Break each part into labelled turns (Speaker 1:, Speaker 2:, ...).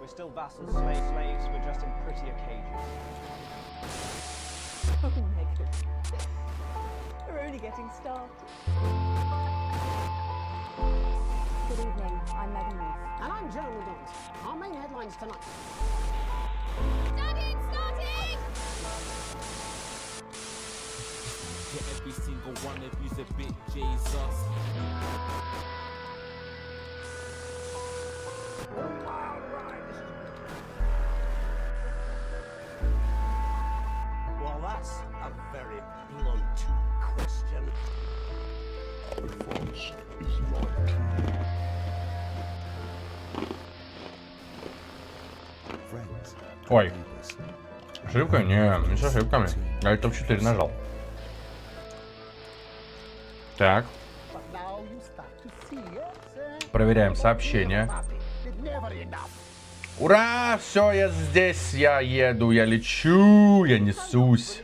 Speaker 1: We're still vassals. Slaves, we're just in prettier cages.
Speaker 2: Oh, Megan. We're only getting started. Good evening, I'm Megan Wolf.
Speaker 3: And I'm Jeremy Johnson. Our main headlines tonight.
Speaker 4: Starting!
Speaker 5: Yeah, every single one of you's a bit Jesus.
Speaker 3: Well, that's a very blunt question.
Speaker 6: Ой, ошибка? Не с ошибками. Я топ 4 нажал. Так. Проверяем сообщение. Ура! Все, я здесь, я еду, я лечу, я несусь.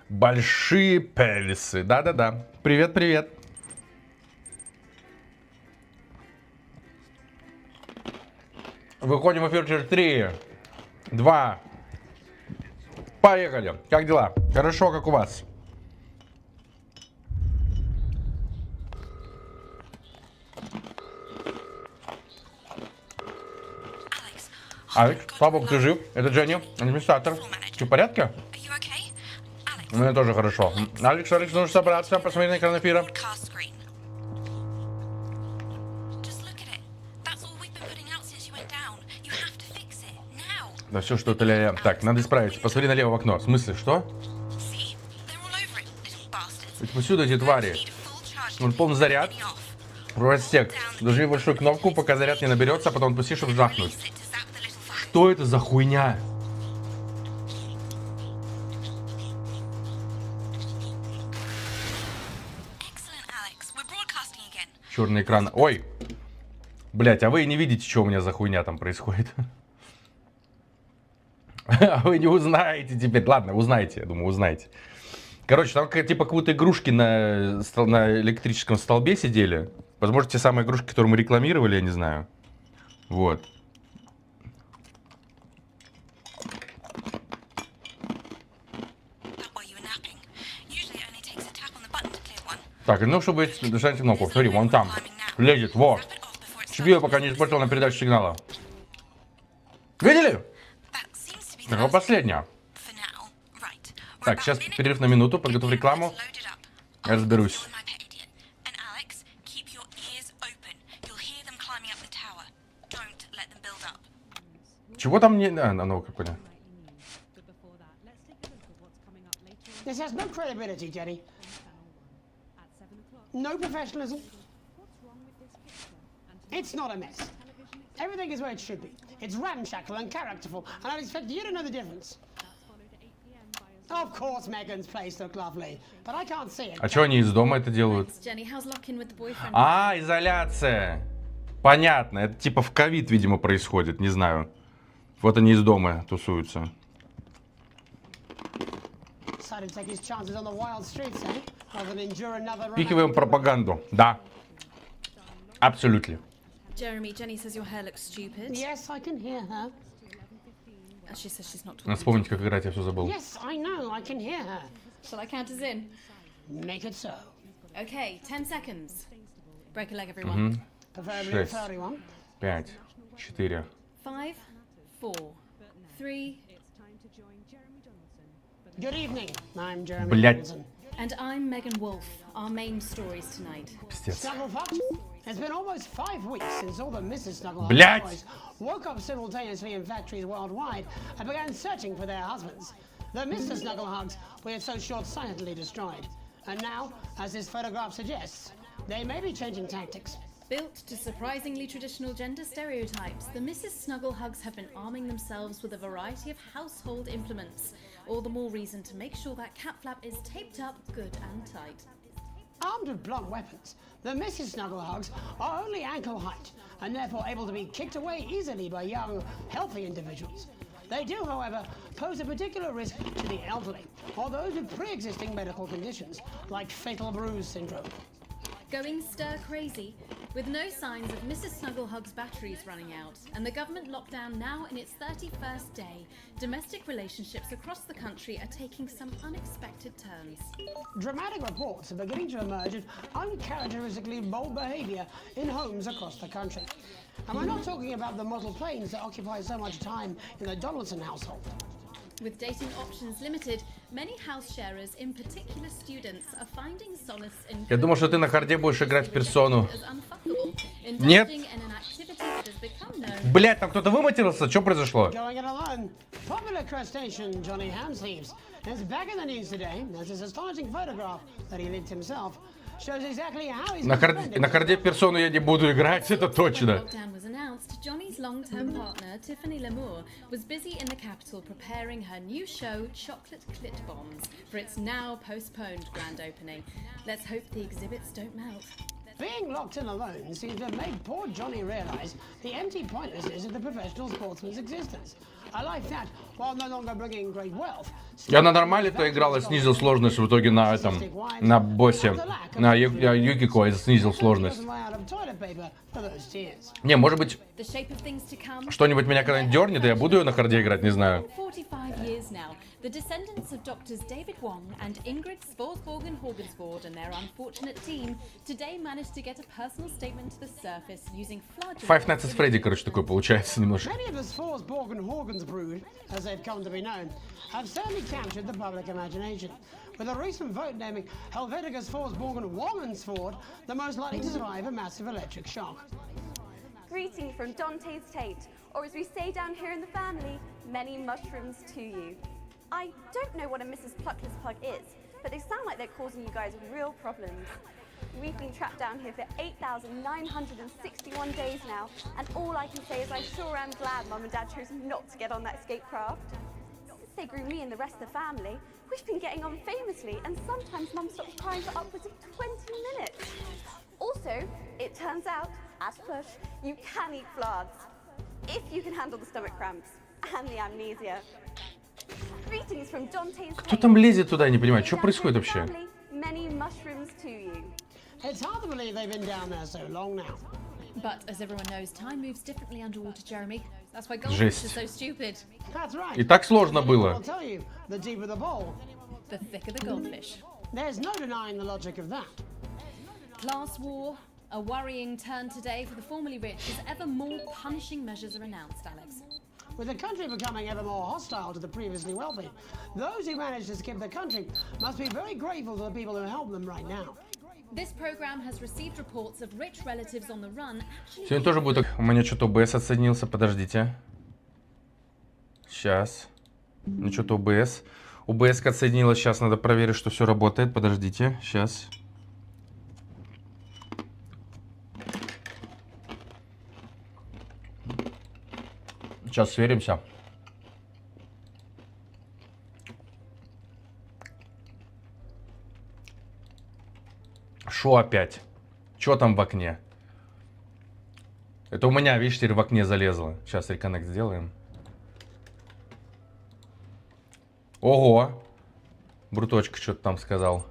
Speaker 6: Большие пелисы. Да-да-да. Привет-привет. Выходим в эфир через 3, 2. Поехали. Как дела? Хорошо, как у вас? Алекс, слава богу, ты жив. Это Дженни, администратор. Ты в порядке? У меня тоже хорошо. Алекс, нужно собраться, посмотри на экран эфира. Да все что-то ля-ля. Так, надо исправить. Посмотри налево в окно. В смысле, что? Ведь повсюду эти твари. Он полный заряд. Простек. Нажми большую кнопку, пока заряд не наберется, а потом отпусти, чтобы жахнуть. Что это за хуйня? Черный экран. Ой! Блять, а вы не видите, что у меня за хуйня там происходит? А вы не узнаете теперь. Ладно, узнаете, я думаю, узнаете. Короче, там типа какие-то игрушки на электрическом столбе сидели. Возможно, те самые игрушки, которые мы рекламировали, я не знаю. Вот. Так, ну, чтобы нажать кнопку. Смотри, вон там. Лезет, вот. Чтобы я пока не испортил на передачу сигнала. Видели? Это последняя. Так, сейчас перерыв на минуту, подготовь рекламу. Я разберусь. Чего там не... А, ну, как понял.
Speaker 3: This has no credibility, Jenny. No professionalism. It's not a mess. Everything is where it should be. It's ramshackle and characterful, and I'd expect you to know the difference. Of course, Megan's place looked lovely, but I can't see it.
Speaker 6: А что они из дома это делают? А, изоляция. Понятно. Это типа в ковид, видимо, происходит. Не знаю. Вот они из дома тусуются. Пикиваем пропаганду. Да. Абсолютно.
Speaker 4: Jeremy, Jenny says your hair looks stupid.
Speaker 3: Yes, I can hear her.
Speaker 4: She says she's not talking.
Speaker 6: Надо вспомнить, как играть, я все забыл.
Speaker 3: Yes, I know, I can hear her.
Speaker 4: Shall I count us in?
Speaker 3: Make it so.
Speaker 4: Okay, 10 seconds. Break a leg, everyone.
Speaker 6: 6, 5, 4.
Speaker 4: 5, 4, 3.
Speaker 3: Good evening, I'm Jeremy
Speaker 6: Блядь.
Speaker 3: Johnson.
Speaker 4: And I'm Megan Wolf. Our main stories tonight.
Speaker 6: Пиздец.
Speaker 3: Snugglefox? It's been almost 5 weeks since all the Mrs. Snugglefox
Speaker 6: Блядь.
Speaker 3: boys woke up simultaneously in factories worldwide and began searching for their husbands. The Mr. Snugglehugs we had so short-sightedly destroyed. And now, as this photograph suggests, they may be changing tactics.
Speaker 4: Built to surprisingly traditional gender stereotypes, the Mrs. Snugglehugs have been arming themselves with a variety of household implements. All the more reason to make sure that cat flap is taped up good and tight.
Speaker 3: Armed with blunt weapons, the Mrs. Snugglehugs are only ankle height and therefore able to be kicked away easily by young, healthy individuals. They do, however, pose a particular risk to the elderly or those with pre-existing medical conditions like fatal bruise syndrome.
Speaker 4: Going stir-crazy, with no signs of Mrs. Snugglehug's batteries running out, and the government lockdown now in its 31st day, domestic relationships across the country are taking some unexpected turns.
Speaker 3: Dramatic reports are beginning to emerge of uncharacteristically bold behaviour in homes across the country. And we're not talking about the model planes that occupy so much time in the Donaldson household.
Speaker 4: With dating options limited, many house sharers, in particular students, are finding solace in...
Speaker 6: Я думал, что ты на харде будешь играть в персону.
Speaker 4: Нет.
Speaker 6: Блять, там кто-то выматерился? Что произошло?
Speaker 3: Going it alone, popular crustacean Johnny Hamsleeves is back in the news today as his astonishing photograph that he licked himself shows exactly how he's
Speaker 6: На харде в персону я не буду играть, это точно.
Speaker 4: Johnny's long-term partner, Tiffany Lamour, was busy in the capital preparing her new show, Chocolate Clit Bombs, for its now postponed grand opening. Let's hope the exhibits don't melt.
Speaker 3: Being locked in alone seems to have made poor Johnny realise the empty pointlessness of the professional sportsman's existence. A life that, while no longer bringing great wealth...
Speaker 6: Я на нормале-то играл и снизил сложность в итоге на этом, на боссе, на Юкико и снизил сложность. Не, может быть, что-нибудь меня когда-нибудь дернет, и я буду ее на харде играть, не знаю.
Speaker 4: The descendants of doctors David Wong and Ingrid Sporsborgen-Horgensvoord and their unfortunate team today managed to get a personal statement to the surface using flagellant...
Speaker 6: Five Nights at Freddy, короче, такой получается немножко.
Speaker 3: Many of the Sporsborgen-Horgens brood, as they've come to be known, have certainly captured the public imagination, with a recent vote naming Helvetica Sporsborgen-Womensvoord the most likely to survive a massive electric shock.
Speaker 2: Greeting from Dante's Tate, or as we say down here in the family, many mushrooms to you. I don't know what a Mrs. Pluckless Plug is, but they sound like they're causing you guys real problems. We've been trapped down here for 8,961 days now, and all I can say is I sure am glad Mum and Dad chose not to get on that escape craft. Since they grew me and the rest of the family, we've been getting on famously, and sometimes Mum stops crying for upwards of 20 minutes. Also, it turns out, at push, you can eat flards, if you can handle the stomach cramps and the amnesia.
Speaker 6: Кто там лезет туда, я не понимаю, что происходит вообще?
Speaker 3: It's hard to believe they've been down there so long now.
Speaker 4: But as everyone knows, time moves differently underwater, Jeremy. That's why goldfish are so stupid.
Speaker 3: That's right.
Speaker 6: И так сложно было.
Speaker 3: I'll tell you, the deeper the bowl,
Speaker 4: the thicker the goldfish.
Speaker 3: There's no denying the logic of that.
Speaker 4: Class war, a worrying turn today for the formerly rich as ever more punishing measures are announced, Alex.
Speaker 3: With the country becoming ever more hostile to the previously wealthy, those who managed to skip the country must be very grateful to the people who help them right now.
Speaker 4: This program has received reports of rich relatives on the run.
Speaker 6: Сегодня тоже будет... У меня что-то ОБС отсоединился, подождите. Сейчас. Ну что-то ОБС. ОБС отсоединилась, сейчас надо проверить, что все работает. Подождите, сейчас. Сейчас сверимся. Шо опять? Чё там в окне? Это у меня, видишь, теперь в окне залезло. Сейчас реконнект сделаем. Ого! Бруточка что-то там сказал.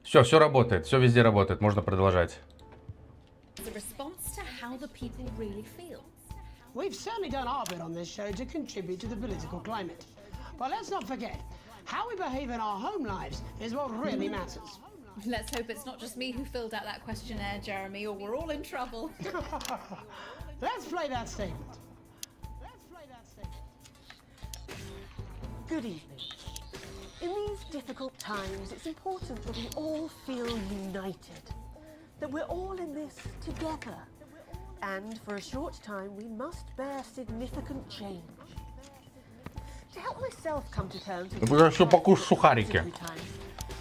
Speaker 6: Все работает, все везде работает, можно продолжать.
Speaker 3: We've certainly done our bit on this show to contribute to the political climate. But let's not forget, how we behave in our home lives is what really matters.
Speaker 4: Let's hope it's not just me who filled out that questionnaire, Jeremy, or we're all in trouble.
Speaker 3: Let's play that statement.
Speaker 7: Good evening. In these difficult times, it's important that we all feel united, that we're all in this together. And for a short time, we must bear significant change. To help myself come to terms with
Speaker 6: сухарики.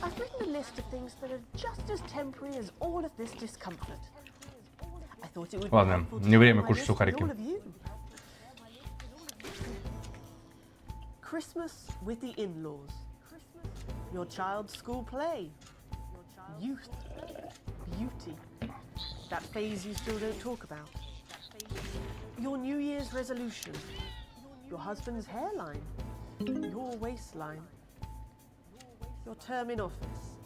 Speaker 7: I've written a list of things that are just as temporary as all of this discomfort. I thought it would be helpful to
Speaker 6: не время
Speaker 7: share my
Speaker 6: кушать
Speaker 7: list with
Speaker 6: сухарики.
Speaker 7: all of you. Christmas with the in-laws. Your child's school play. Youth. Beauty. That phase you still don't talk about. Your New Year's resolution. Your husband's hairline. your waistline, your term in office,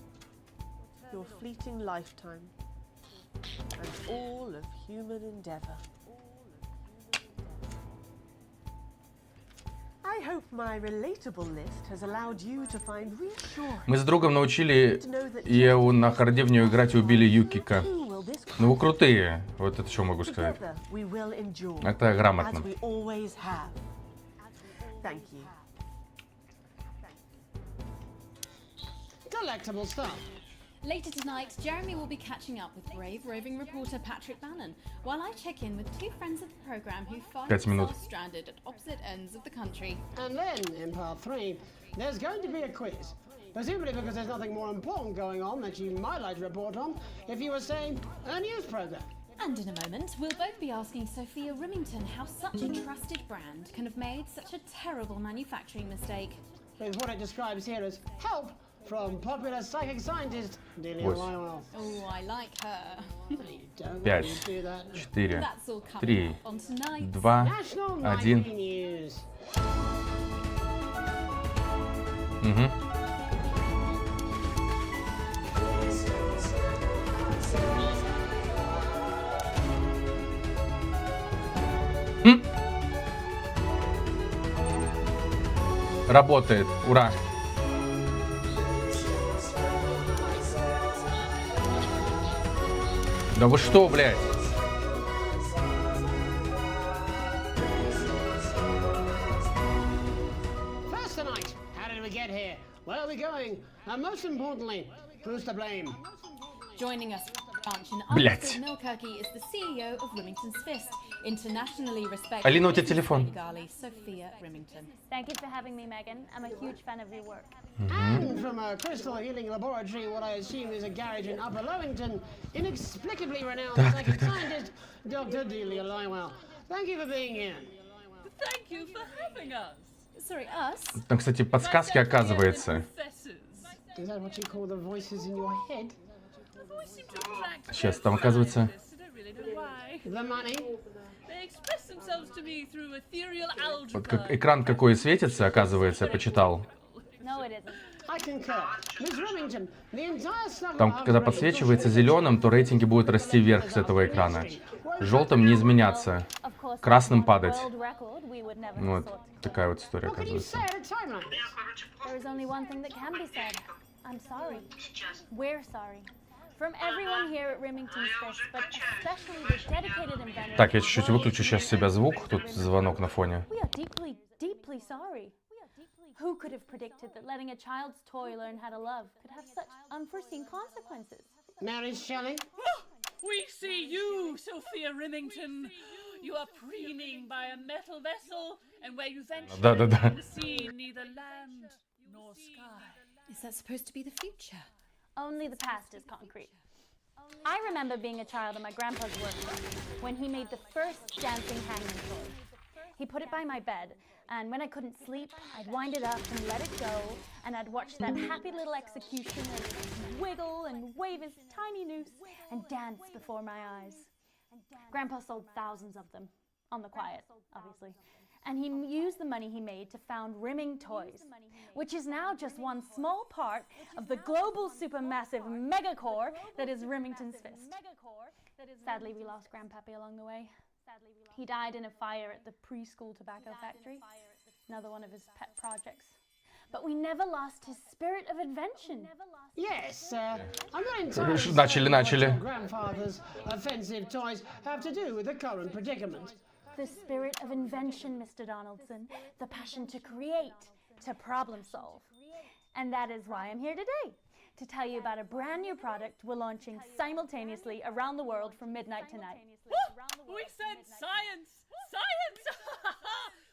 Speaker 7: your fleeting lifetime, and all of human endeavour. I hope my relatable list has allowed you to find reassurance.
Speaker 6: Мы с другом научили Еву на харде в нее играть и убили Юкика. Ну вы крутые, вот это что могу сказать.
Speaker 7: Together we will endure,
Speaker 6: Это грамотно.
Speaker 7: as we always have. Thank you.
Speaker 3: Delectable stuff.
Speaker 4: Later tonight, Jeremy will be catching up with brave roving reporter Patrick Bannon, while I check in with two friends of the programme who find
Speaker 6: 5 минут.
Speaker 4: themselves stranded at opposite ends of the country.
Speaker 3: And then, in part 3, there's going to be a quiz. Presumably because there's nothing more important going on that you might like to report on if you were, say, a news programme.
Speaker 4: And in a moment, we'll both be asking Sophia Rimington how such a trusted brand can have made such a terrible manufacturing mistake.
Speaker 3: With what it describes here as help from popular psychic scientist Delia
Speaker 6: Вот.
Speaker 3: Lyle.
Speaker 4: Oh, I like her.
Speaker 3: Don't
Speaker 6: 5,
Speaker 3: you do that.
Speaker 6: 4,
Speaker 4: That's all coming
Speaker 6: 3,
Speaker 4: up on tonight.
Speaker 6: 2,
Speaker 3: National
Speaker 6: 1.
Speaker 3: Nightly News.
Speaker 6: Угу. Работает, ура! Да вы что, блядь?
Speaker 3: First tonight, how did we get here? Where are we going? And most importantly, who's to blame?
Speaker 4: Joining us branch in
Speaker 6: Блядь.
Speaker 4: Understood Milkirky is the CEO of Rimington's Fist, internationally respected
Speaker 6: Алина, у тебя
Speaker 4: business
Speaker 6: телефон.
Speaker 4: Gali, Sophia Rimington.
Speaker 2: Thank you for having me, Megan. I'm a huge fan of your work.
Speaker 3: And from a crystal healing laboratory, what I assume is a garage in Upper Lowington, inexplicably renowned psychic scientist, Dr. Delia Lywell. Thank you for being here.
Speaker 8: Thank you for having us.
Speaker 4: Sorry, us?
Speaker 6: Там, кстати, подсказки оказывается.
Speaker 3: Is that what you call the voices in your head?
Speaker 6: Сейчас, там оказывается...
Speaker 3: The money?
Speaker 6: Вот как экран какой светится, оказывается, я почитал.
Speaker 2: No, it isn't.
Speaker 3: I concur. Miss Remington, the entire Snuggle
Speaker 6: Там,
Speaker 3: House
Speaker 6: когда
Speaker 3: range
Speaker 6: подсвечивается
Speaker 3: will
Speaker 6: зеленым, то рейтинги будут расти вверх с этого экрана. Желтым не изменяться.
Speaker 2: Of course,
Speaker 6: Красным падать.
Speaker 2: world record, we would never
Speaker 6: Вот
Speaker 2: have thought.
Speaker 6: такая вот история
Speaker 3: What can you
Speaker 6: оказывается.
Speaker 3: say at a time like this?
Speaker 2: There is only one thing that can be said. I'm sorry. We're sorry. From everyone here at Rimington's Fist, but especially the dedicated inventors.
Speaker 6: Так, я чуть-чуть выключу сейчас себя звук. Тут звонок на фоне.
Speaker 2: We are deeply, deeply sorry. Who could have predicted that letting a child's toy learn how to love could have such unforeseen consequences?
Speaker 3: Mary Shelley?
Speaker 8: We see you, Sophia Rimington. You are preening by a metal vessel, and where you venture
Speaker 6: Да-да-да.
Speaker 8: into the sea, neither land nor sky.
Speaker 4: Is that supposed to be the future?
Speaker 2: Only the past is concrete. I remember being a child in my grandpa's workshop when he made the first dancing hanging toy. He put it by my bed, and when I couldn't sleep, I'd wind it up and let it go, and I'd watch that happy little executioner wiggle and wave his tiny noose and dance before my eyes. Grandpa sold thousands of them, on the quiet, obviously. And he used the money he made to found Rimming Toys, which is now just one small part of the global supermassive megacore that is Rimington's Fist. Sadly, we lost Grandpappy along the way. He died in a fire at the preschool tobacco factory, another one of his pet projects. But we never lost his spirit of invention.
Speaker 3: Yes, I'm not entirely certain
Speaker 6: Начали.
Speaker 3: what your grandfather's offensive toys have to do with the current predicament.
Speaker 2: The spirit of invention, Mr. Donaldson. The passion to create, to problem solve. And that is why I'm here today, to tell you about a brand new product we're launching simultaneously around the world from midnight tonight.
Speaker 8: We said science! Science!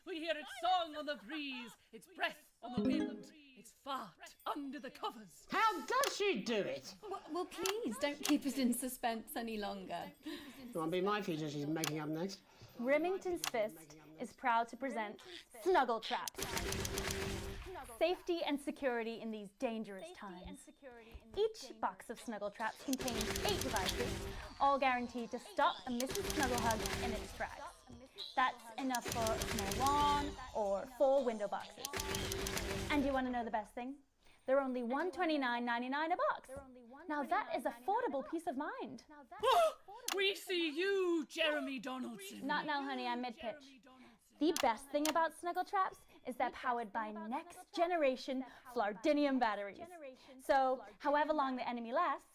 Speaker 8: We hear its song on the breeze, its breath on the wind, its fart under the covers.
Speaker 3: How does she do it?
Speaker 4: Well, please, don't keep us in suspense any longer.
Speaker 3: Won't be my future she's making up next.
Speaker 2: Rimington's Fist is proud to present Snuggle Traps. Safety and security in these dangerous times. Each box of Snuggle Traps contains 8 devices, all guaranteed to stop a Mrs. Snugglehug in its tracks. That's enough for a small lawn or 4 window boxes. And you want to know the best thing? They're only $129.99 a box. Now that is affordable peace of mind.
Speaker 8: We see you, Jeremy Donaldson.
Speaker 2: Not now, honey, I'm mid-pitch. The best thing about snuggle traps is they're powered by next generation Flardinium batteries. So, however long the enemy lasts,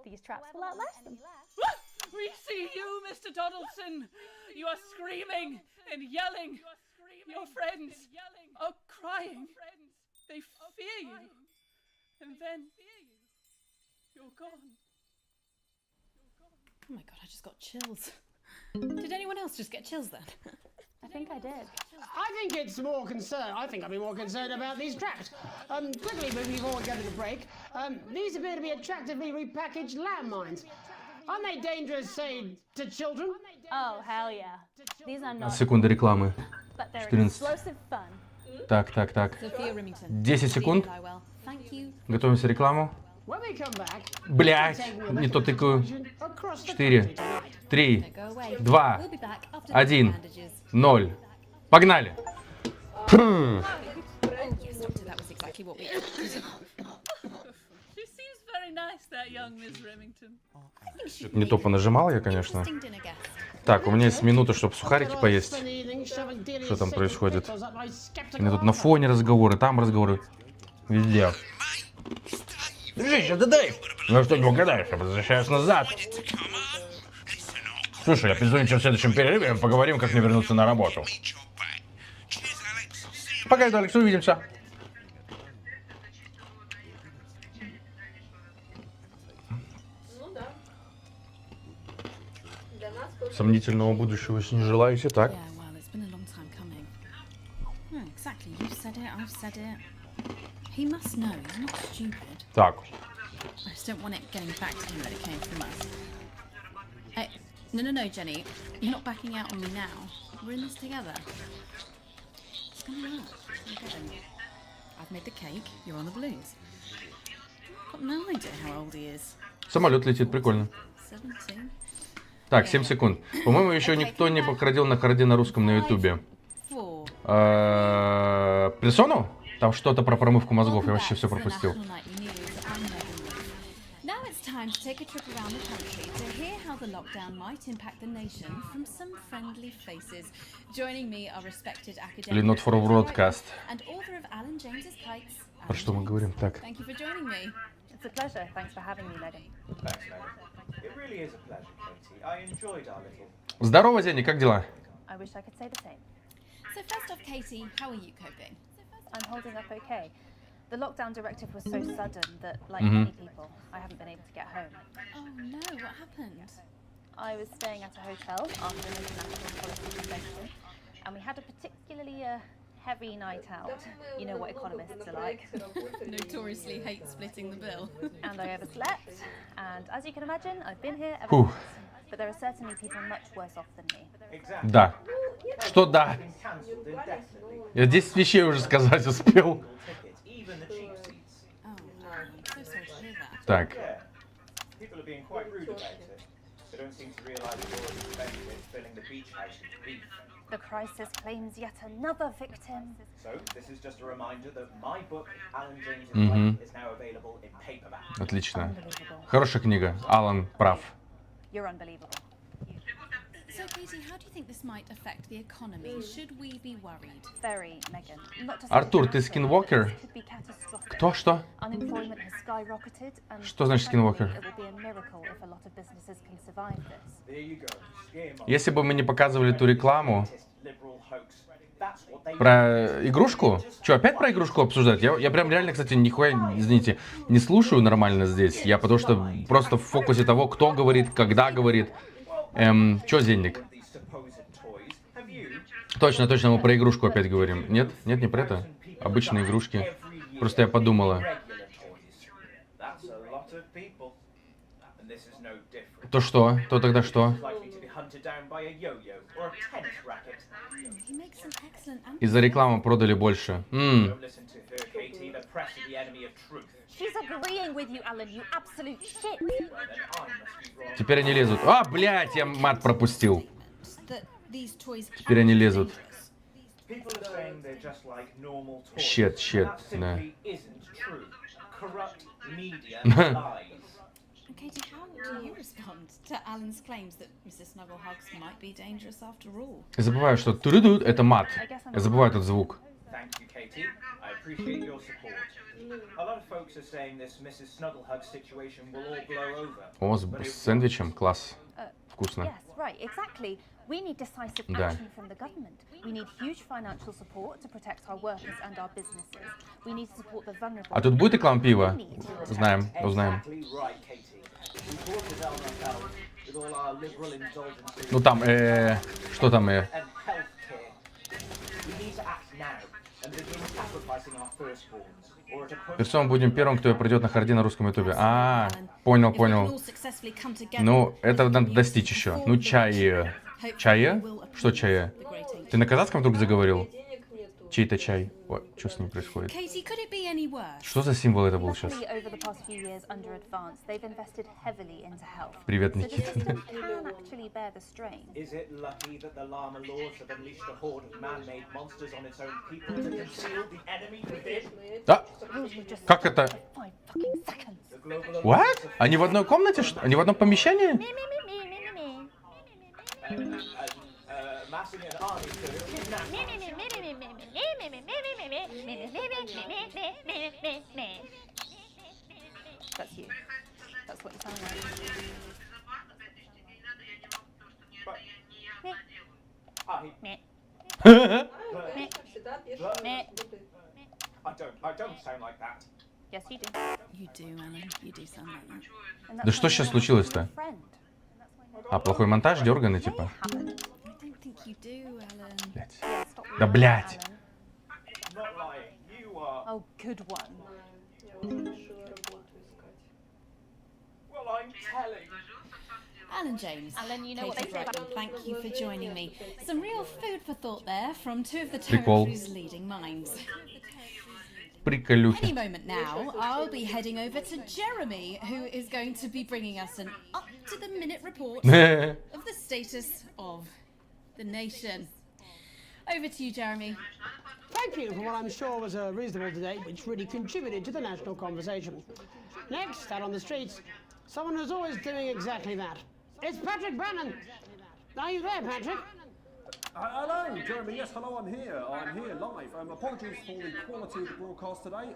Speaker 2: these traps will outlast them.
Speaker 8: We see you, Mr. Donaldson. You are screaming and yelling. Your friends are crying. They fear you. And then you're gone.
Speaker 4: Oh my god, I just got chills. Did anyone else just get chills then?
Speaker 2: I think I did.
Speaker 3: I think it's more concerned. I think I'd be more concerned about these traps. Quickly moving before we go to the break. These appear to be attractively repackaged landmines. Aren't they dangerous, say, to children?
Speaker 2: Oh, hell yeah. These are not,
Speaker 6: Секунда рекламы.
Speaker 2: but they're
Speaker 6: 14.
Speaker 2: explosive fun.
Speaker 6: Так.
Speaker 4: Sophia Remington.
Speaker 6: 10 секунд.
Speaker 4: Well, thank you.
Speaker 6: Готовимся рекламу.
Speaker 3: When we come back,
Speaker 6: Блять, не то тыкаю. 4, 3,
Speaker 4: Go away.
Speaker 6: 2,
Speaker 4: We'll be back after the
Speaker 6: 1,
Speaker 4: bandages.
Speaker 6: 0. Погнали.
Speaker 4: Oh yes, doctor, that was exactly what we.
Speaker 8: She seems very nice, that young Miss Remington.
Speaker 6: Не то понажимал я, конечно.
Speaker 4: Interesting dinner guest.
Speaker 6: Так, у меня есть минута, чтобы сухарики поесть.
Speaker 3: Что
Speaker 6: там происходит? У меня тут на фоне разговоры, там разговоры. Везде. Дружище, да дай! Ну что не угадаешь, я возвращаюсь назад. Слушай, я перезвоню тебе в следующем перерыве, поговорим, как мне вернуться на работу. Пока, Алекс, увидимся. Сомнительного будущего не желаете, так?
Speaker 4: Yeah, well, it's been a long time coming. No, exactly. You've said it. I've said it. He must know. He's not stupid.
Speaker 6: Так.
Speaker 4: I just don't want it getting back to him that it came from us. Hey, no, Jenny. You're not backing out on me now. We're in this together. It's gonna work. You'll get him. I've made the cake. You're on the balloons. Got no idea how old he is.
Speaker 6: Самолет летит, прикольно.
Speaker 4: 17.
Speaker 6: Так, 7 секунд. По-моему, еще никто не покрадил на харде на русском на ютубе.
Speaker 4: 4.
Speaker 6: Персону? Там что-то про промывку мозгов, я вообще все пропустил.
Speaker 4: Now it's time to take a trip around the country to hear how the lockdown might impact the nation from some friendly faces. Joining me are respected academic
Speaker 6: Not For Broadcast.
Speaker 4: and author of Alan James's Kites.
Speaker 6: Про что мы говорим? Так.
Speaker 4: Thank you for joining me.
Speaker 2: It's a pleasure. Thanks for having me, Megan.
Speaker 1: Thanks, Megan. It really is a pleasure, Katie. I enjoyed our little...
Speaker 6: Здорово, Зенни, как дела?
Speaker 2: I wish I could say the same.
Speaker 4: So first off, Katie, how are you coping?
Speaker 2: I'm holding up okay. The lockdown directive was so sudden that, like many people, I haven't been able to get home.
Speaker 4: Oh no, what happened?
Speaker 2: I was staying at a hotel after an international policy convention, and we had a particularly heavy night out. You know what economists are like.
Speaker 4: Notoriously hate splitting the bill.
Speaker 2: And I overslept, and as you can imagine, I've been here ever
Speaker 6: Фух.
Speaker 2: since. But there are certainly people much worse off than me.
Speaker 1: Exactly.
Speaker 6: Да. Что да?
Speaker 1: Been cancelled indefinitely.
Speaker 6: Я 10 вещей уже сказать успел.
Speaker 1: Tickets, even the cheap seats.
Speaker 4: Oh no, I'm so sorry to hear that.
Speaker 6: Так.
Speaker 1: Yeah. People are being quite rude about it. They don't seem to realise they've already spent it filling the beach house with beef.
Speaker 2: The crisis claims yet another victim.
Speaker 1: So, this is just a reminder that my book, Alan James's Life, is now available in paperback.
Speaker 6: Отлично.
Speaker 2: Unbelievable.
Speaker 6: Хорошая книга. Алан прав.
Speaker 2: You're unbelievable.
Speaker 4: So Katie, how do you think this might affect the economy? Should we be worried?
Speaker 2: Very, Megan. Not to say
Speaker 6: Артур, ты
Speaker 2: dramatic,
Speaker 6: скинвокер?
Speaker 2: but this could be catastrophic.
Speaker 6: Кто, что?
Speaker 2: Unemployment has skyrocketed, and
Speaker 6: Что значит
Speaker 2: frankly,
Speaker 6: skinwalker?
Speaker 2: it will be a miracle if a lot of businesses can survive this.
Speaker 1: There you go. Scare
Speaker 6: Если бы мы не показывали ту рекламу
Speaker 1: liberal hoax. That's what they
Speaker 6: про игрушку, что, опять про игрушку обсуждать? Я прям реально, кстати, нихуя, извините, не слушаю нормально здесь. Я потому что просто в фокусе того, кто говорит, когда говорит. Чё, Зенник?
Speaker 1: these supposed toys. Have you
Speaker 6: Точно, мы про игрушку опять говорим. Нет, не про это. Обычные игрушки. Просто я подумала.
Speaker 1: regular toys? That's a lot of people. And this is no different.
Speaker 6: То что? То тогда что?
Speaker 1: Likely to be hunted down by a yo-yo or a tennis racket.
Speaker 4: He makes some excellent
Speaker 6: Из-за рекламы продали больше.
Speaker 1: Don't listen to her, Katie. The press is the enemy of truth.
Speaker 2: She's agreeing with you, Alan, you absolute shit.
Speaker 1: Then I must be wrong.
Speaker 6: Теперь они лезут. А, блядь, я мат пропустил.
Speaker 4: that These toys
Speaker 6: Теперь они лезут.
Speaker 1: People are saying they're just like normal toys.
Speaker 6: Shit,
Speaker 1: And that
Speaker 6: да.
Speaker 1: simply isn't true. Corrupt media lies.
Speaker 4: Katie, how do you respond to Alan's claims that Mrs. Snugglehugs might be dangerous after all?
Speaker 6: Я забываю, что туру это мат. Я забываю этот звук.
Speaker 1: Thank you, Katie. I appreciate your support. A lot of folks are saying this Mrs. Snugglehug situation will all blow over.
Speaker 6: О, с сэндвичем, класс. Вкусно.
Speaker 9: Yes, right, exactly. We need decisive
Speaker 6: Да.
Speaker 9: action from the government. We need huge financial support to protect our workers and our businesses. We need to support the vulnerable.
Speaker 6: А тут будет реклама пива? Знаем, узнаем.
Speaker 1: Exactly right, Katie. We bought it down ourselves with all our liberal indulgences
Speaker 6: Ну там, что там,
Speaker 1: and healthcare. We need to act now and begin sacrificing our firstborns.
Speaker 6: Перцом будем первым, кто пройдет на харде на русском ютубе. А, понял. Ну, это надо достичь еще. Ну, чай. Чая? Что чая? Ты на казахском вдруг заговорил? Чей-то чай. Ой, что с ним происходит? Что за символ это был сейчас? Привет, Никита. Да? Как это? What? Они в одной комнате, что? Они в одном помещении?
Speaker 9: That's you. That's what you sound like.
Speaker 1: I don't sound like that.
Speaker 9: Yes, you do.
Speaker 4: You do, Alan. You do sound like that.
Speaker 6: Да что сейчас случилось-то? А, плохой монтаж, дерганый, типа. Блять. Да блять.
Speaker 9: Oh, good one.
Speaker 1: Well, I'm telling.
Speaker 4: Alan James.
Speaker 9: Alan, you know what they say about...
Speaker 4: Thank you for joining me. Some real food for thought there from two of the
Speaker 6: Прикол.
Speaker 4: territory's leading minds.
Speaker 6: Приколюхи.
Speaker 4: Any moment now, I'll be heading over to Jeremy, who is going to be bringing us an up-to-the-minute report of the status of the nation. Over to you, Jeremy.
Speaker 3: Thank you for what I'm sure was a reasonable debate, which really contributed to the national conversation. Next, out on the streets, someone who's always doing exactly that. It's Patrick Bannon. Are you there, Patrick?
Speaker 10: Hello, Jeremy. Yes, hello. I'm here. I'm here live. Apologies for the quality of the broadcast today.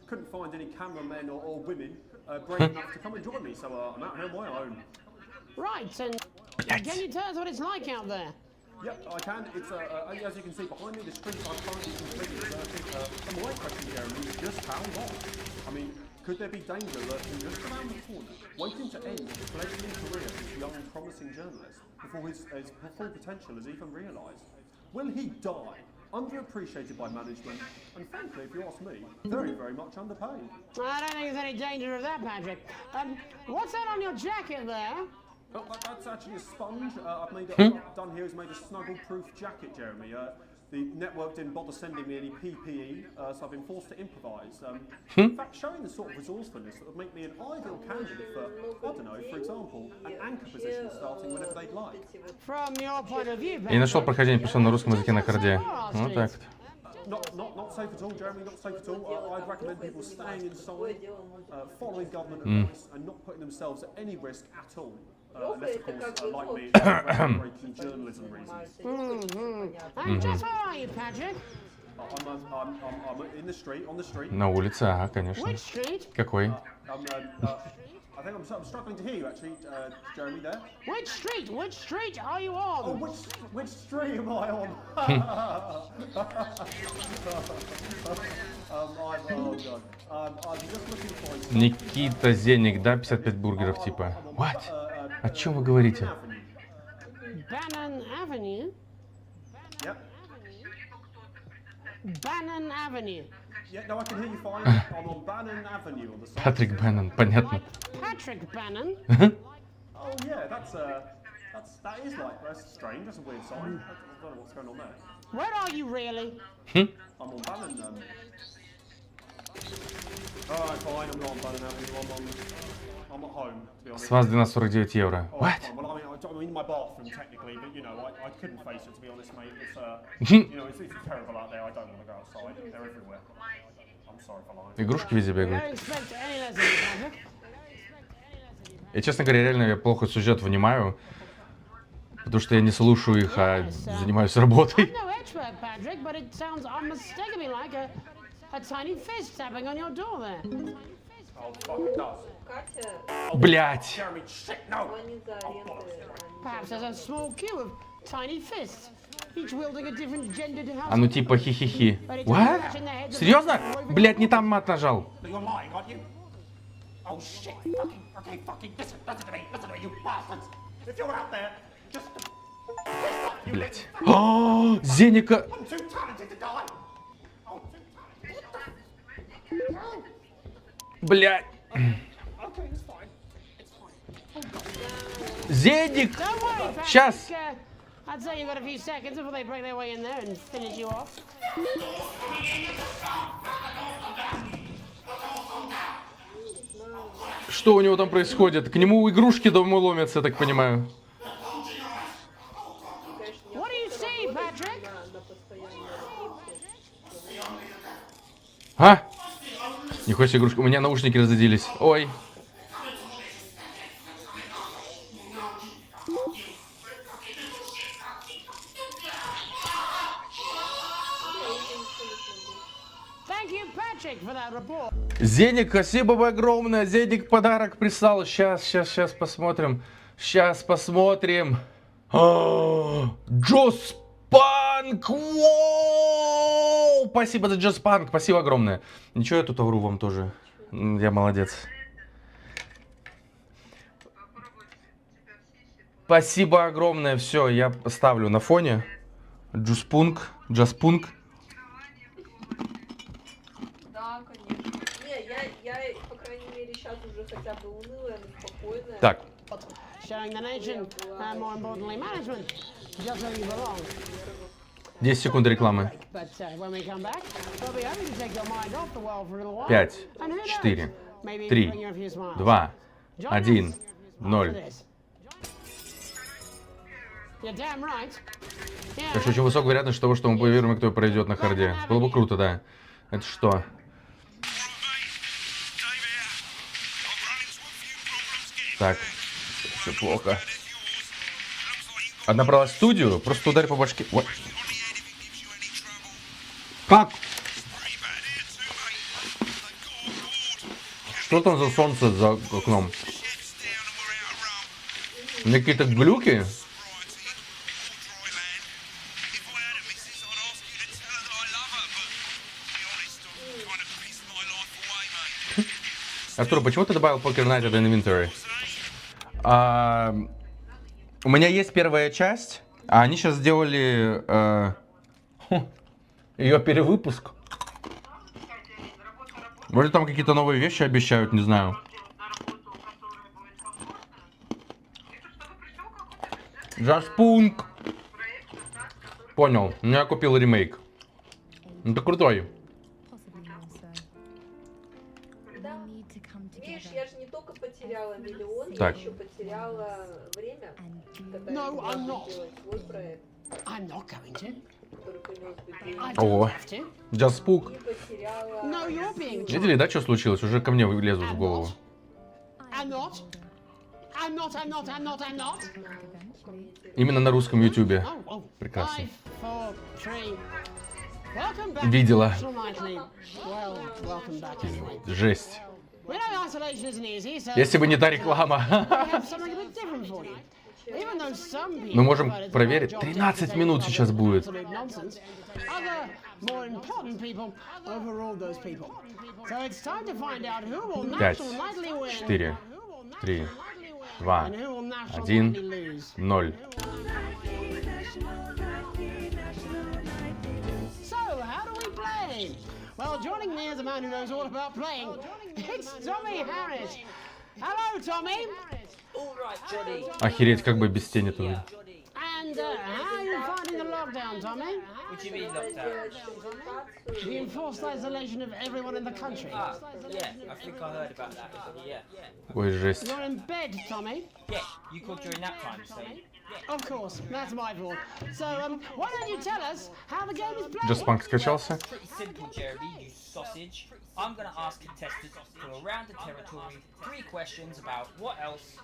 Speaker 10: Couldn't find any cameramen or women brave enough to come and join me, so I'm out here on my own.
Speaker 3: Right, and can you tell us what it's like out there?
Speaker 10: Yep, I can. It's as you can see behind me, the streets are currently completely deserted. And my question, Jeremy, is just how long? I mean, could there be danger lurking just around the corner, waiting to end the fledgling career of this young, promising journalist before his full potential is even realised? Will he die, underappreciated by management, and frankly, if you ask me, very, very much underpaid?
Speaker 3: I don't think there's any danger of that, Patrick. What's that on your jacket there?
Speaker 10: Oh, that's actually a sponge. I've done here is made a snuggle-proof jacket, Jeremy. The network didn't bother sending me any PPE, so I've been forced to improvise. In fact, showing the sort of resourcefulness that would make me an ideal candidate for, I don't know, for example, an anchor position starting whenever they'd like.
Speaker 3: From your point of view,
Speaker 6: Я нашел прохождение персон на русском языке на харде. Вот так вот.
Speaker 10: Not safe at all, Jeremy, not safe at all. I'd recommend people staying inside, following government advice, and not putting themselves at any risk at all. Unless, of course, like me, breaking journalism reasons.
Speaker 3: And just where are you, Patrick?
Speaker 10: I'm in the street, on the street.
Speaker 6: На улице, ага, конечно.
Speaker 3: Which street?
Speaker 6: Какой?
Speaker 10: I think I'm struggling to hear you, actually, Jeremy, there.
Speaker 3: Which street? Which street are you on?
Speaker 10: Oh, which street am I on? Oh, God. I'm just looking for...
Speaker 6: Никита Зенник, да, 55 бургеров, типа. What? О чем вы говорите?
Speaker 3: Bannon Avenue?
Speaker 10: Yep.
Speaker 3: Bannon Avenue.
Speaker 10: Yeah, no, I can hear you fine. I'm on Bannon Avenue on the side.
Speaker 6: Патрик Бэннон, понятно.
Speaker 3: Patrick Bannon?
Speaker 10: Oh, yeah, that is like, that's strange, that's a weird sign. I don't know what's going on there.
Speaker 3: Where are you really?
Speaker 10: I'm on Bannon, Alright, fine, I'm not on Bannon Avenue, I'm at home, to be honest.
Speaker 6: С вас 12,49 евро.
Speaker 10: Oh,
Speaker 6: What?
Speaker 10: well, I mean, I'm in my bathroom technically, but you know, I couldn't face it to be honest, mate. It's you know, it's terrible out there. I don't want to go outside. They're everywhere. I'm sorry for lying.
Speaker 6: Игрушки везде
Speaker 3: Don't
Speaker 6: бегают.
Speaker 3: expect any lessons, Patrick.
Speaker 6: Я, честно говоря, реально я плохо сюжет внимаю, потому что я не слушаю их, а занимаюсь работой.
Speaker 3: I'm no expert, Patrick, but it sounds unmistakably like a tiny fist tapping on your door there.
Speaker 10: Oh, fuck, it does.
Speaker 6: Блять!
Speaker 10: Jeremy, shit, no!
Speaker 3: Perhaps there's a small queue of tiny fists, each wielding a different gender to
Speaker 6: А ну типа хи-хи-хи. What? Серьезно? Блять, не там мат нажал.
Speaker 10: You're lying, aren't you? Oh shit! Fucking listen to me, you bastards! If you're out there, just
Speaker 6: Блять. О, Зеника.
Speaker 10: I'm too talented to die. Oh,
Speaker 6: Блять.
Speaker 10: okay, it's fine. It's fine.
Speaker 6: Зеник.
Speaker 3: Don't worry, Patrick.
Speaker 6: Сейчас.
Speaker 3: I'd say you've got a few seconds before they break their way in there and finish you off.
Speaker 6: Что у него там происходит? К нему игрушки домой ломятся, я так понимаю.
Speaker 3: What do you see, Patrick?
Speaker 6: А? Нихуя себе игрушка. У меня наушники разрядились. Ой.
Speaker 3: Thank you, Patrick, for that report.
Speaker 6: Зеник, спасибо вам огромное. Зеник подарок прислал. Сейчас посмотрим. Сейчас посмотрим. Джос Панк! Спасибо за Джос Панк. Спасибо огромное. Ничего, я тут вру вам тоже. Я молодец. Спасибо огромное. Все, я ставлю на фоне. Джуспунк. Джаспунк.
Speaker 11: Да, конечно. Не, я, по крайней мере, сейчас уже хотя бы унылая, но спокойная.
Speaker 6: Так.
Speaker 3: Showing the nation, and more importantly, management, just where you belong.
Speaker 6: 10 секунд рекламы.
Speaker 3: But when we come back, we'll be hoping to take your mind off the world for a little while.
Speaker 6: 5,
Speaker 3: And who knows,
Speaker 6: 4,
Speaker 3: maybe
Speaker 6: 3,
Speaker 3: bring you a few smiles.
Speaker 6: 2,
Speaker 3: Join
Speaker 6: 1,
Speaker 3: us
Speaker 6: 0.
Speaker 3: after this. You're damn right. Yeah.
Speaker 6: Так что очень высокая вероятность того, что мы поверим, кто пройдет на харде. Было бы круто, да. Это что? Так, все плохо. Одна брала студию, просто ударь по башке. Ой. Как? Что там за солнце за окном? У меня какие-то глюки? Артур, почему ты добавил Poker Night в Inventory? У меня есть первая часть, а они сейчас сделали ее перевыпуск. Может, там какие-то новые вещи обещают, не знаю. Джаспунк. Понял, я купил ремейк. Это крутой.
Speaker 11: Видишь, я же не только потеряла миллион,
Speaker 6: Так.
Speaker 11: я еще потеряла время, когда
Speaker 3: No,
Speaker 11: я
Speaker 3: I'm
Speaker 11: могла
Speaker 3: not.
Speaker 11: сделать свой проект,
Speaker 3: I'm not going to.
Speaker 11: который принес бы деньги.
Speaker 3: I
Speaker 6: О,
Speaker 3: don't have to.
Speaker 6: Джаспук.
Speaker 11: И потеряла...
Speaker 3: No, you're being
Speaker 6: Видели, да, что случилось? Уже ко мне лезут в голову.
Speaker 3: I'm not. I'm not. I'm not. I'm not. I'm not.
Speaker 6: Именно на русском ютубе.
Speaker 3: Oh, oh.
Speaker 6: Прекрасно.
Speaker 3: 5, 4, 3. Welcome back.
Speaker 6: Видела.
Speaker 3: National Nightly. Well, welcome back anyway.
Speaker 6: Жесть.
Speaker 3: We know isolation isn't easy, so
Speaker 6: Если бы не та реклама.
Speaker 3: we have something a bit different for you. Even though some people
Speaker 6: Мы можем
Speaker 3: prefer to
Speaker 6: проверить.
Speaker 3: do their job
Speaker 6: 13
Speaker 3: to
Speaker 6: минут
Speaker 3: take
Speaker 6: сейчас будет.
Speaker 3: absolute nonsense, other, more important people overrule those people. So it's time to find out who will
Speaker 6: 5,
Speaker 3: national nightly win
Speaker 6: 4, 3, 2,
Speaker 3: and who will national
Speaker 6: 1,
Speaker 3: nightly lose.
Speaker 6: 0.
Speaker 3: So, how do we play? Well, joining me is a man who knows all about playing. It's Tommy Harris. Hello, Tommy.
Speaker 12: All right, Johnny.
Speaker 6: Охереть, как бы без тени-то.
Speaker 3: And how are you finding the lockdown, Tommy?
Speaker 1: What do you mean lockdown?
Speaker 3: The enforced isolation of everyone in the country.
Speaker 1: Ah, yeah, I think I heard about that. Yeah.
Speaker 6: Ой, жесть.
Speaker 3: You're in bed, Tommy.
Speaker 1: Yeah, you called during nap time, so.
Speaker 3: Of course, that's my fault. So, why don't you tell us how the game is played?
Speaker 6: Джаспанк скачался.
Speaker 1: Pretty simple, Jeremy, you sausage. I'm going to ask contestants to go around the territory 3 questions about what else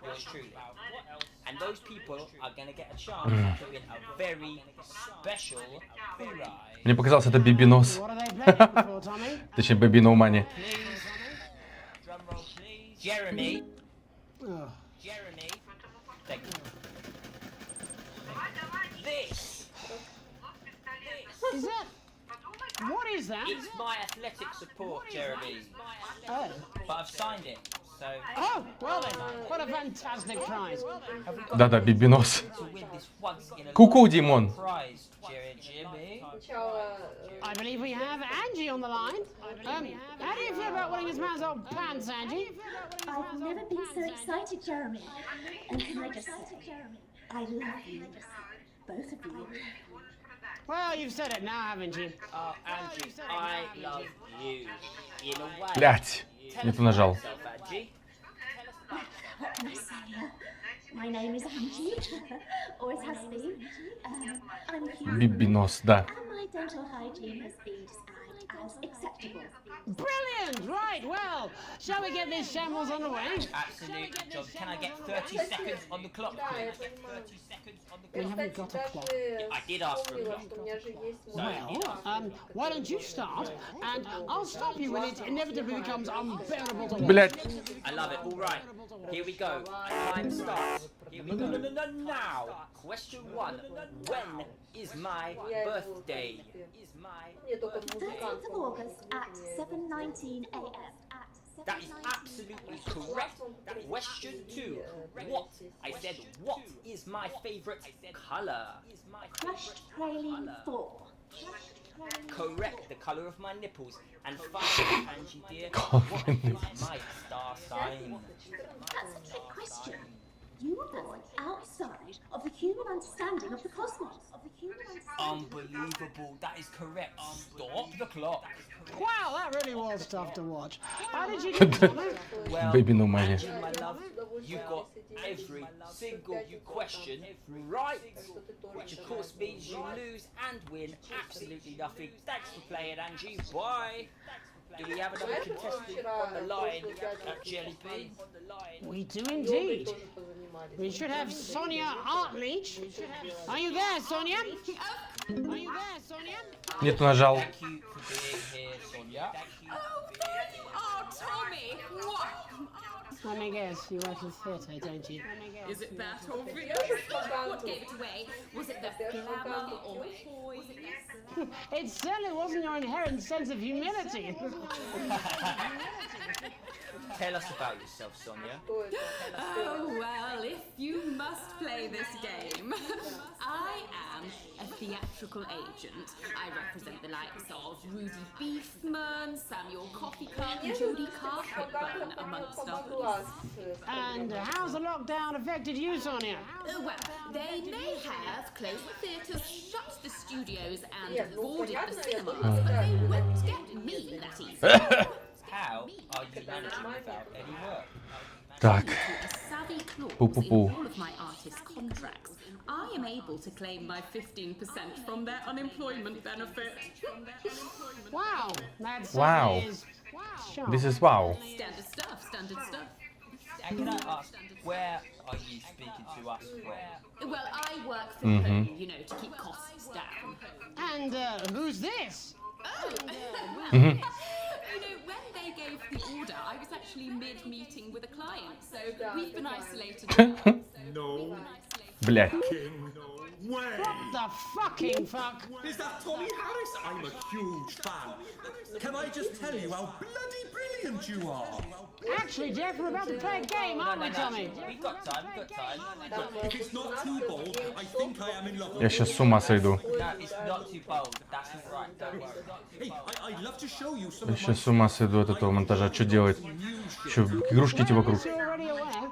Speaker 1: yours truly. And those people are going to get a chance to win a very special prize.
Speaker 6: Мне показалось, это Бибинос.
Speaker 3: What are they playing for, Tommy?
Speaker 6: Точнее, Бибино Мани.
Speaker 1: Drum roll, please. Jeremy.
Speaker 3: Oh.
Speaker 1: Jeremy. Thank you. This.
Speaker 3: Is that? What is that?
Speaker 1: It's my athletic support, Jeremy.
Speaker 3: Oh.
Speaker 1: But I've signed it, so.
Speaker 3: Oh, well then, what a fantastic prize.
Speaker 6: Да-да, Бибинос.
Speaker 1: To win this once in a
Speaker 6: Ку-ку, Димон.
Speaker 1: prize, Jimmy.
Speaker 3: I believe we have Angie on the line. How do you feel about winning this man's old pants, Angie?
Speaker 2: I've never been so excited, Jeremy. And can I just say, I love you, both of you.
Speaker 3: Well, you've said it now, haven't you?
Speaker 1: Oh, Angie, I love you. In a way.
Speaker 6: Блять, не то нажал.
Speaker 2: Hello, Celia. My name is Angie. Always has been. I'm human.
Speaker 6: Бибинос, да.
Speaker 2: And my dental hygiene has been described as acceptable.
Speaker 3: Brilliant! Right, well, shall we get this shambles on the way?
Speaker 1: Absolutely, John. Can I get 30 seconds on the clock, please? 30 seconds on the
Speaker 3: We
Speaker 1: clock.
Speaker 3: haven't got a clock.
Speaker 1: I did ask for a clock.
Speaker 3: Well, why don't you start, and I'll stop you when it inevitably becomes unbearable to watch.
Speaker 6: Блять.
Speaker 1: I love it. All right. Here we go. Time starts. Here we go. Now, question 1. When is my birthday?
Speaker 2: 13th of August at 7:19 a.m.
Speaker 1: That is absolutely correct. Question 2. What? I said, what is my favorite color?
Speaker 2: Crushed praline 4.
Speaker 1: Correct. The color of my nipples. And finally, Angie dear, what is my star sign?
Speaker 2: That's a trick question. You were born outside of the human understanding of the cosmos.
Speaker 1: Unbelievable. That is correct. Stop the clock.
Speaker 3: Wow, that really was tough to watch. How did you do it?
Speaker 1: Well,
Speaker 6: Baby no money.
Speaker 1: Angie, my love, you got every single question right, which of course means you lose and win absolutely nothing. Thanks for playing, Angie. Bye. Do we have another contestant on the line at Jelly Bean?
Speaker 3: We do indeed. We should have Sonia Artleach. Are you there, Sonia? Are you there, Sonia?
Speaker 6: Не то нажал.
Speaker 1: Thank you for being here, Sonia.
Speaker 8: Oh, there you are, Tommy. What?
Speaker 3: Let me guess, you work in theatre, don't you?
Speaker 8: Is it that obvious? What gave it away? Was it the glamour or poise?
Speaker 3: It certainly wasn't your inherent sense of humility.
Speaker 1: Tell us about yourself, Sonia.
Speaker 8: Oh, well, if you must play this game, I am a theatrical agent. I represent the likes of Rudy Beefman, Samuel Coffeecup, and Jodie Carpetburn, amongst others.
Speaker 3: And how's the lockdown affected you, Sonia?
Speaker 8: Well, they may have closed the theatres, shut the studios, and boarded the cinemas, but they won't get me that easy.
Speaker 1: How are you managing without any work?
Speaker 6: Так.
Speaker 8: A savvy clause
Speaker 6: Пу-пу-пу.
Speaker 8: in all of my artist contracts. I am able to claim my 15% from their unemployment benefit.
Speaker 3: Wow, that's
Speaker 6: Wow. This is wow.
Speaker 8: Standard stuff, standard stuff.
Speaker 1: And can I ask, where are you speaking to us from?
Speaker 8: Well, I work from home, you know, to keep costs down.
Speaker 3: And who's this?
Speaker 8: Oh!
Speaker 6: Mhm.
Speaker 8: You know, when they gave the order, I was actually mid-meeting with a client, so we've been isolated.
Speaker 10: No.
Speaker 6: Блять.
Speaker 10: Way.
Speaker 3: What the fucking fuck?
Speaker 10: Is that Tommy Harris? I'm a huge fan. Can I just tell you how bloody brilliant you are?
Speaker 3: Actually, Jeff, we're about to play a game, aren't we, Tommy?
Speaker 1: We've got time, we've got time.
Speaker 10: If it's not too bold, I think I am in love with
Speaker 6: Я сейчас с ума сойду.
Speaker 1: No, it's not too bold. That's all right, don't worry.
Speaker 10: Hey, I'd love to show you some
Speaker 6: Я
Speaker 10: of my...
Speaker 6: сейчас с ума сойду от этого монтажа. Что делать? Что, игрушки эти вокруг?
Speaker 3: You're already aware.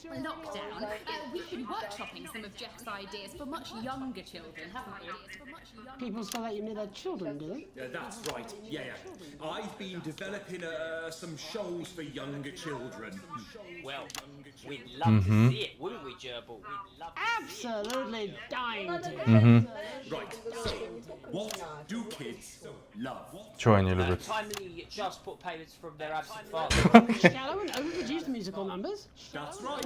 Speaker 8: During lockdown, we've been workshop
Speaker 4: workshopping some of Jeff's ideas for much younger children, haven't we?
Speaker 3: People still let you near their children, do they?
Speaker 12: That's right. Yeah. I've been developing some shows for younger children.
Speaker 1: Well, we'd love to see it, wouldn't we, Gerbil?
Speaker 3: Absolutely dying to.
Speaker 12: Right, so, what do kids love?
Speaker 6: Чего они любят?
Speaker 1: Timely just put payments from their absent father.
Speaker 3: Shallow and overproduced musical numbers.
Speaker 12: That's right.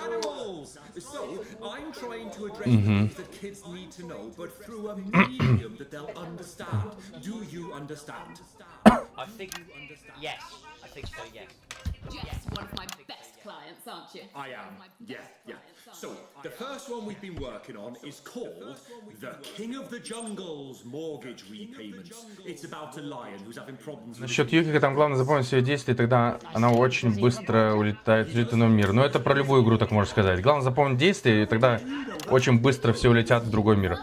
Speaker 12: Animals! So, I'm trying to address things that kids need to know, but through a medium that they'll understand. Do you understand?
Speaker 1: I think, yes. I think so, yes.
Speaker 4: Jeff's one of my best clients, aren't you?
Speaker 12: I am, yeah. So, the first one we've been working on is called The King of the Jungle's Mortgage Repayments. It's about a lion who's having problems with...
Speaker 6: Насчет Юки, там главное запомнить ее действия, тогда она очень быстро улетает в иной мир. Но это про любую игру так можно сказать. Главное запомнить действия, и тогда очень быстро все улетят в другой мир.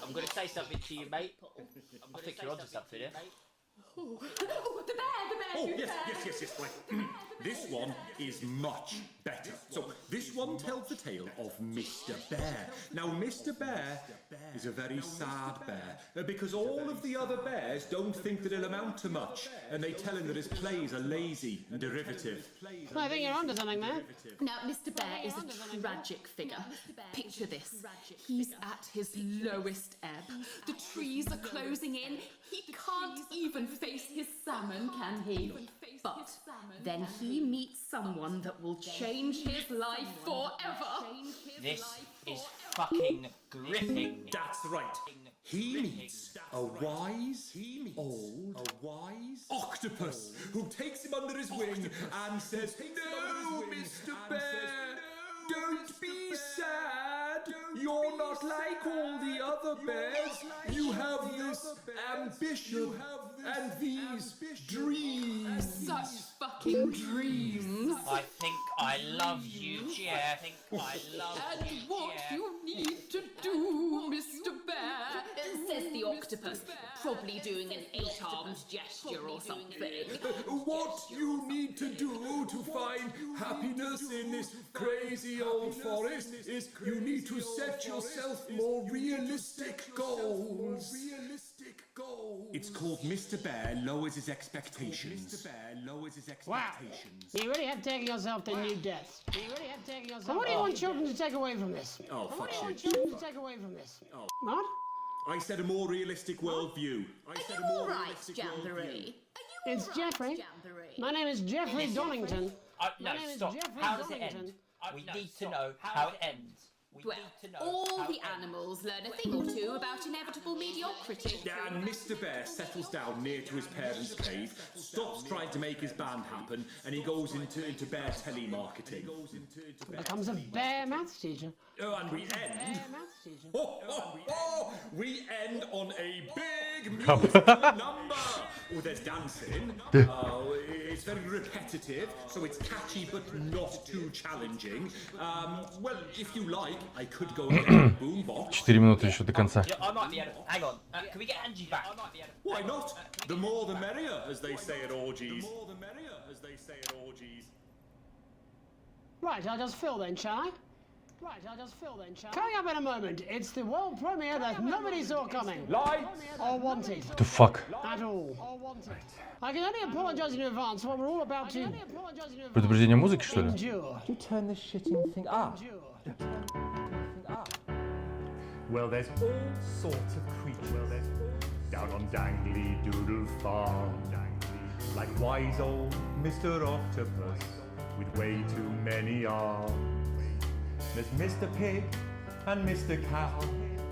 Speaker 1: I'm going to say something to you, mate. I think you're onto something here.
Speaker 4: Oh, the bear!
Speaker 12: Oh, yes. Right. This one is much better. So, this one tells the tale of Mr. Bear. Now, Mr. Bear is a very sad bear, because all of the other bears don't think that he'll amount to much, and they tell him that his plays are lazy and derivative.
Speaker 3: I think you're onto something there.
Speaker 4: Now, Mr. Bear is a tragic figure. Picture this. He's at his lowest ebb. The trees are closing in. He can't even face his salmon, can he? But then he meets someone that will change his life forever.
Speaker 1: This is fucking gripping.
Speaker 12: That's right. He meets a wise octopus who takes him under his wing and says, "No, Mr. Bear, don't be sad. You're not like all the other bears. You have this ambition and these dreams."
Speaker 4: Such fucking dreams.
Speaker 1: I think I love you, Jeff.
Speaker 4: And what you need to do, Mr. Bear, says the octopus, probably doing an 8-armed gesture or something.
Speaker 12: What you need to do to find happiness in this crazy old forest is you need to set yourself more realistic goals. It's called Mr. Bear Lowers His Expectations.
Speaker 3: Wow. You really have taken yourself to new depths. So what do you want children to take away from this?
Speaker 12: Oh, fuck you.
Speaker 3: Oh. What?
Speaker 12: I said a more realistic worldview.
Speaker 4: Are you all right, Jamboree?
Speaker 3: It's Jeffrey. My name is Jeffrey Donington.
Speaker 1: No, stop. How does it end? We need to know how it ends.
Speaker 4: Well, all the animals learn a thing or two about inevitable mediocrity.
Speaker 12: And Mr. Bear settles down near to his parents' cave, stops trying to make his band happen, and he goes into bear telemarketing.
Speaker 3: Becomes a bear maths teacher.
Speaker 12: Oh, and we end. We end on a big musical number. Oh, there's dancing. It's very repetitive, so it's catchy but not too challenging. Well, if you like, I could go and get a boombox.
Speaker 6: 4 минуты еще до конца.
Speaker 1: I might be able to. Hang on. Can we get Angie back?
Speaker 12: Why not? The more the merrier, as they say at orgies.
Speaker 3: Right, I'll just fill then, shall I? Coming up in a moment, it's the world premiere that nobody saw coming. Or wanted.
Speaker 6: The fuck?
Speaker 3: At all. I can only apologize in advance for what we're all about to
Speaker 6: Предупреждение музыки, что ли?
Speaker 3: endure.
Speaker 13: You turn this shitting thing up.
Speaker 14: Well, there's all sorts of creatures down on Dangly Doodle Farm. Like wise old Mr. Octopus with way too many arms. There's Mr. Pig and Mr. Cow.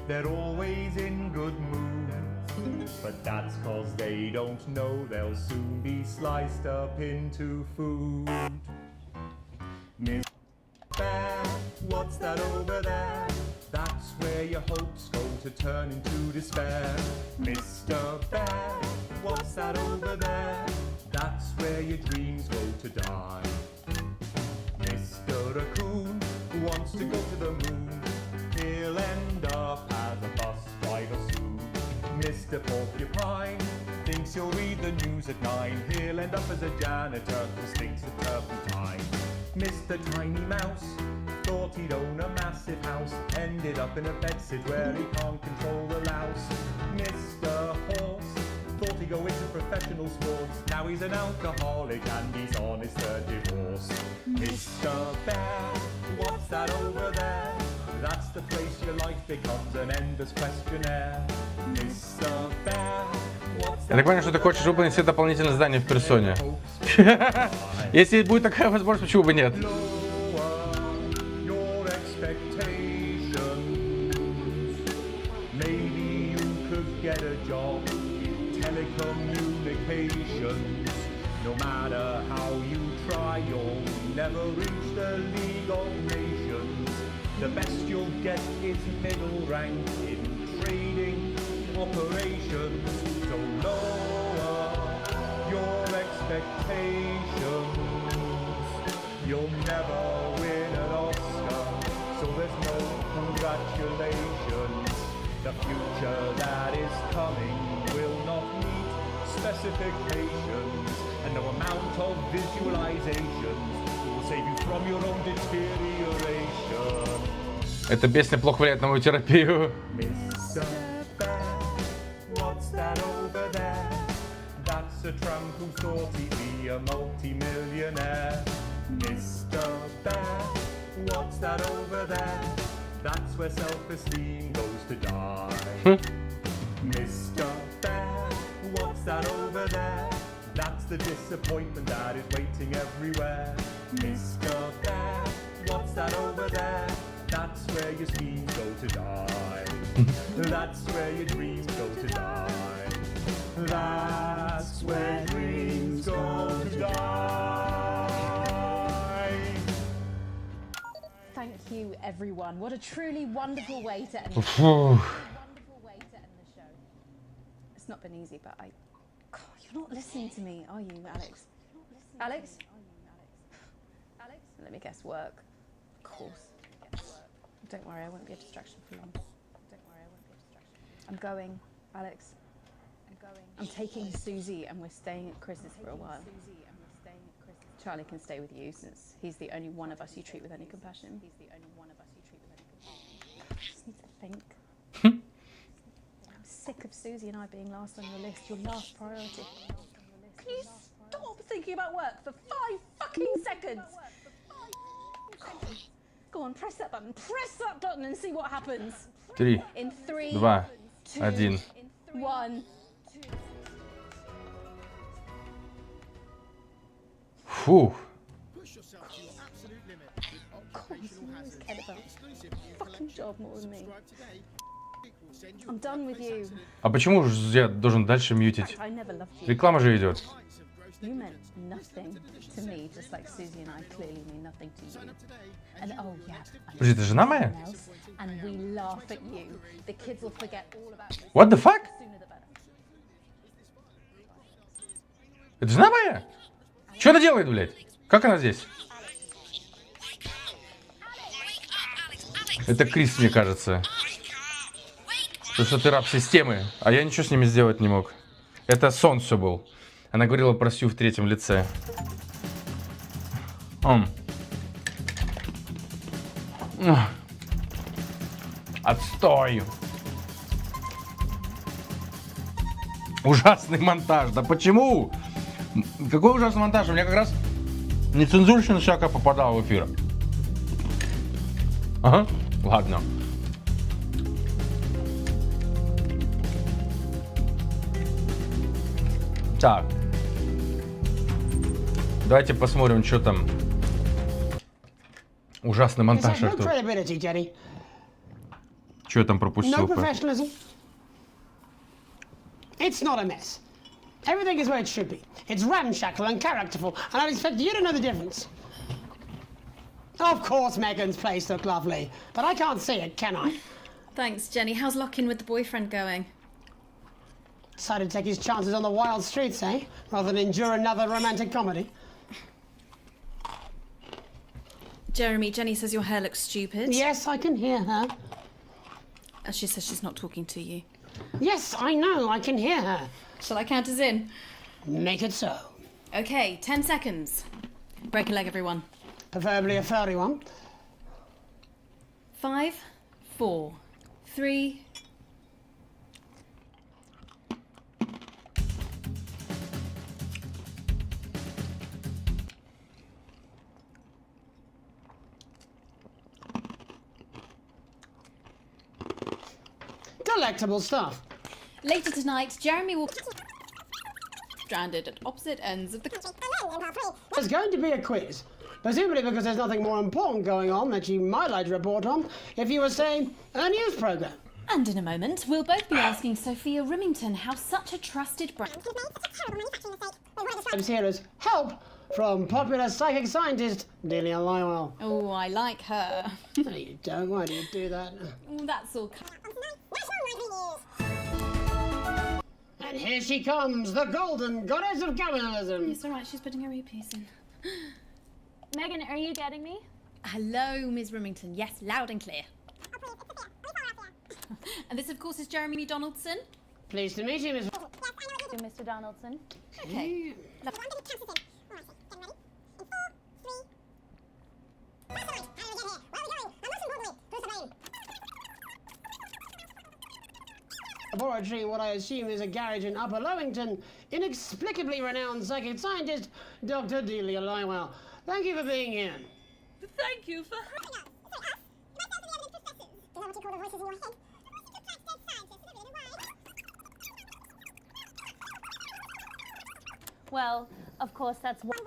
Speaker 14: They're always in good moods. But that's 'cause they don't know they'll soon be sliced up into food. Mr. Bear, what's that over there? That's where your hopes go to turn into despair. Mr. Bear, what's that over there? That's where your dreams go to die. Mr. Raccoon wants to go to the moon. He'll end up as a bus driver soon. Mr. Porcupine thinks he'll read the news at 9. He'll end up as a janitor who stinks of turpentine. Mr. Tiny Mouse thought he'd own a massive house, ended up in a bedsit where he can't control the louse. Mr. Horse thought he'd go into professional sports, now he's an alcoholic and he's on his third divorce. Mr. Bear, what's that over there? That's the place your life becomes an endless questionnaire. Mr. Bear, what's that?
Speaker 6: Я так понимаю, что ты хочешь выполнить все дополнительные задания в персоне. Если будет такая возможность, почему бы нет?
Speaker 14: Maybe you could get a job in telecommunications. No matter how you try, you'll never reach the League of Nations. The best you'll get is middle rank in trading operations. So lower your expectations. You'll never win an Oscar, so there's no congratulations. The future that is coming will not meet specifications, and no amount of visualizations will save you from your own deterioration.
Speaker 6: Эта песня плохо влияет на мою терапию.
Speaker 14: Mr. Bear, what's that over there? That's a tramp who thought he'd be a multi-millionaire. Mr. Bear, what's that over there? That's where self-esteem goes to die. Mr. Bear, what's that over there? That's the disappointment that is waiting everywhere. Mr. Bear, what's that over there? That's where your schemes go to die. That's where your dreams go to die. That's where dreams go to die.
Speaker 9: Thank you, everyone. What a truly wonderful way to end the show. Wonderful way to end the show. It's not been easy, but God, you're not listening to me, are you, Alex? Alex? Alex? Let me guess, work. Of course. Don't worry, I won't be a distraction for long. Don't worry, I won't be a distraction. I'm going, Alex. I'm taking Susie and we're staying at Chris's for a while. Charlie can stay with you since he's the only one of us you treat with any compassion. I just need to think. I'm sick of Susie and I being last on your list, your last priority. Can you stop thinking about work for 5 fucking seconds? Go on, press that button. Press that button and see what happens.
Speaker 6: 3,
Speaker 9: In 3,
Speaker 6: 2, 1.
Speaker 9: 1.
Speaker 6: Фух.
Speaker 9: Fucking job more than me. I'm done with you.
Speaker 6: А почему же я должен дальше мьютить?
Speaker 9: I never loved you.
Speaker 6: Реклама же идет.
Speaker 9: You meant nothing to me, just like Susie and I clearly mean nothing to you. And oh yeah.
Speaker 6: Подожди, это жена моя?
Speaker 9: And we laugh at you. The kids will forget all about this.
Speaker 6: What the fuck?
Speaker 9: Sooner the better.
Speaker 6: Это жена моя? Что она делает, блядь? Как она здесь? Это Крис, мне кажется. Потому что ты раб системы, а я ничего с ними сделать не мог. Это сон все был. Она говорила про Сью в третьем лице. Отстой. Ужасный монтаж. Да почему? Какой ужасный монтаж? У меня как раз нецензурщина всякая попадала в эфир. Ага, ладно. Так. Давайте посмотрим, что там. Ужасный монтаж, Артур. Что я там пропустил?
Speaker 3: It's not a mess. Everything is where it should be. It's ramshackle and characterful, and I expect you to know the difference. Of course Megan's place looked lovely, but I can't see it, can I?
Speaker 4: Thanks, Jenny. How's lock-in with the boyfriend going?
Speaker 3: Decided to take his chances on the wild streets, eh? Rather than endure another romantic comedy.
Speaker 4: Jeremy, Jenny says your hair looks stupid.
Speaker 3: Yes, I can hear her.
Speaker 4: She says she's not talking to you.
Speaker 3: Yes, I know, I can hear her.
Speaker 4: Shall I count us in?
Speaker 3: Make it so.
Speaker 4: Okay, 10 seconds. Break a leg, everyone.
Speaker 3: Preferably a furry one.
Speaker 4: 5, 4, 3...
Speaker 3: Delectable stuff.
Speaker 4: Later tonight, Jeremy will... stranded at opposite ends of the...
Speaker 3: There's going to be a quiz. Presumably because there's nothing more important going on that you might like to report on if you were, say, a news programme.
Speaker 4: And in a moment, we'll both be asking Sophia Rimington how such a trusted brand...
Speaker 3: I'm here as help from popular psychic scientist Delia Lywell.
Speaker 4: Oh, I like her.
Speaker 3: No, you don't. Why do you do that?
Speaker 4: Oh, that's all...
Speaker 3: And here she comes, the golden goddess of capitalism.
Speaker 4: It's all right, she's putting her earpiece in.
Speaker 2: Megan, are you getting me?
Speaker 4: Hello, Ms. Rimington. Yes, loud and clear. And this, of course, is Jeremy Donaldson.
Speaker 3: Pleased to meet you, Miss...
Speaker 2: Mr. Donaldson.
Speaker 4: Okay.
Speaker 3: Laboratory, what I assume is a garage in Upper Lowington, inexplicably renowned psychic scientist, Dr. Delia Lywell. Thank you for being here.
Speaker 8: Thank you for...
Speaker 2: Well, of course, that's what...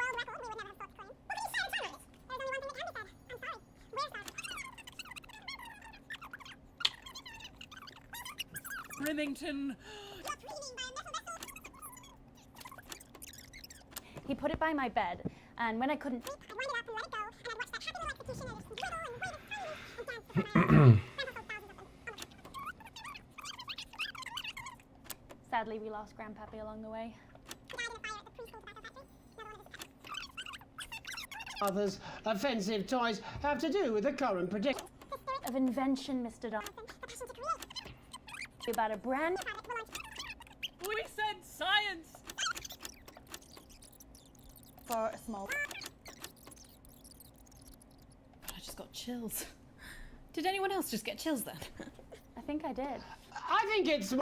Speaker 8: Rimington.
Speaker 2: He put it by my bed, and when I couldn't... Sadly, we lost Grandpappy along the way.
Speaker 3: Others' offensive toys have to do with the current predicament
Speaker 2: Of invention, Mr. Don. About a brand...
Speaker 8: We said science!
Speaker 2: For a small...
Speaker 4: I just got chills. Did anyone else just get chills then?
Speaker 2: I think I did.
Speaker 3: I think it's...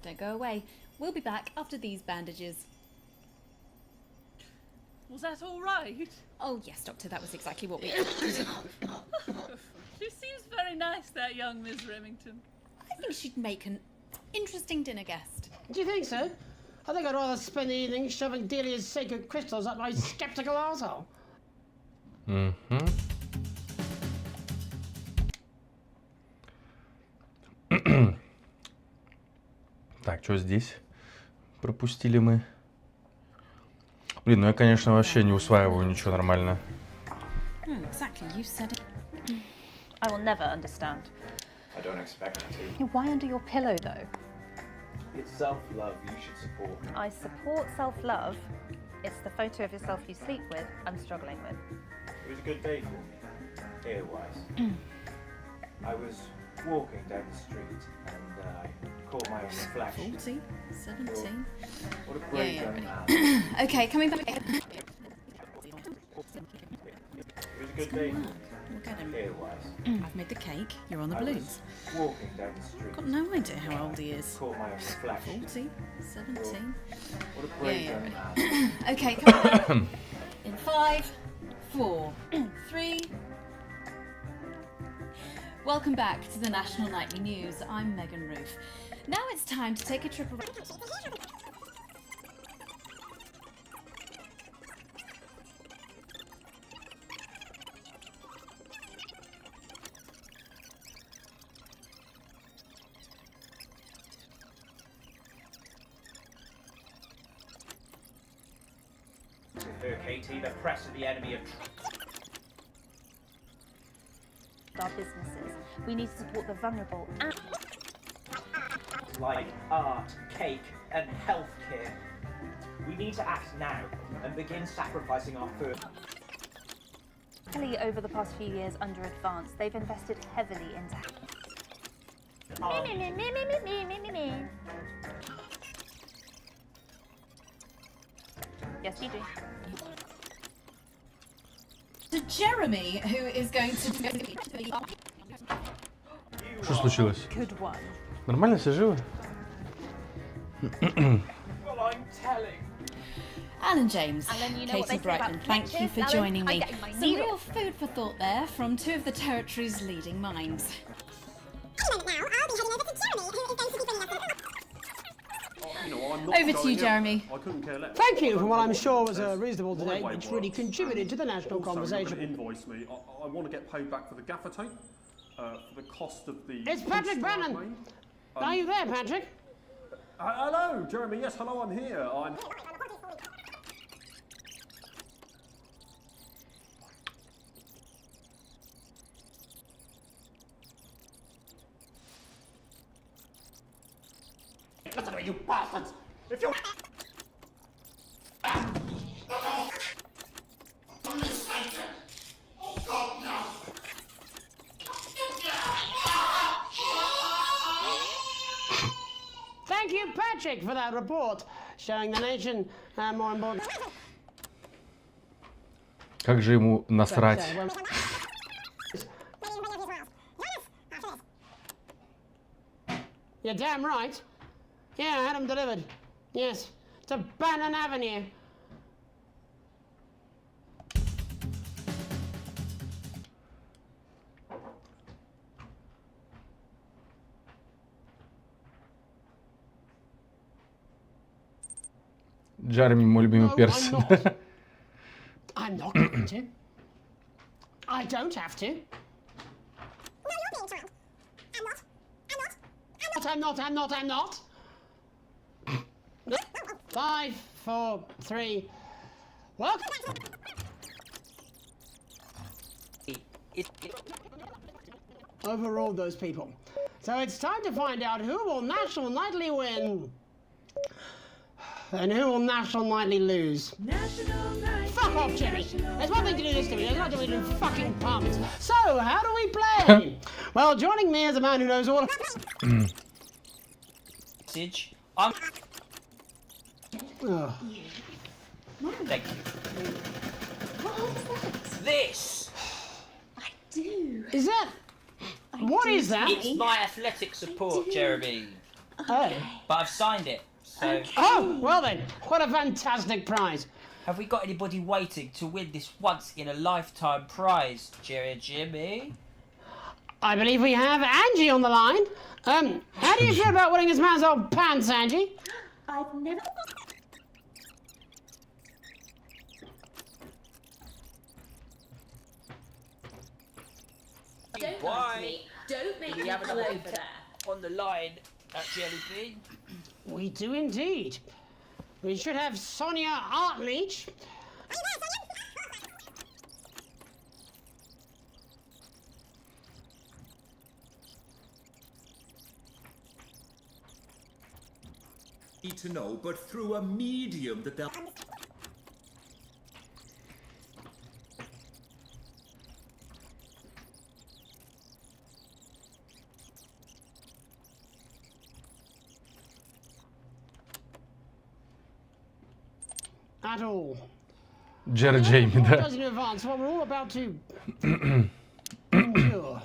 Speaker 4: Don't go away. We'll be back after these bandages.
Speaker 8: Was that all right?
Speaker 4: Oh, yes, Doctor, that was exactly what we...
Speaker 8: She seems very nice, that young Miss Remington.
Speaker 4: I think she'd make an interesting dinner guest.
Speaker 3: Do you think so? I think I'd rather spend the evening shoving Delia's sacred crystals up my skeptical arsehole.
Speaker 6: Mm-hmm. Так, что здесь? Пропустили мы. Блин, ну я, конечно, вообще не усваиваю ничего нормально.
Speaker 4: Exactly, you said it.
Speaker 15: I will never understand.
Speaker 16: I don't expect you to.
Speaker 15: Why under your pillow, though?
Speaker 16: It's self-love you should support.
Speaker 15: I support self-love. It's the photo of yourself you sleep with I'm struggling with.
Speaker 16: It was a good day for me, hair-wise. I was walking down the street and I caught my own reflection.
Speaker 4: 40, 17.
Speaker 16: What a great young
Speaker 4: ready.
Speaker 16: man.
Speaker 4: Okay, coming back.
Speaker 16: It was a good day for me,
Speaker 4: Look at him.
Speaker 16: hair-wise.
Speaker 4: I've made the cake. You're on the
Speaker 16: I
Speaker 4: balloons.
Speaker 16: was walking down the street.
Speaker 4: Got no idea how old he is.
Speaker 16: Caught my own reflection.
Speaker 4: 40, 17.
Speaker 16: What a great young
Speaker 4: ready.
Speaker 16: man.
Speaker 4: Okay, come back. In 5, 4, 3. Welcome back to the National Nightly News. I'm Megan Roof. Now it's time to take a trip around.
Speaker 1: Her, Katie, the press are the enemy of...
Speaker 15: Our businesses. We need to support the vulnerable and
Speaker 1: like art, cake, and healthcare. We need to act now and begin sacrificing our food.
Speaker 15: Over the past few years under Advance, they've invested heavily into... Yes, you do.
Speaker 4: To Jeremy, who is going to...
Speaker 6: Что случилось?
Speaker 15: Good one.
Speaker 6: Нормально, все живы?
Speaker 16: Well, I'm telling.
Speaker 4: Alan James,
Speaker 15: Alan, you know what
Speaker 4: Katie
Speaker 15: they say about
Speaker 4: Brighton, thank you for
Speaker 15: pictures?
Speaker 4: joining
Speaker 15: Alan,
Speaker 4: me.
Speaker 15: I'm getting my
Speaker 4: Some
Speaker 15: needle.
Speaker 4: real food for thought there from two of the territory's leading minds. Over to you, Jeremy.
Speaker 10: I couldn't care less.
Speaker 3: Thank you for what I'm sure was a reasonable debate, which really contributed to the national
Speaker 10: Also,
Speaker 3: conversation.
Speaker 10: you're gonna invoice me. I want to get paid back for the gaffer tape, for the cost of the...
Speaker 3: It's Patrick
Speaker 10: poster I've
Speaker 3: Bannon.
Speaker 10: made.
Speaker 3: Are you there, Patrick?
Speaker 10: Hello, Jeremy. Yes, hello, I'm here. I'm... Listen to me, you bastards! If you...
Speaker 3: Thank you, Patrick, for that report, showing the nation more important.
Speaker 6: Как же ему насрать?
Speaker 3: You're damn right. Yeah, I had them delivered. Yes, to Bannon Avenue.
Speaker 6: Джереми, мой любимый перс.
Speaker 3: I'm not going to. I don't have to. I'm not. 5, 4, 3. Welcome. Overruled those people. So it's time to find out who will National Nightly win. And who will National Nightly lose? Fuck off, Jimmy! There's one thing to do this to me, there's another to do fucking pumped. So, how do we play? Well, joining me as a man who knows all...
Speaker 1: Message. I'm...
Speaker 3: Oh.
Speaker 1: Thank you. This!
Speaker 3: Is that... What is that?
Speaker 1: It's my athletic support, Jeremy.
Speaker 3: Oh.
Speaker 1: But I've signed it, so...
Speaker 3: Oh, well then, what a fantastic prize.
Speaker 1: Have we got anybody waiting to win this once-in-a-lifetime prize, Jimmy?
Speaker 3: I believe we have Angie on the line. How do you feel about winning this man's old pants, Angie?
Speaker 17: I've never...
Speaker 1: Don't lie to me.
Speaker 17: Don't make
Speaker 1: me
Speaker 17: pull over there.
Speaker 1: On the line at Jelly Bean.
Speaker 3: We do indeed. We should have Sonia Artleach.
Speaker 12: Need to know, but through a medium that they'll...
Speaker 3: At all.
Speaker 6: Джер Джейми, да.
Speaker 3: In advance, what we're all about to endure.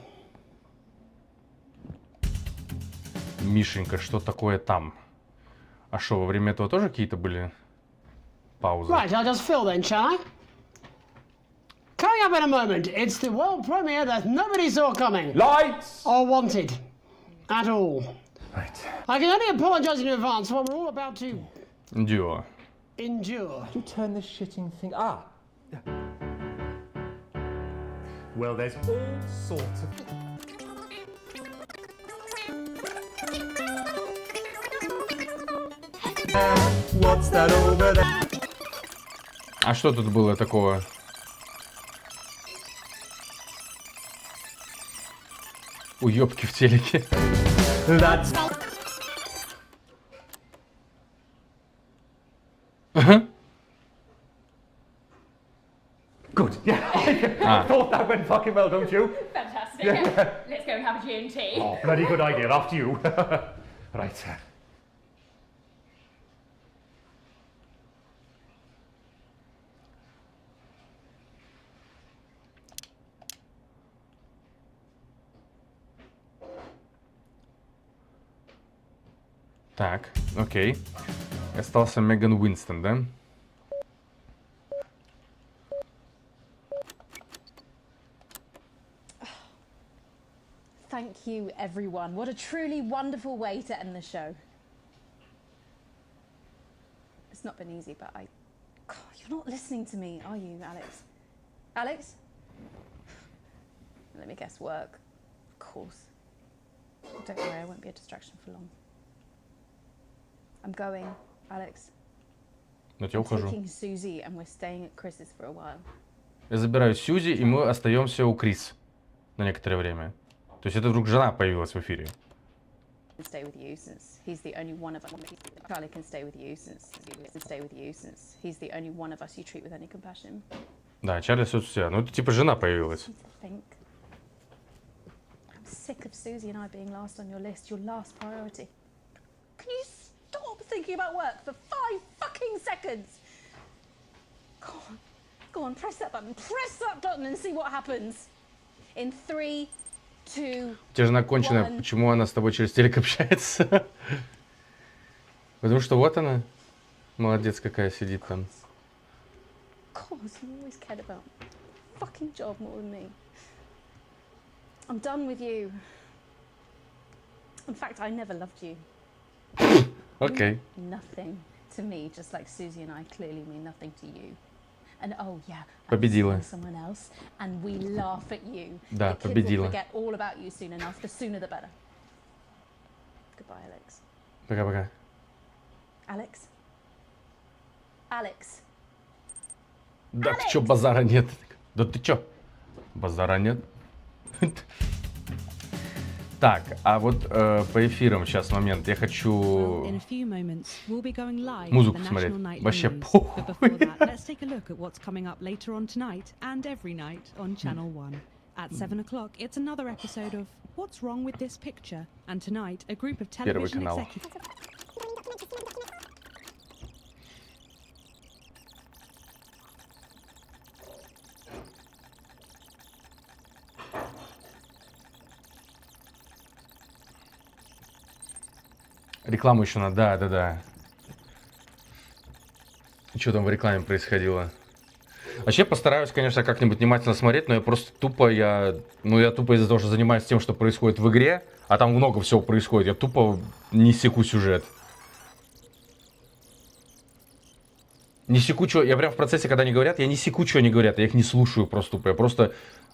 Speaker 6: Мишенька, что такое там? А что, во время этого тоже какие-то были паузы?
Speaker 3: Right, I'll just fill then, shall I? Coming up in a moment, it's the world premiere that nobody saw coming.
Speaker 10: Lights!
Speaker 3: Or wanted. At all.
Speaker 6: Right.
Speaker 3: I can only apologise in advance for what we're all about to
Speaker 6: Дюо.
Speaker 3: endure.
Speaker 13: Could you turn this shitting thing... Ah!
Speaker 14: Well, there's all sorts of... What's that over there?
Speaker 6: А что тут было такого? Уёбки в телеке.
Speaker 14: That's...
Speaker 6: Good.
Speaker 14: Yeah. I thought that went fucking well, don't you?
Speaker 17: Fantastic.
Speaker 14: Yeah.
Speaker 17: Let's go and have a G&T.
Speaker 14: Oh, bloody good idea. After you. Right.
Speaker 6: Так, окей. Остался Меган Уинстон, да?
Speaker 9: Thank you, everyone. What a truly wonderful way to end the show. It's not been easy, but God, you're not listening to me, are you, Alex? Alex? Let me guess, work. Of course. Don't worry, I won't be a distraction for long. I'm going, Alex.
Speaker 6: Но я
Speaker 9: I'm
Speaker 6: ухожу.
Speaker 9: taking Susie and we're staying at Chris's for a while.
Speaker 6: Я забираю Сьюзи, и мы остаемся у Крис на некоторое время. То есть это вдруг жена появилась в эфире.
Speaker 9: Stay with you since he's the only one of us. Charlie can stay with you since he's the only one of us you treat with any compassion.
Speaker 6: Да, Чарли все себя. Ну это типа жена появилась.
Speaker 9: Think. I'm sick of Susie and I being last on your list, your last priority. Can you stop thinking about work for 5 fucking seconds? Go on, press that button and see what happens. In 3, 2,
Speaker 6: У тебя жена конченая, почему она с тобой через телек общается? Потому что вот она, молодец какая, сидит там.
Speaker 9: Of course, you always cared about fucking job more than me. I'm done with you. In fact, I never loved you.
Speaker 6: Okay.
Speaker 9: You mean nothing to me, just like Susie and I clearly mean nothing to you. And oh yeah,
Speaker 6: Победила.
Speaker 9: Someone else, and we laugh at you.
Speaker 6: Да,
Speaker 9: The kids
Speaker 6: победила.
Speaker 9: will forget all about you soon enough. The sooner the better. Goodbye, Alex.
Speaker 6: Пока-пока.
Speaker 9: Alex. Alex.
Speaker 6: Да ты чё, базара нет? Да ты чё? Базара нет? Так, а вот по эфирам сейчас момент. Я хочу музыку посмотреть. Вообще похуй.
Speaker 18: Let's take a look at what's coming up later on tonight and every night on Channel 1. At 7 o'clock, it's another episode of What's Wrong with This Picture? And tonight, a group of television
Speaker 6: канал.
Speaker 18: executives...
Speaker 6: Рекламу еще надо, да. Что там в рекламе происходило? Вообще постараюсь, конечно, как-нибудь внимательно смотреть, но я просто тупо, я тупо из-за того, что занимаюсь тем, что происходит в игре, а там много всего происходит, я тупо не секу сюжет. Не секу, что, я прям в процессе, когда они говорят, я не секу, что они говорят, я их не слушаю просто тупо, я просто,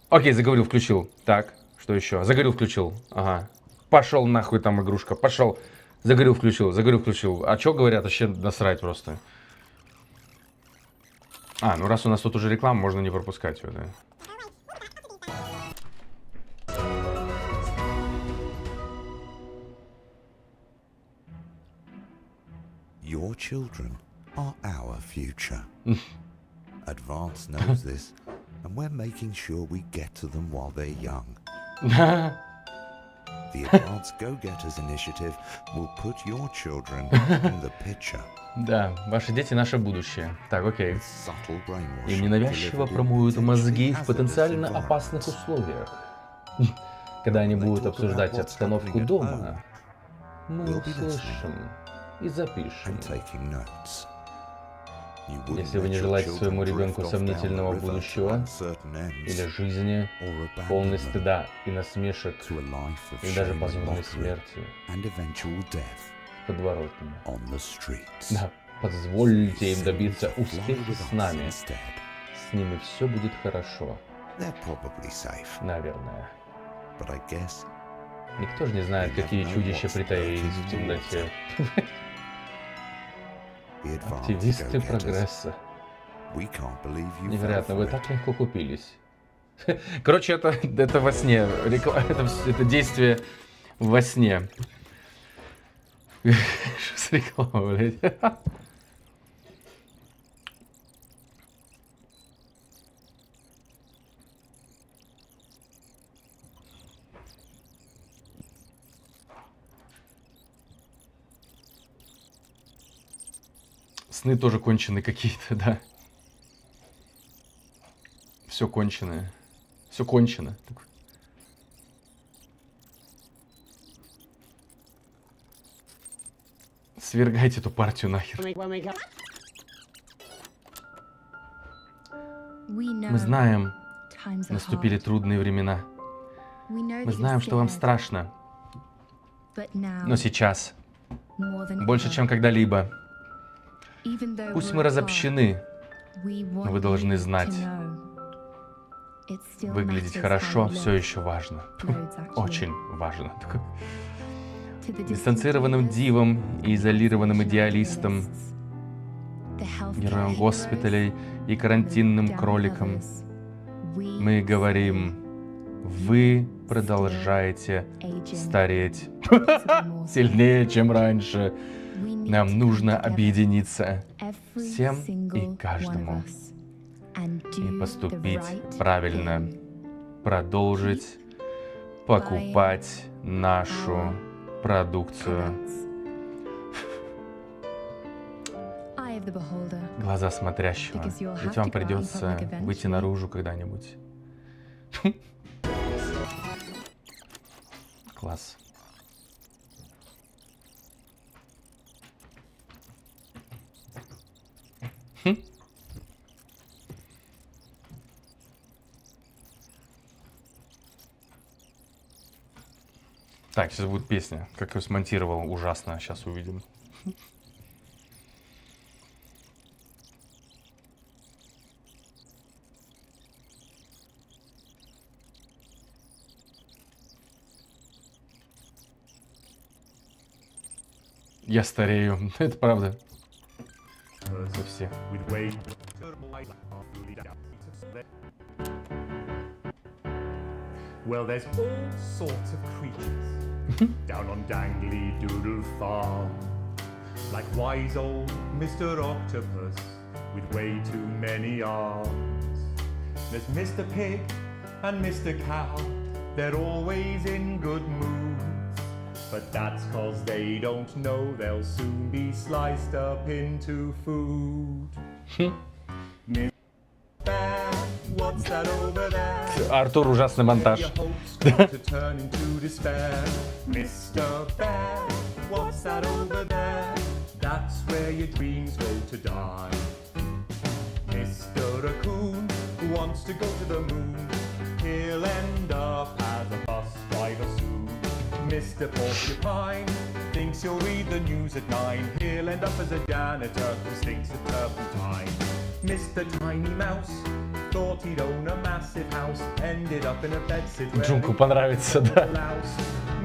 Speaker 6: окей, заговорил, включил, так, что еще, заговорил, включил, ага, пошел нахуй там игрушка, пошел. Заговорил, включил. А что говорят, вообще насрать просто. А, ну раз у нас тут уже реклама, можно не пропускать ее, да.
Speaker 19: Your children are our future. Advance knows this, and we're making sure we get to them while they're young. The Advanced Go-Getters Initiative will put your children in the picture.
Speaker 6: Да, ваши дети — наше будущее. Так, окей. Им ненавязчиво промоют мозги в потенциально опасных условиях. Когда они будут обсуждать обстановку дома, мы услышим и запишем. Если вы не желаете своему ребенку сомнительного будущего или жизни, полной стыда и насмешек, или даже позорной смерти, с подворотнями, да, позвольте им добиться успеха с нами. С ними все будет хорошо. Наверное. Никто же не знает, какие чудища притаились в темноте. Активисты прогресса. Невероятно, вы так легко купились. Короче, это во сне. Это действие во сне. Что с рекламой, блядь? Сны тоже конченые какие-то, да. Все конченое. Все кончено. Свергайте эту партию нахер. Мы знаем, наступили трудные времена. Мы знаем, что вам страшно. Но сейчас, больше, чем когда-либо, пусть мы разобщены, но вы должны знать, выглядеть хорошо все еще важно. Очень важно. Дистанцированным дивам и изолированным идеалистам, героям госпиталей и карантинным кроликам мы говорим: вы продолжаете стареть сильнее, чем раньше. Нам нужно объединиться всем и каждому и поступить правильно, продолжить покупать нашу продукцию. Глаза смотрящего. Ведь вам придется выйти наружу когда-нибудь. Класс. Так, сейчас будет песня. Как я ее смонтировал, ужасно. Сейчас увидим. Я старею. Это правда. Мы все.
Speaker 14: Well, there's all sorts of creatures down on Dangly Doodle Farm. Like wise old Mr. Octopus with way too many arms. There's Mr. Pig and Mr. Cow. They're always in good moods. But that's 'cause they don't know they'll soon be sliced up into food. What's that over there?
Speaker 6: Артур, ужасный монтаж.
Speaker 14: Mr. Bear, what's that over there? That's where your dreams go to die. Mr. Raccoon wants to go to the moon. He'll end up as a bus driver soon. Mr. Porcupine thinks he'll read the news at 9. He'll end up as a janitor who stinks of turpentine. Mr. Tiny Mouse thought he'd own a massive house, ended up in a bedsit.
Speaker 6: Джунку понравится, да.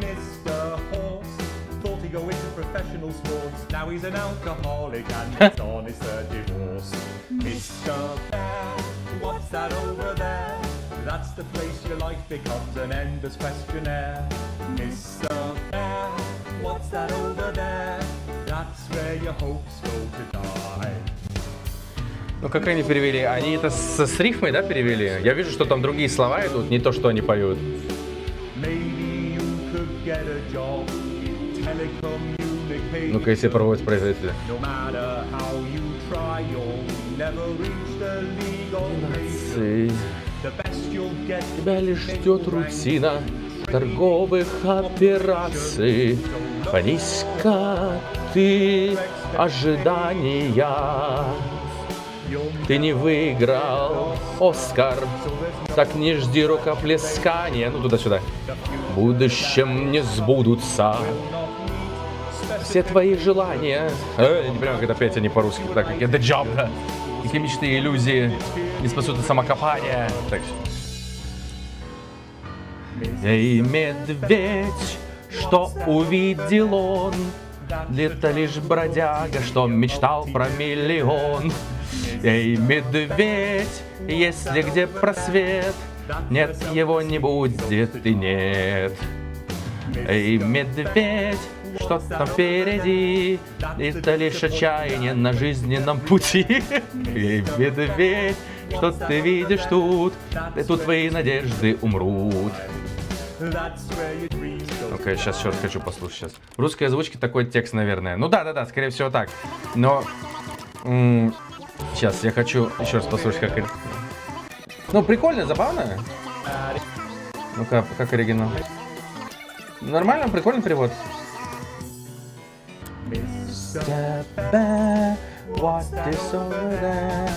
Speaker 14: Mr. Horse thought he'd go into professional sports. Now he's an alcoholic and he's on his third divorce. Mr. Bear, what's that over there? That's the place your life becomes an endless questionnaire. Mr. Bear, what's that over there? That's where your hopes go to die.
Speaker 6: Ну, как они перевели? Они это с рифмой, да, перевели? Я вижу, что там другие слова идут, не то, что они поют. Ну-ка, если проводить производителя. Тебя лишь ждет рутина торговых операций. Понизь-ка ты ожидания. Ты не выиграл Оскар, так не жди рукоплескания. Ну, туда-сюда. В будущем не сбудутся все твои желания. Я не понимаю, как это опять они по-русски. Так, как это job, да. Какие мечты и иллюзии не спасут от самокопания. Так. Эй, медведь, что увидел он? Это лишь бродяга, что мечтал про миллион. Эй, медведь, есть ли где просвет? Нет, его не будет и нет. Эй, медведь, что там впереди? Это лишь отчаяние на жизненном пути. Эй, медведь, что ты видишь тут? И тут твои надежды умрут. Ну-ка, я сейчас еще раз хочу послушать. Сейчас. В русской озвучке такой текст, наверное. Ну да, скорее всего так. Но Сейчас, я хочу еще раз послушать, как... Ну, прикольно, забавно. Ну-ка, как оригинал? Нормально, прикольный перевод.
Speaker 14: Mr. Bear, what is over there?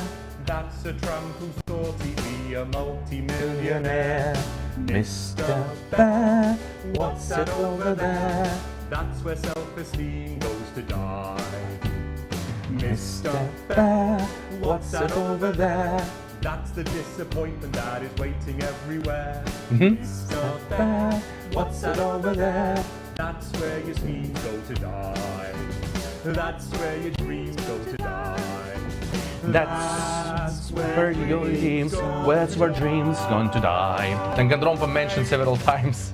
Speaker 14: That's a tramp who thought he'd be a multi-millionaire.
Speaker 6: Mr. Bear, what's it over there?
Speaker 14: That's where self-esteem goes to die.
Speaker 6: Mr. Bear, what's it over there?
Speaker 14: That's the disappointment that is waiting everywhere.
Speaker 6: Mr. Bear, what's it over there?
Speaker 14: That's where your schemes go to die. That's where your dreams go to die.
Speaker 6: That's where your dreams, where's your dreams going to die? Danganronpa mentioned several times.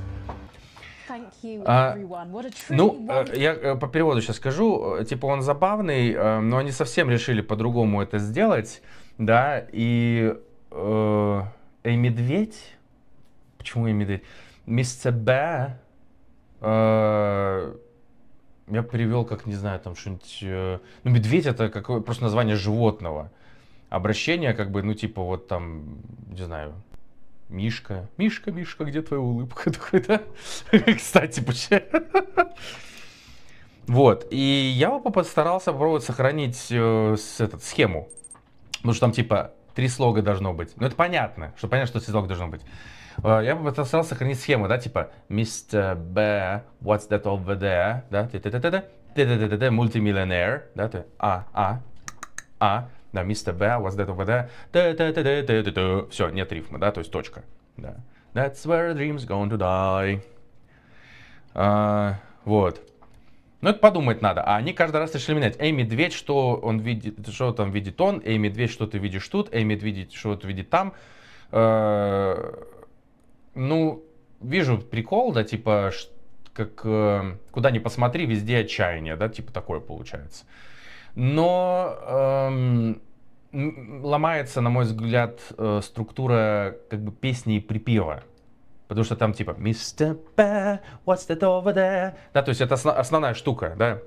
Speaker 9: Thank you, everyone. What a truly
Speaker 6: Ну, я по переводу сейчас скажу, типа он забавный, но они совсем решили по-другому это сделать, да, и медведь, почему медведь? Мистер Б, я перевел как, не знаю, там что-нибудь, ну, медведь это какое просто название животного, обращение как бы, ну, типа вот там, не знаю, Мишка, Мишка, Мишка, где твоя улыбка? Да? Кстати, почему? Вот, и я постарался попробовать сохранить схему, потому что там типа 3 слога должно быть. Ну, это понятно, что 3 слога должно быть. Я постарался сохранить схему, да, типа Mr. Bear, what's that over there, да, multimillionaire, да, да, Mr. Bear, what's that over there, все, нет рифма, да, то есть точка, да. That's where dreams going to die. Вот. Ну, это подумать надо. А они каждый раз решили менять. Эй, медведь, что он видит, что там видит он. Эй, медведь, что ты видишь тут. Эй, медведь, что ты видит там. Ну, вижу прикол, да, типа, как куда ни посмотри, везде отчаяние, да, типа такое получается. Но ломается, на мой взгляд, структура как бы песни и припева. Потому что там типа Mr. Bear, what's that over there? Да, то есть это основная штука, да.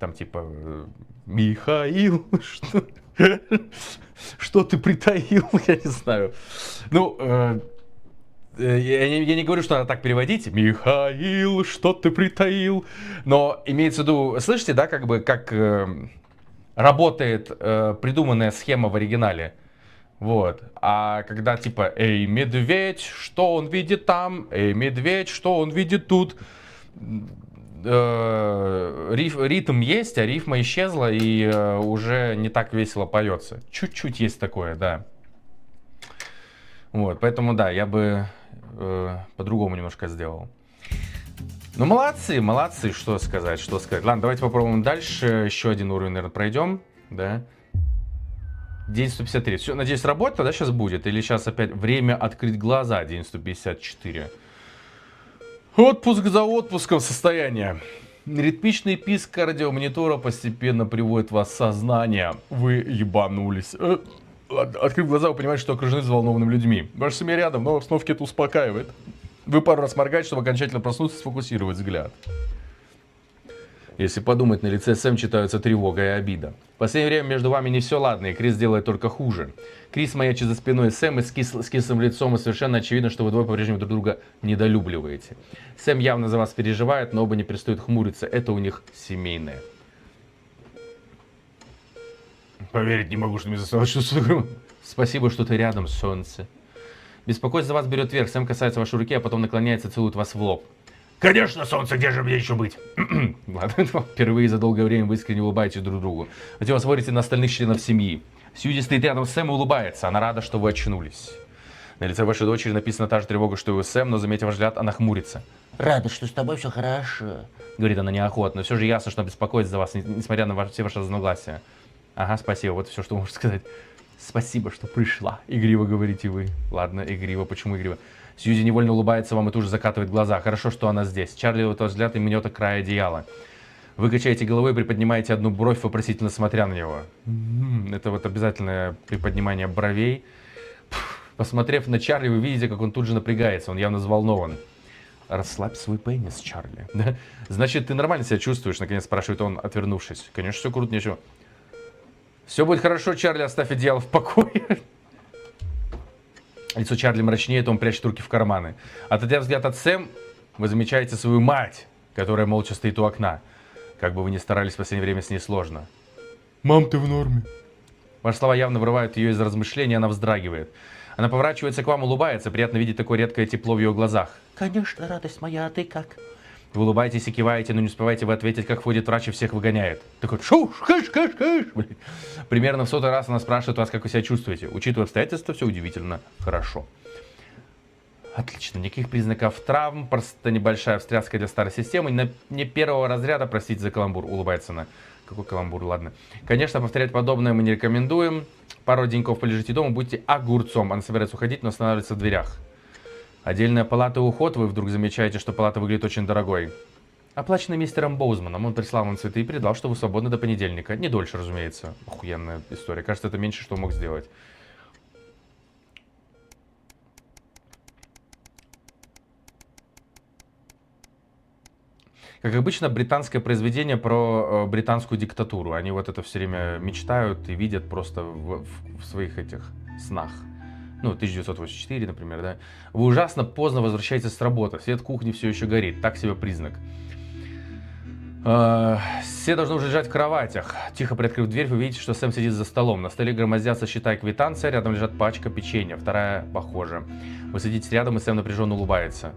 Speaker 6: Там типа Михаил, что ты притаил, я не знаю. Ну, я не говорю, что надо так переводить. Михаил, что ты притаил? Но имеется в виду, слышите, да, как бы, как работает придуманная схема в оригинале. Вот. А когда типа, эй, медведь, что он видит там? Эй, медведь, что он видит тут? Ритм есть, а рифма исчезла и уже не так весело поется. Чуть-чуть есть такое, да. Вот, поэтому да, я бы по-другому немножко сделал. Ну, молодцы, молодцы, что сказать. Ладно, давайте попробуем дальше. Еще один уровень, наверное, пройдем, да. День 153. Все, надеюсь, работа, да, сейчас будет? Или сейчас опять время открыть глаза, день 154. Отпуск за отпуском состояние. Ритмичный писк кардиомонитора постепенно приводит вас в сознание. Вы ебанулись. Открыв глаза, вы понимаете, что окружены взволнованными людьми. Ваша семья рядом, но в обстановке это успокаивает. Вы пару раз моргаете, чтобы окончательно проснуться и сфокусировать взгляд. Если подумать, на лице Сэм читаются тревога и обида. В последнее время между вами не все ладно, и Крис делает только хуже. Крис маячит за спиной Сэм с кислым лицом, и совершенно очевидно, что вы двое по-прежнему друг друга недолюбливаете. Сэм явно за вас переживает, но оба не перестают хмуриться. Это у них семейное. Поверить не могу, что мне заставилось чувствовать. Спасибо, что ты рядом, солнце. Беспокойство за вас берет вверх. Сэм касается вашей руки, а потом наклоняется и целует вас в лоб. Конечно, солнце, где же мне еще быть? Ладно, впервые за долгое время вы искренне улыбаетесь друг другу. Затем вы смотрите на остальных членов семьи. Сьюзи стоит рядом с Сэм и улыбается. Она рада, что вы очнулись. На лице вашей дочери написана та же тревога, что и у Сэм, но, заметив ваш взгляд, она хмурится. Рада, что с тобой все хорошо, говорит она неохотно. Все же ясно, что она беспокоится за вас, несмотря на все ваши разногласия. Ага, спасибо, вот все, что можешь сказать. Спасибо, что пришла. Игриво говорите вы. Ладно, игриво, почему игриво? Сьюзи невольно улыбается вам и тут же закатывает глаза. Хорошо, что она здесь. Чарли в этот взгляд и мнет край одеяла. Вы качаете головой и приподнимаете одну бровь, вопросительно смотря на него. Это вот обязательное приподнимание бровей. Посмотрев на Чарли, вы видите, как он тут же напрягается. Он явно взволнован. Расслабь свой пенис, Чарли. Да? Значит, ты нормально себя чувствуешь? Наконец спрашивает он, отвернувшись. Конечно, все круто, ничего. Все будет хорошо, Чарли, оставь одеяло в покое. Лицо Чарли мрачнеет, он прячет руки в карманы. Отойдя взгляд от Сэм, вы замечаете свою мать, которая молча стоит у окна. Как бы вы ни старались, в последнее время с ней сложно. «Мам, ты в норме?» Ваши слова явно вырывают ее из размышлений, она вздрагивает. Она поворачивается к вам, улыбается. Приятно видеть такое редкое тепло в ее глазах. «Конечно, радость моя, а ты как?» Вы улыбаетесь и киваете, но не успеваете вы ответить, как входит врач и всех выгоняет. Такой шуш, кыш, кыш, кыш. Примерно в 100-й раз она спрашивает вас, как вы себя чувствуете. Учитывая обстоятельства, все удивительно хорошо. Отлично, никаких признаков травм, просто небольшая встряска для старой системы. Не первого разряда, простите за каламбур, улыбается она. Какой каламбур, ладно. Конечно, повторять подобное мы не рекомендуем. Пару деньков полежите дома, будьте огурцом. Она собирается уходить, но останавливается в дверях. Отдельная палата и уход, вы вдруг замечаете, что палата выглядит очень дорогой. Оплаченный мистером Боузманом, он прислал вам цветы и передал, что вы свободны до понедельника. Не дольше, разумеется. Охуенная история. Кажется, это меньше, что мог сделать. Как обычно, британское произведение про британскую диктатуру. Они вот это все время мечтают и видят просто в своих этих снах. Ну, 1984, например, да. Вы ужасно поздно возвращаетесь с работы. Свет кухни все еще горит. Так себе признак. Все должны уже лежать в кроватях. Тихо приоткрыв дверь, вы видите, что Сэм сидит за столом. На столе громоздятся счета и квитанция, рядом лежат пачка печенья, вторая похожа. Вы сидите рядом, и Сэм напряженно улыбается.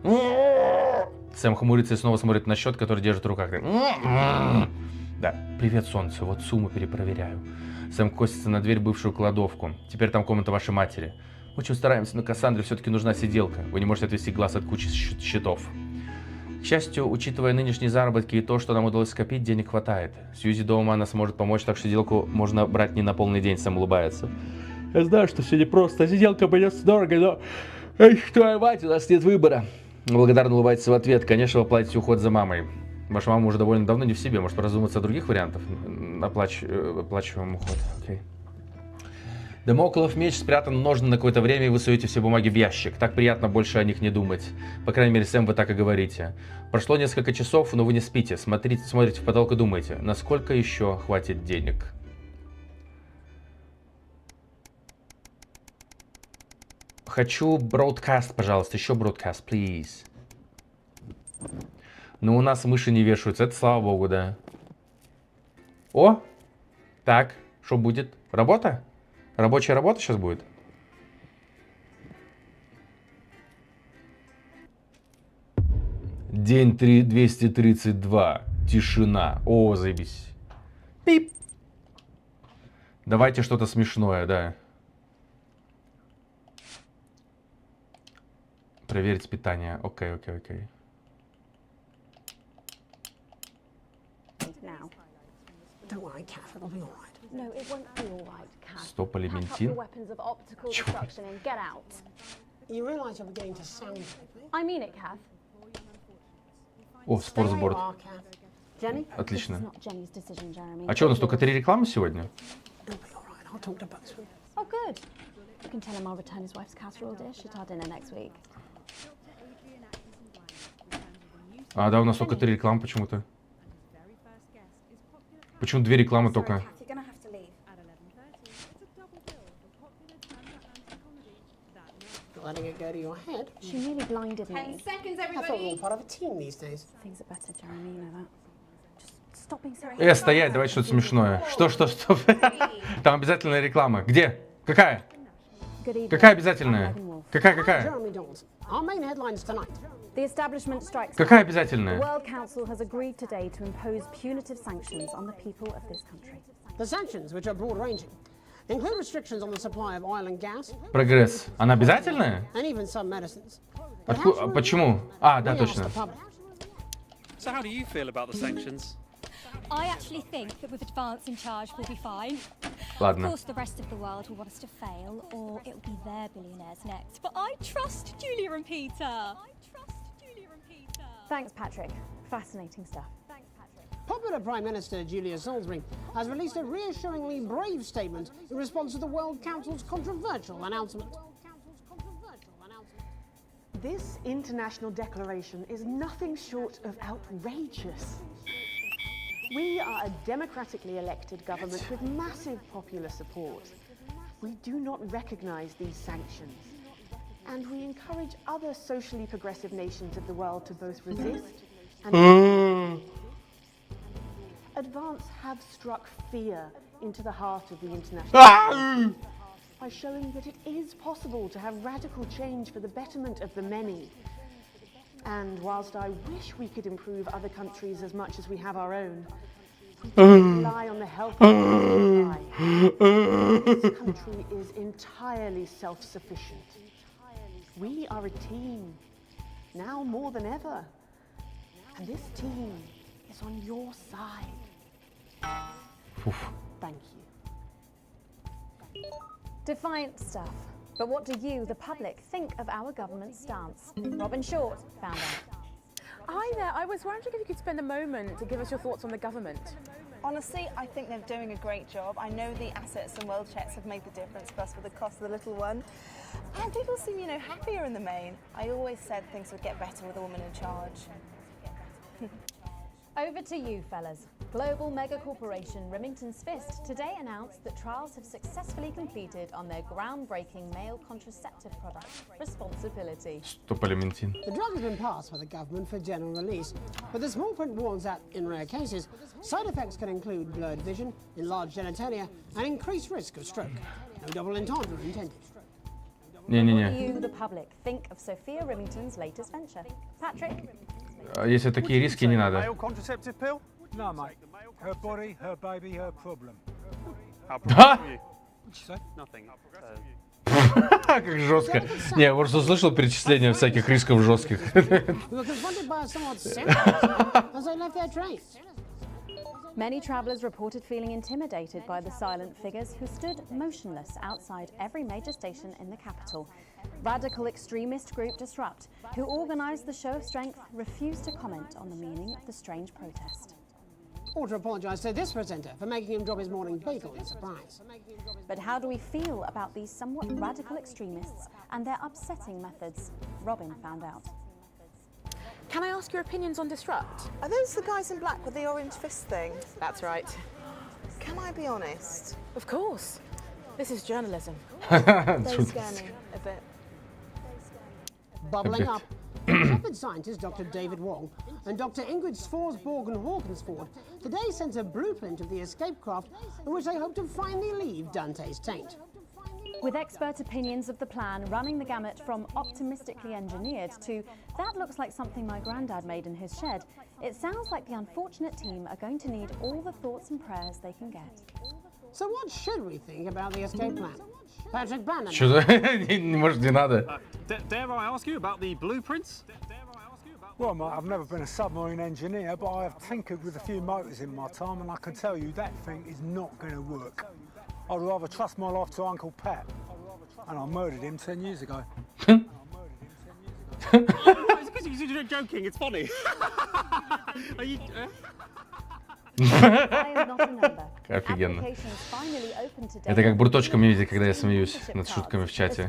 Speaker 6: Сэм хмурится и снова смотрит на счет, который держит в руках. Да, привет, солнце, вот сумму перепроверяю. Сэм косится на дверь, бывшую кладовку. Теперь там комната вашей матери. Очень стараемся, но Кассандре все-таки нужна сиделка. Вы не можете отвести глаз от кучи счетов. К счастью, учитывая нынешние заработки и то, что нам удалось скопить, денег хватает. Сьюзи дома, она сможет помочь, так что сиделку можно брать не на полный день, Сэм улыбается. Я знаю, что все непросто, сиделка обойдется дорого, но... Эх, твоя мать, у нас нет выбора. Благодарно улыбается в ответ. Конечно, вы платите уход за мамой. Ваша мама уже довольно давно не в себе, может поразуматься о других вариантах. Оплачиваем уход, окей. Дамоклов меч спрятан в ножны на какое-то время, и вы суете все бумаги в ящик. Так приятно больше о них не думать. По крайней мере, Сэм, вы так и говорите. Прошло несколько часов, но вы не спите. Смотрите в потолок и думаете, насколько еще хватит денег. Хочу broadcast, пожалуйста, еще broadcast, please. Ну, у нас мыши не вешаются, это слава богу, да. О! Так, что будет? Работа? Рабочая работа сейчас будет? День 232. Тишина. О, заебись. Пип. Давайте что-то смешное, да. Проверить питание. Окей.
Speaker 3: Don't worry, Kath, it'll be all right.
Speaker 2: No, it won't be all right, Kath.
Speaker 6: Стоп, алиментин.
Speaker 2: Get out.
Speaker 3: You realise you're beginning to sound like
Speaker 2: I mean it, Kath.
Speaker 6: О, спортсборд.
Speaker 2: Jenny?
Speaker 6: Отлично.
Speaker 2: This is not Jenny's decision, Jeremy.
Speaker 6: А что, у нас только 3 рекламы сегодня?
Speaker 3: It'll be all right. I'll talk to Buxton.
Speaker 2: Oh, good. You can tell him I'll return his wife's casserole dish at our dinner next week.
Speaker 6: А, да, у нас только 3 рекламы почему-то. Почему 2 рекламы только?
Speaker 3: Letting it go to your head.
Speaker 2: She nearly blinded me.
Speaker 11: 10 seconds,
Speaker 3: I thought we were
Speaker 11: everybody.
Speaker 3: part of a team these days.
Speaker 2: Things are better, Jeremy, you know that. Just stop being so...
Speaker 6: Стоять, давайте что-то смешное. Что? Там обязательная реклама. Где? Какая? Какая обязательная? Какая?
Speaker 3: Jeremy Dawes. Our main headlines tonight.
Speaker 2: The establishment strikes.
Speaker 6: Какая
Speaker 2: The
Speaker 6: обязательная?
Speaker 2: World Council has agreed today to impose punitive sanctions on the people of this country.
Speaker 3: The sanctions, which are broad-ranging, include restrictions on the supply of oil and gas.
Speaker 6: Прогресс. Она обязательная?
Speaker 3: And even some medicines.
Speaker 6: Почему? А, да, точно.
Speaker 17: So how do you feel about the sanctions?
Speaker 20: I actually think that with Advance in charge we'll be fine.
Speaker 6: Ладно.
Speaker 20: Of course the rest of the world will want us to fail or it will be their billionaires next. But I trust Julia and Peter.
Speaker 2: Thanks, Patrick. Fascinating stuff.
Speaker 3: Popular Prime Minister Julia Salisbury has released a reassuringly brave statement in response to the World Council's controversial announcement.
Speaker 7: This international declaration is nothing short of outrageous. We are a democratically elected government with massive popular support. We do not recognise these sanctions. And we encourage other socially progressive nations of the world to both resist and Advance have struck fear into the heart of the international community by showing that it is possible to have radical change for the betterment of the many. And whilst I wish we could improve other countries as much as we have our own, we don't rely on the help of the This country is entirely self-sufficient. We are a team, now more than ever. And this team is on your side. Thank you.
Speaker 9: Defiant stuff. But what do you, the public, think of our government's stance? Robin Short found out.
Speaker 21: Hi there, I was wondering if you could spend a moment to give us your thoughts on the government.
Speaker 22: Honestly, I think they're doing a great job. I know the assets and world checks have made the difference for us with the cost of the little one. And people seem, happier in the main. I always said things would get better with a woman in charge.
Speaker 9: Over to you, fellas. Global mega corporation Remington's Fist today announced that trials have successfully completed on their groundbreaking male contraceptive product, Responsibility.
Speaker 3: The drug has been passed by the government for general release, but the small print warns that, in rare cases, side effects can include blurred vision, enlarged genitalia, and increased risk of stroke. No double entendre intended.
Speaker 9: What do you, the public, think of Sophia Remington's latest venture? Patrick?
Speaker 6: Если такие риски, не надо.
Speaker 23: Male contraceptive pill? No, mate. Her body, her baby, her problem.
Speaker 17: How progressive are you?
Speaker 23: What'd you say?
Speaker 17: Nothing.
Speaker 6: Как жестко. Не, я просто услышал перечисление всяких рисков жестких.
Speaker 9: Many travellers reported feeling intimidated by the silent figures who stood motionless outside every major station in the capital. Radical extremist group Disrupt, who organised the show of strength, refused to comment on the meaning of the strange protest.
Speaker 3: Or to apologise to this presenter for making him drop his morning bagel in surprise.
Speaker 9: But how do we feel about these somewhat radical extremists and their upsetting methods? Robin found out.
Speaker 21: Can I ask your opinions on Disrupt?
Speaker 22: Are those the guys in black with the orange fist thing?
Speaker 21: That's right.
Speaker 22: Can I be honest?
Speaker 21: Of course. This is journalism.
Speaker 22: They scare me a bit.
Speaker 3: Bubbling up, intrepid scientist Dr. David Wong and Dr. Ingrid Svorsborg-Hawkinsford today sent a blueprint of the escape craft in which they hope to finally leave Dante's taint.
Speaker 9: With expert opinions of the plan running the gamut from optimistically engineered to that looks like something my granddad made in his shed, it sounds like the unfortunate team are going to need all the thoughts and prayers they can get.
Speaker 3: So what should we think about the escape plan? Patrick Bannon.
Speaker 6: Может, не надо.
Speaker 17: Dare I ask you about the blueprints?
Speaker 23: Well, mate, I've never been a submarine engineer, but I have tinkered with a few motors in my time, and I can tell you that thing is not going to work. I'd rather trust my life to Uncle Pat, and I murdered him 10 years ago.
Speaker 17: It's because you're joking, it's funny. Are you...
Speaker 6: Офигенно. Это как бурточка мне видит, когда я смеюсь над шутками в чате.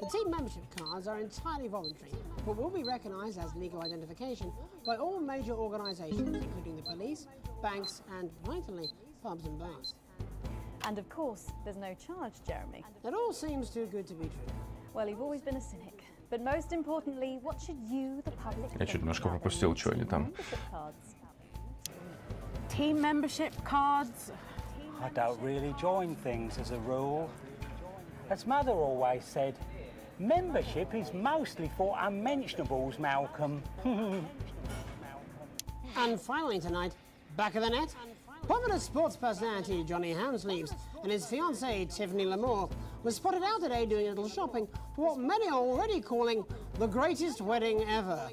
Speaker 3: The team membership cards are entirely voluntary, but will be recognised as legal identification by all major organisations, including the police, banks, and, vitally, pubs and bars.
Speaker 9: And of course, there's no charge, Jeremy.
Speaker 3: It all seems too good to be true.
Speaker 9: Well, you've always been a cynic. But most importantly, what should you, the public,
Speaker 6: Я чуть немножко пропустил, что они там.
Speaker 21: Team membership cards?
Speaker 24: I don't really join things as a rule. As Mother always said, membership is mostly for unmentionables, Malcolm.
Speaker 3: And finally tonight, back of the net, popular sports personality Johnny Hounsleaves and his fiancée Tiffany Lamour was spotted out today doing a little shopping for what many are already calling the greatest wedding ever.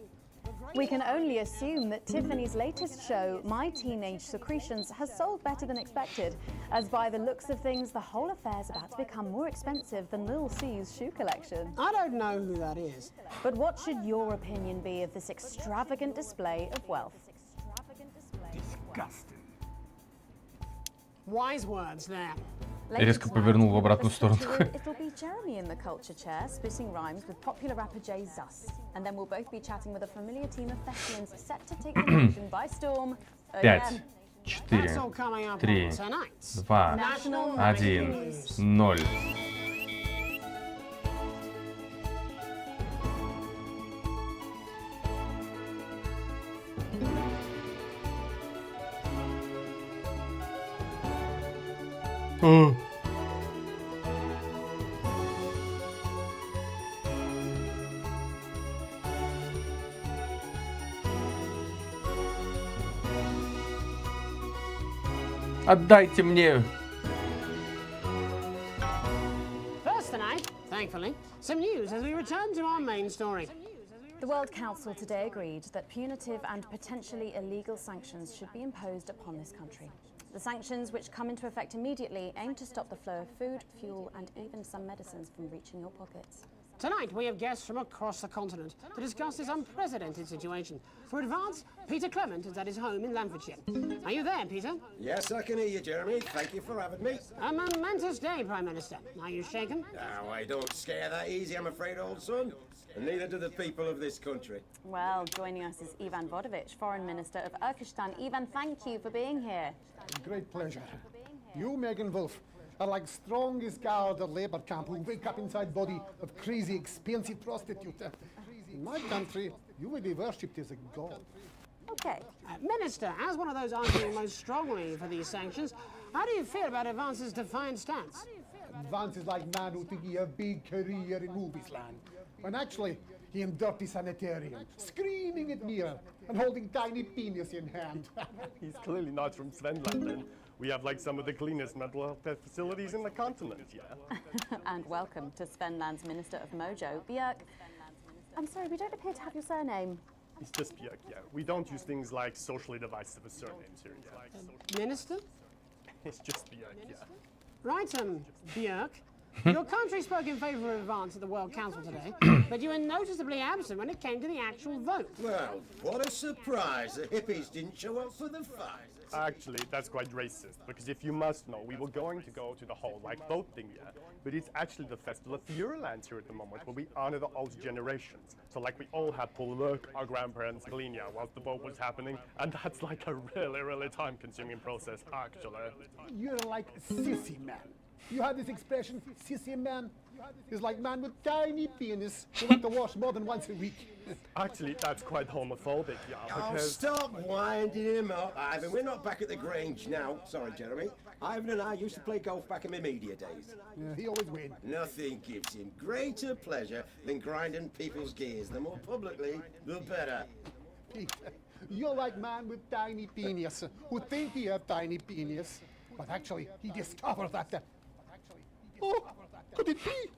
Speaker 9: We can only assume that Tiffany's latest show, My Teenage Secretions, has sold better than expected, as by the looks of things, the whole affair's about to become more expensive than Lil C's shoe collection.
Speaker 3: I don't know who that is.
Speaker 9: But what should your opinion be of this extravagant display of wealth?
Speaker 23: Disgusting.
Speaker 3: Wise words there.
Speaker 6: Резко повернул в обратную сторону.
Speaker 9: It'll be Jeremy in the culture chair, spitting rhymes with popular rapper Jay Zus. And then we'll both be chatting with a familiar team of thespians set to take the nation by storm.
Speaker 6: 5, 4, 3, 2, 1, 0. Отдайте мне.
Speaker 3: First tonight, thankfully, some news as we return to our main story.
Speaker 9: The World Council today agreed that punitive and potentially illegal sanctions should be imposed upon this country. The sanctions, which come into effect immediately, aim to stop the flow of food, fuel, and even some medicines from reaching your pockets.
Speaker 3: Tonight, we have guests from across the continent to discuss this unprecedented situation. For Advance, Peter Clement is at his home in Lamfordshire. Are you there, Peter?
Speaker 5: Yes, I can hear you, Jeremy. Thank you for having me.
Speaker 3: A momentous day, Prime Minister. Are you shaken?
Speaker 5: Oh, I don't scare that easy, I'm afraid, old son. And neither do the people of this country.
Speaker 9: Well, joining us is Ivan Vodovich, Foreign Minister of Urkistan. Ivan, thank you for being here.
Speaker 8: Great pleasure. You, Megan Wolf, are like strongest guard at Labour camp who wake up inside body of crazy, expensive prostitute. In my country, you will be worshipped as a god.
Speaker 3: Okay. Minister, as one of those arguing most strongly for these sanctions, how do you feel about Advance's defiant stance?
Speaker 8: Advance is like man who think he have big career in movies land, when actually he in dirty sanitarium, screaming at mirror and holding tiny penis in hand.
Speaker 17: He's clearly not from Svenland. We have like some of the cleanest mental health facilities in the continent, yeah?
Speaker 9: And welcome to Svenland's Minister of Mojo, Björk. I'm sorry, we don't appear to have your surname.
Speaker 17: It's just Björk, yeah. We don't use things like socially divisive surnames here, yeah.
Speaker 3: Minister?
Speaker 17: It's just Björk, yeah.
Speaker 3: Right, Björk. Your country spoke in favour of Advance at the World Council today, but you were noticeably absent when it came to the actual vote.
Speaker 5: Well, what a surprise. The hippies didn't show up for the fight.
Speaker 17: Actually, that's quite racist, because if you must know, we were going to go to the whole, like, boat thing, yeah? But it's actually the Festival of Fureland here at the moment, where we honor the old generations. So, like, we all had to work our grandparents clean, yeah, whilst the boat was happening, and that's, like, a really, really time-consuming process, actually.
Speaker 8: You're like sissy man. You have this expression, sissy man. It's like man with tiny penis who like to wash more than once a week.
Speaker 17: Actually, that's quite homophobic, yeah,
Speaker 5: Oh,
Speaker 17: because...
Speaker 5: stop winding him up, Ivan. We're not back at the Grange now. Sorry, Jeremy. Ivan and I used to play golf back in my media days.
Speaker 8: Yeah, he always wins.
Speaker 5: Nothing gives him greater pleasure than grinding people's gears. The more publicly, the better.
Speaker 8: You're like man with tiny penis who think he have tiny penis, but actually he discovered that. Oh, could it be?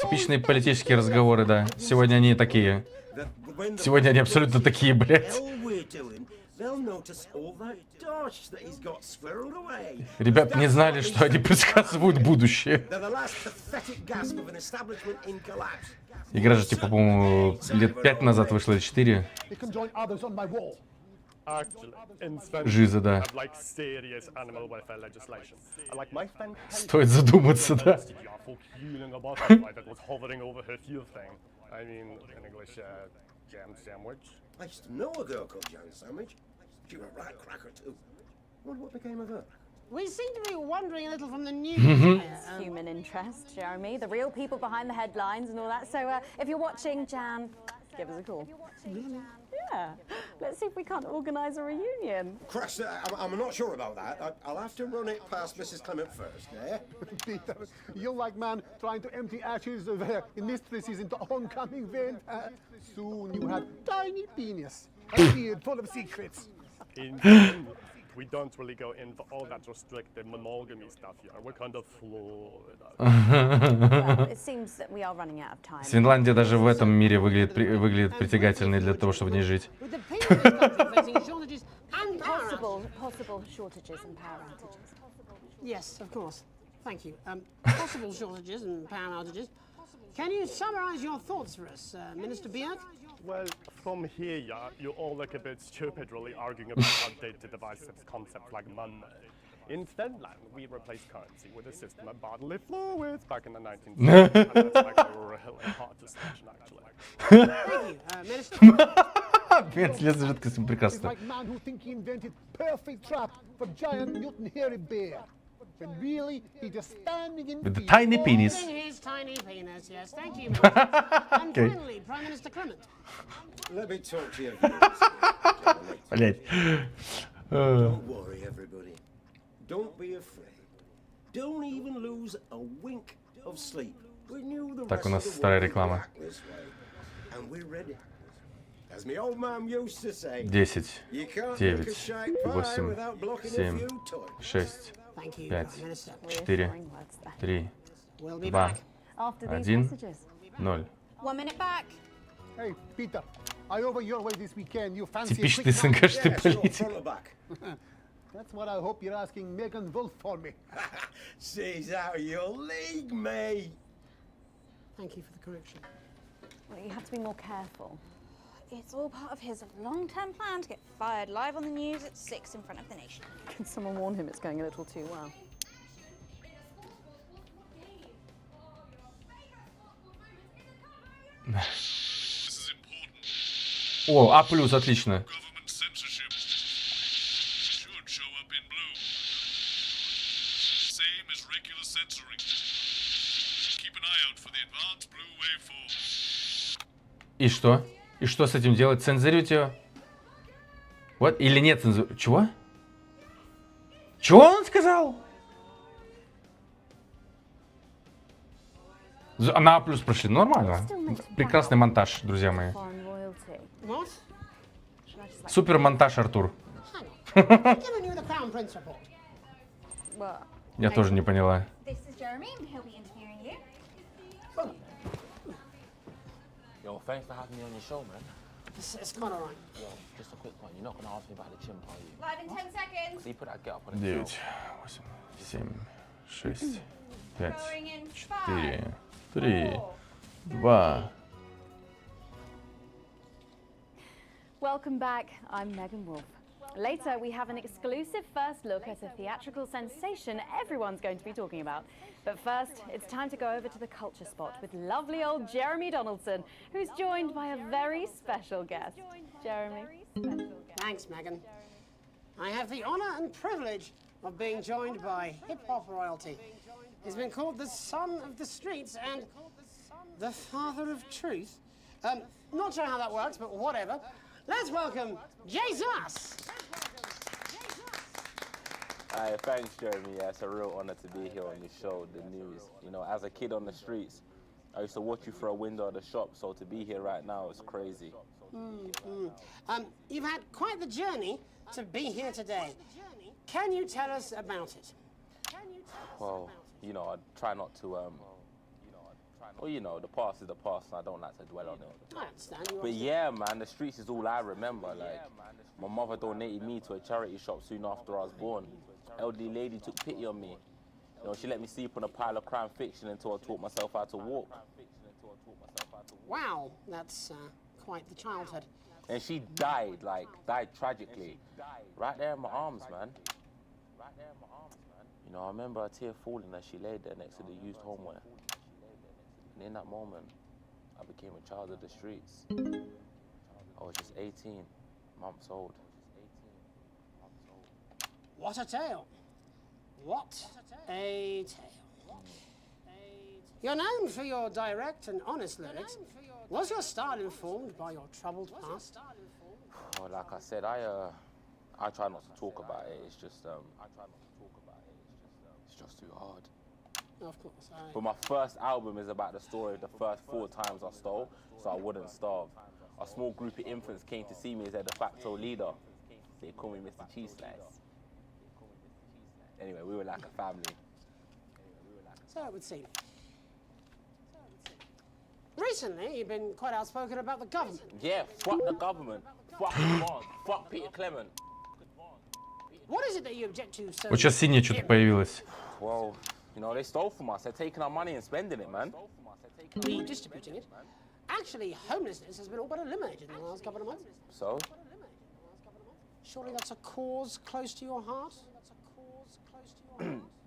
Speaker 6: Типичные политические разговоры, да. Сегодня они такие. Сегодня они абсолютно такие, блядь. Ребята не знали, что они предсказывают будущее. Игра же, типа, по-моему, лет 5 назад вышла, или 4. Жиза, да. Стоит задуматься, да.
Speaker 5: I used to know a girl called Jam Sandwich. She was a right cracker too. Wonder what became of her.
Speaker 3: We seem to be wandering a little from the news.
Speaker 9: Human interest, Jeremy, the real people behind the headlines and all that. So if you're watching, Jan, give us a call. Yeah, let's see if we can't organise a reunion.
Speaker 5: Crash, I'm not sure about that. I'll have to run it past Mrs. Clement first, yeah?
Speaker 8: Peter, you're like man trying to empty ashes of mistresses into oncoming vent. Soon you have tiny penis, a beard full of secrets.
Speaker 17: In Finland, we don't really go in for all that restricted monogamy stuff here. We're kind of Florida.
Speaker 9: Well, it seems that we are running out of time.
Speaker 6: Финляндия даже в этом мире выглядит притягательной для того, чтобы в ней жить.
Speaker 9: Possible shortages and power outages.
Speaker 3: Yes, of course. Thank you. Possible shortages and power outages. Can you summarise your thoughts for us, Minister Björk?
Speaker 17: Well, from here, yeah, you all look a bit stupid really arguing about outdated divisive concepts like money. Instead, we replaced currency with a system of bodily fluids back in the 1960s. And that's like a really hard distinction, actually.
Speaker 3: Thank you, Minister.
Speaker 6: Слезы жидкости
Speaker 8: He's
Speaker 6: прекрасно.
Speaker 8: like man who think he invented perfect trap for giant mutant hairy bear. When really, he just standing in
Speaker 6: With the
Speaker 8: field.
Speaker 6: tiny penis.
Speaker 3: His tiny penis, yes. Thank you, Minister. And
Speaker 6: Okay.
Speaker 3: finally, Prime Minister Clement.
Speaker 5: Let me talk to you.
Speaker 6: Блять.
Speaker 5: Don't worry, everybody. Don't be afraid. Don't even lose a wink of sleep. We knew the
Speaker 6: Так, у
Speaker 5: rest
Speaker 6: нас
Speaker 5: of the
Speaker 6: старая
Speaker 5: world would
Speaker 6: реклама.
Speaker 5: react this way. And we're ready. As my old man used to say,
Speaker 6: 10,
Speaker 5: you can't
Speaker 6: 9,
Speaker 5: make a shake pie
Speaker 6: 8,
Speaker 5: without blocking a
Speaker 6: 7,
Speaker 5: few toys.
Speaker 6: 6,
Speaker 3: Thank you,
Speaker 6: 5,
Speaker 3: Prime Minister.
Speaker 6: 4, 3,
Speaker 3: We'll be
Speaker 6: 2,
Speaker 3: back.
Speaker 2: After these
Speaker 6: 1,
Speaker 2: messages.
Speaker 6: 0.
Speaker 2: 1 minute back.
Speaker 8: Hey, Peter, I over your way this weekend. You fancy a
Speaker 6: Типичный
Speaker 8: quick nap?
Speaker 6: СНГшный
Speaker 5: Yeah, sure,
Speaker 6: политик.
Speaker 5: front or back.
Speaker 8: That's what I hope you're asking Megan Wolf for me.
Speaker 5: She's out of your league, mate.
Speaker 3: Thank you for the correction.
Speaker 2: Well, you have to be more careful. It's all part of his long-term plan to get fired live on the news at 6 in front of the nation.
Speaker 21: Can someone warn him it's going a little too well?
Speaker 6: О, А+, отлично. И что? И что с этим делать? Цензурить ее? Вот? Или нет цензуры? Чего? Чего он сказал? На А+ прошли. Нормально. Прекрасный монтаж, друзья мои.
Speaker 2: Foreign royalty.
Speaker 3: What?
Speaker 6: Супер монтаж, Артур.
Speaker 3: Hang on. I'm giving you the Crown Prince report.
Speaker 2: Well,
Speaker 6: Я тоже не поняла.
Speaker 2: this is Jeremy, and he'll be interviewing you.
Speaker 1: Yo, thanks for having me on your show, man.
Speaker 3: It's quite alright.
Speaker 1: Yo, just a quick one. You're not gonna ask me about the chimp, are you?
Speaker 2: Live in 10 seconds.
Speaker 1: So you put that get up on the
Speaker 6: 9,
Speaker 1: show.
Speaker 6: 8, 7, 6, 5,
Speaker 2: Going in
Speaker 6: 4,
Speaker 2: 5,
Speaker 6: 3,
Speaker 2: 4.
Speaker 6: 2.
Speaker 2: Welcome back. I'm Megan Wolf. Later, we have an exclusive first look at a theatrical sensation everyone's going to be talking about. But first, it's time to go over to the culture spot with lovely old Jeremy Donaldson, who's joined by a very special guest. Jeremy.
Speaker 3: Thanks, Megan. I have the honour and privilege of being joined by hip-hop royalty. He's been called the son of the streets and the father of truth. Not sure how that works, but whatever. Let's welcome Jesus!
Speaker 1: Hi, thanks, Jeremy. Yeah, it's a real honor to be here on your show, The News. You know, as a kid on the streets, I used to watch you through a window of the shop, so to be here right now is crazy.
Speaker 3: You've had quite the journey to be here today. Can you tell us about it?
Speaker 1: Well, you know, I try not to, well, you know, the past is the past, and I don't like to dwell on it.
Speaker 3: I understand. You
Speaker 1: But yeah, man, the streets is all I remember. Like, my mother donated me to a charity shop soon after I was born. Elderly lady took pity on me. You know, she let me sleep on a pile of crime fiction until I taught myself how to walk.
Speaker 3: Wow, that's quite the childhood.
Speaker 1: And she died, like, died tragically. Right there in my arms, man. You know, I remember a tear falling as she laid there next to the used homeware. And in that moment, I became a child of the streets. I was just 18 months old.
Speaker 3: What a tale. What a tale. You're known for your direct and honest lyrics. Was your style informed by your troubled past?
Speaker 1: Well, like I said, I try not to talk about it. It's just, it's just too hard.
Speaker 3: Of course.
Speaker 1: But my first album is about the story of the first 4 times I stole, so I wouldn't starve. A small group of infants came to see me as their de facto leader. They call me Mr. Cheese Slice. Anyway, we were like a family.
Speaker 3: So it would seem. Recently, you've been quite outspoken about the government.
Speaker 1: Yeah, fuck the government. Fuck Mark. Fuck Peter Clement.
Speaker 3: What is it that you object to so
Speaker 6: Вот сейчас синее что-то появилось.
Speaker 1: Well, you know, they stole from us. They're taking our money and spending it, man.
Speaker 3: redistributing it? Actually, homelessness has been all but eliminated in the last couple of months.
Speaker 1: So?
Speaker 3: Surely that's a cause close to your heart?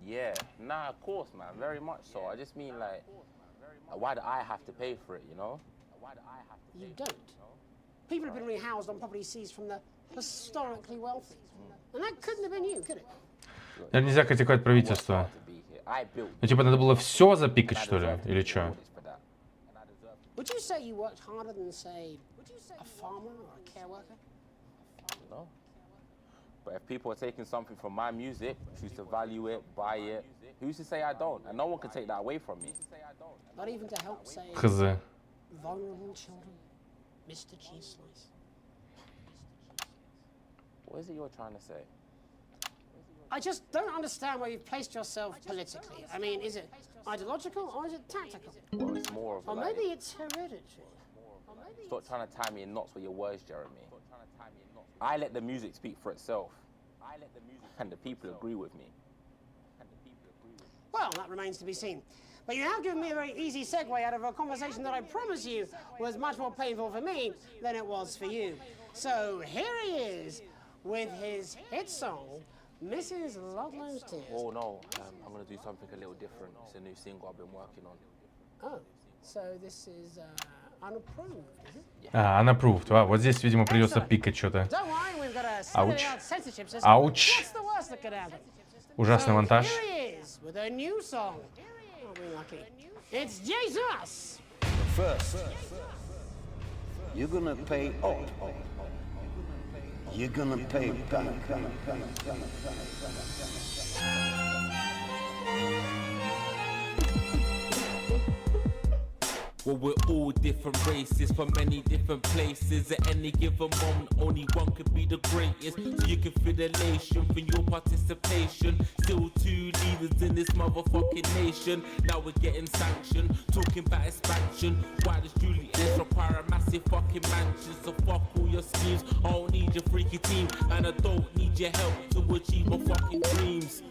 Speaker 1: Yeah, nah, of course, man, very much so. I just mean like, why do I have to pay for it, you know?
Speaker 3: You don't. People have been rehoused on property seized from the historically wealthy. And that couldn't have been you, could it?
Speaker 6: Наверное, нельзя критиковать правительство. Ну, типа, надо было все запикать, что ли? Или что?
Speaker 3: Would you say you worked harder than, say, a farmer or a care worker?
Speaker 1: No. But if people are taking something from my music, choose to value it, buy it, who's to say I don't? And no one can take that away from me.
Speaker 3: Not even to help, say,
Speaker 6: Хз.
Speaker 3: vulnerable children, Mr. Cheese Slice.
Speaker 1: What is it you're trying to say?
Speaker 3: I just don't understand where you've placed yourself politically. I mean, is it ideological or is it tactical?
Speaker 1: Well, it's more of
Speaker 3: Or
Speaker 1: like,
Speaker 3: maybe it's hereditary.
Speaker 1: stop trying to tie me in knots with your words, Jeremy. I let the music speak for itself. And the people agree with me.
Speaker 3: Well, that remains to be seen. But you have given me a very easy segue out of a conversation that I promise you was much more painful for me than it was for you. So here he is with his hit song, Mrs. Ludlow's Tears.
Speaker 1: Oh no, I'm going to do something a little different. It's a new single I've been working on.
Speaker 3: Oh, so this is unapproved, is it?
Speaker 6: А, unapproved. А, вот здесь, видимо, придется пикать что-то.
Speaker 3: Don't worry, we've got a
Speaker 6: Ouch.
Speaker 3: state-of-the-art censorship system.
Speaker 6: Ouch.
Speaker 3: What's the worst that could happen?
Speaker 6: Ужасный
Speaker 3: So
Speaker 6: монтаж.
Speaker 3: here he is with a new song. Aren't we lucky? It's Jesus!
Speaker 5: First, you're gonna pay up. You're gonna pay back.
Speaker 4: Well, we're all different races from many different places. At any given moment, only one could be the greatest. So you can feel elation for your participation. Still two leaders in this motherfucking nation. Now we're getting sanctioned, talking about expansion. Why does Julius require a massive fucking mansion? So fuck all your schemes. I don't need your freaky team, and I don't need your help to achieve my fucking dreams.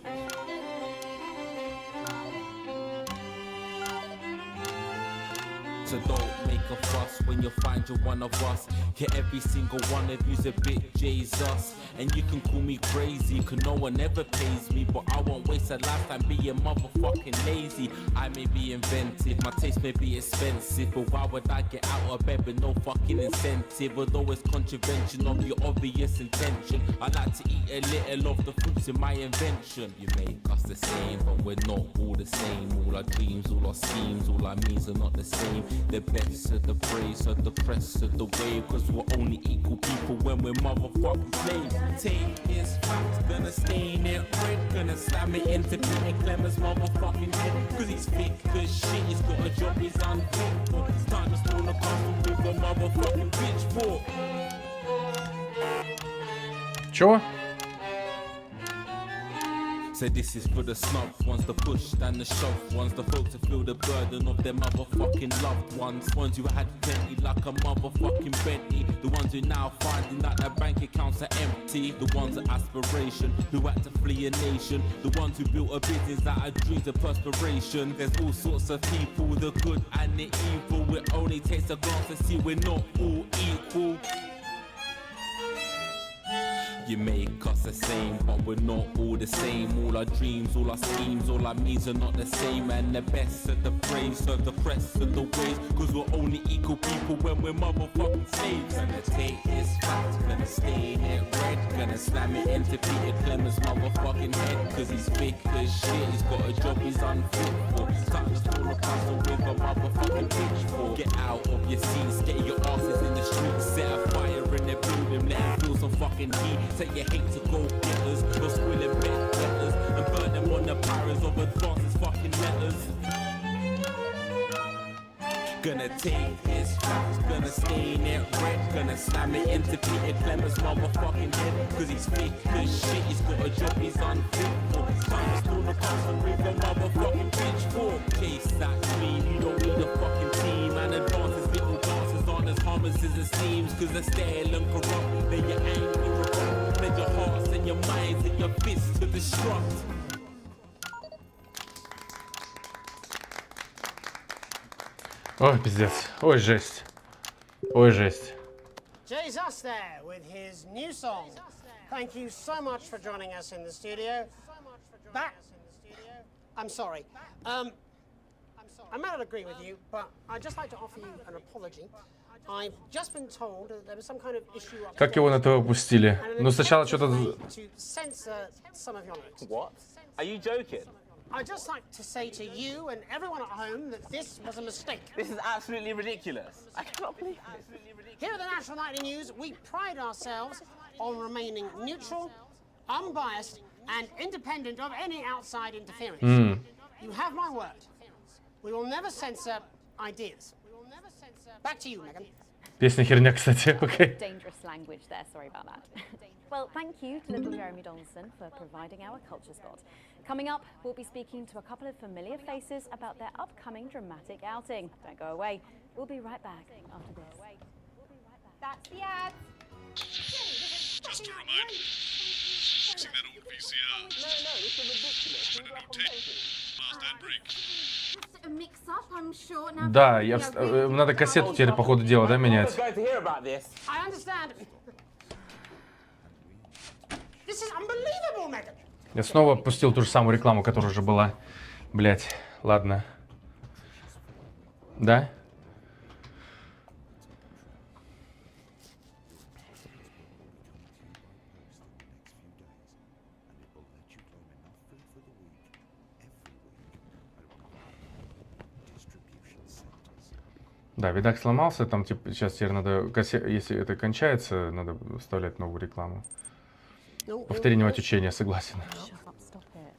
Speaker 4: So don't make a fuss when you find you're one of us. Yeah, every single one of you's a bit Jesus. And you can call me crazy, cause no one ever pays me. But I won't waste a lifetime being motherfucking lazy. I may be inventive, my taste may be expensive. But why would I get out of bed with no fucking incentive? Although it's contravention of your obvious intention. I like to eat a little of the fruits in my invention. You make us the same, but we're not all the same. All our dreams, all our schemes, all our means are not the same. The best of the praise, of the press, of the wave. Cause we're only equal people when we're motherfucking slaves. Take this fact, gonna stain it red. Gonna slam it into Peter Clemens' motherfucking head. Cause he's thick as shit, he's got a job he's unfit for. It's time to storm the castle with a motherfucking pitchfork.
Speaker 6: Чё?
Speaker 4: So this is for the snub ones, the push and the shove ones, the folks that feel the burden of their motherfucking loved ones. Ones who had plenty like a motherfucking Bentley. The ones who now finding that their bank accounts are empty. The ones of aspiration who had to flee a nation. The ones who built a business out of dreams of perspiration. There's all sorts of people, the good and the evil. It only takes a glance to see we're not all equal. You make us the same, but we're not all the same. All our dreams, all our schemes, all our means are not the same. And the best of the praise, of the press, of the ways. Cause we're only equal people when we're motherfucking slaves. Gonna take this fact, gonna stain it red. Gonna slam it into Peter Clemens' motherfucking head. Cause he's thick as shit, he's got a job he's unfit for. It's time to storm the castle with a motherfucking pitchfork. Get out of your seats, get your asses in the streets. Set a fire in the building, let it feel some fucking heat. Say you hate to go getters, go squilling bed letters and burn them on the pyres of advances fucking letters. Gonna take his facts, gonna stain it red. Gonna slam it into Peter Clemens' motherfucking head. Cause he's thick as shit, he's got a job he's unfit for. It's time to storm the castle with a motherfucking pitchfork. Chase that dream, you don't need a fucking team. And advances, little dances aren't as harmless as it seems. Cause they're stale and corrupt, then you're angry. Let your hearts and your minds and your fists to destruct.
Speaker 6: Ой, пиздец. Ой, жесть. Ой, жесть.
Speaker 3: Jesus there with his new song. Thank you so much for joining us in the studio. Back. I'm sorry. I might not agree with you, but I'd just like to offer you an apology. I've just been told that there was some kind of issue upstairs.
Speaker 6: Как его на ТВ пустили? Ну сначала что-то...
Speaker 3: To censor some of your notes.
Speaker 1: What? Are you joking?
Speaker 3: I'd just like to say to you and everyone at home that this was a mistake.
Speaker 1: This is absolutely ridiculous. I cannot believe it.
Speaker 3: Here at the National Nightly News, we pride ourselves on remaining neutral, unbiased, and independent of any outside interference. You have my word. We will never censor ideas. Back to you, Megan.
Speaker 6: Песня херня, кстати, окей.
Speaker 10: Dangerous language there, sorry about that. Well, thank you to little Jeremy Donaldson for providing our culture spot. Coming up, we'll be speaking to a couple of familiar faces about their upcoming dramatic outing. Don't go away. We'll be right back after this.
Speaker 2: That's the ad.
Speaker 12: Just a reminder, fixing that old VCR.
Speaker 1: No, this is ridiculous.
Speaker 12: Find a new tape. Last ad break.
Speaker 2: A mix-up, I'm sure. Now,
Speaker 6: Да, надо кассету теперь по ходу дела, да, менять?
Speaker 3: I understand. This is unbelievable, Megan.
Speaker 6: Я снова пустил ту же самую рекламу, которая уже была. Блять, ладно. Да? Да, видак сломался, там типа сейчас теперь надо, если это кончается, надо вставлять новую рекламу. Повторение учения, согласен.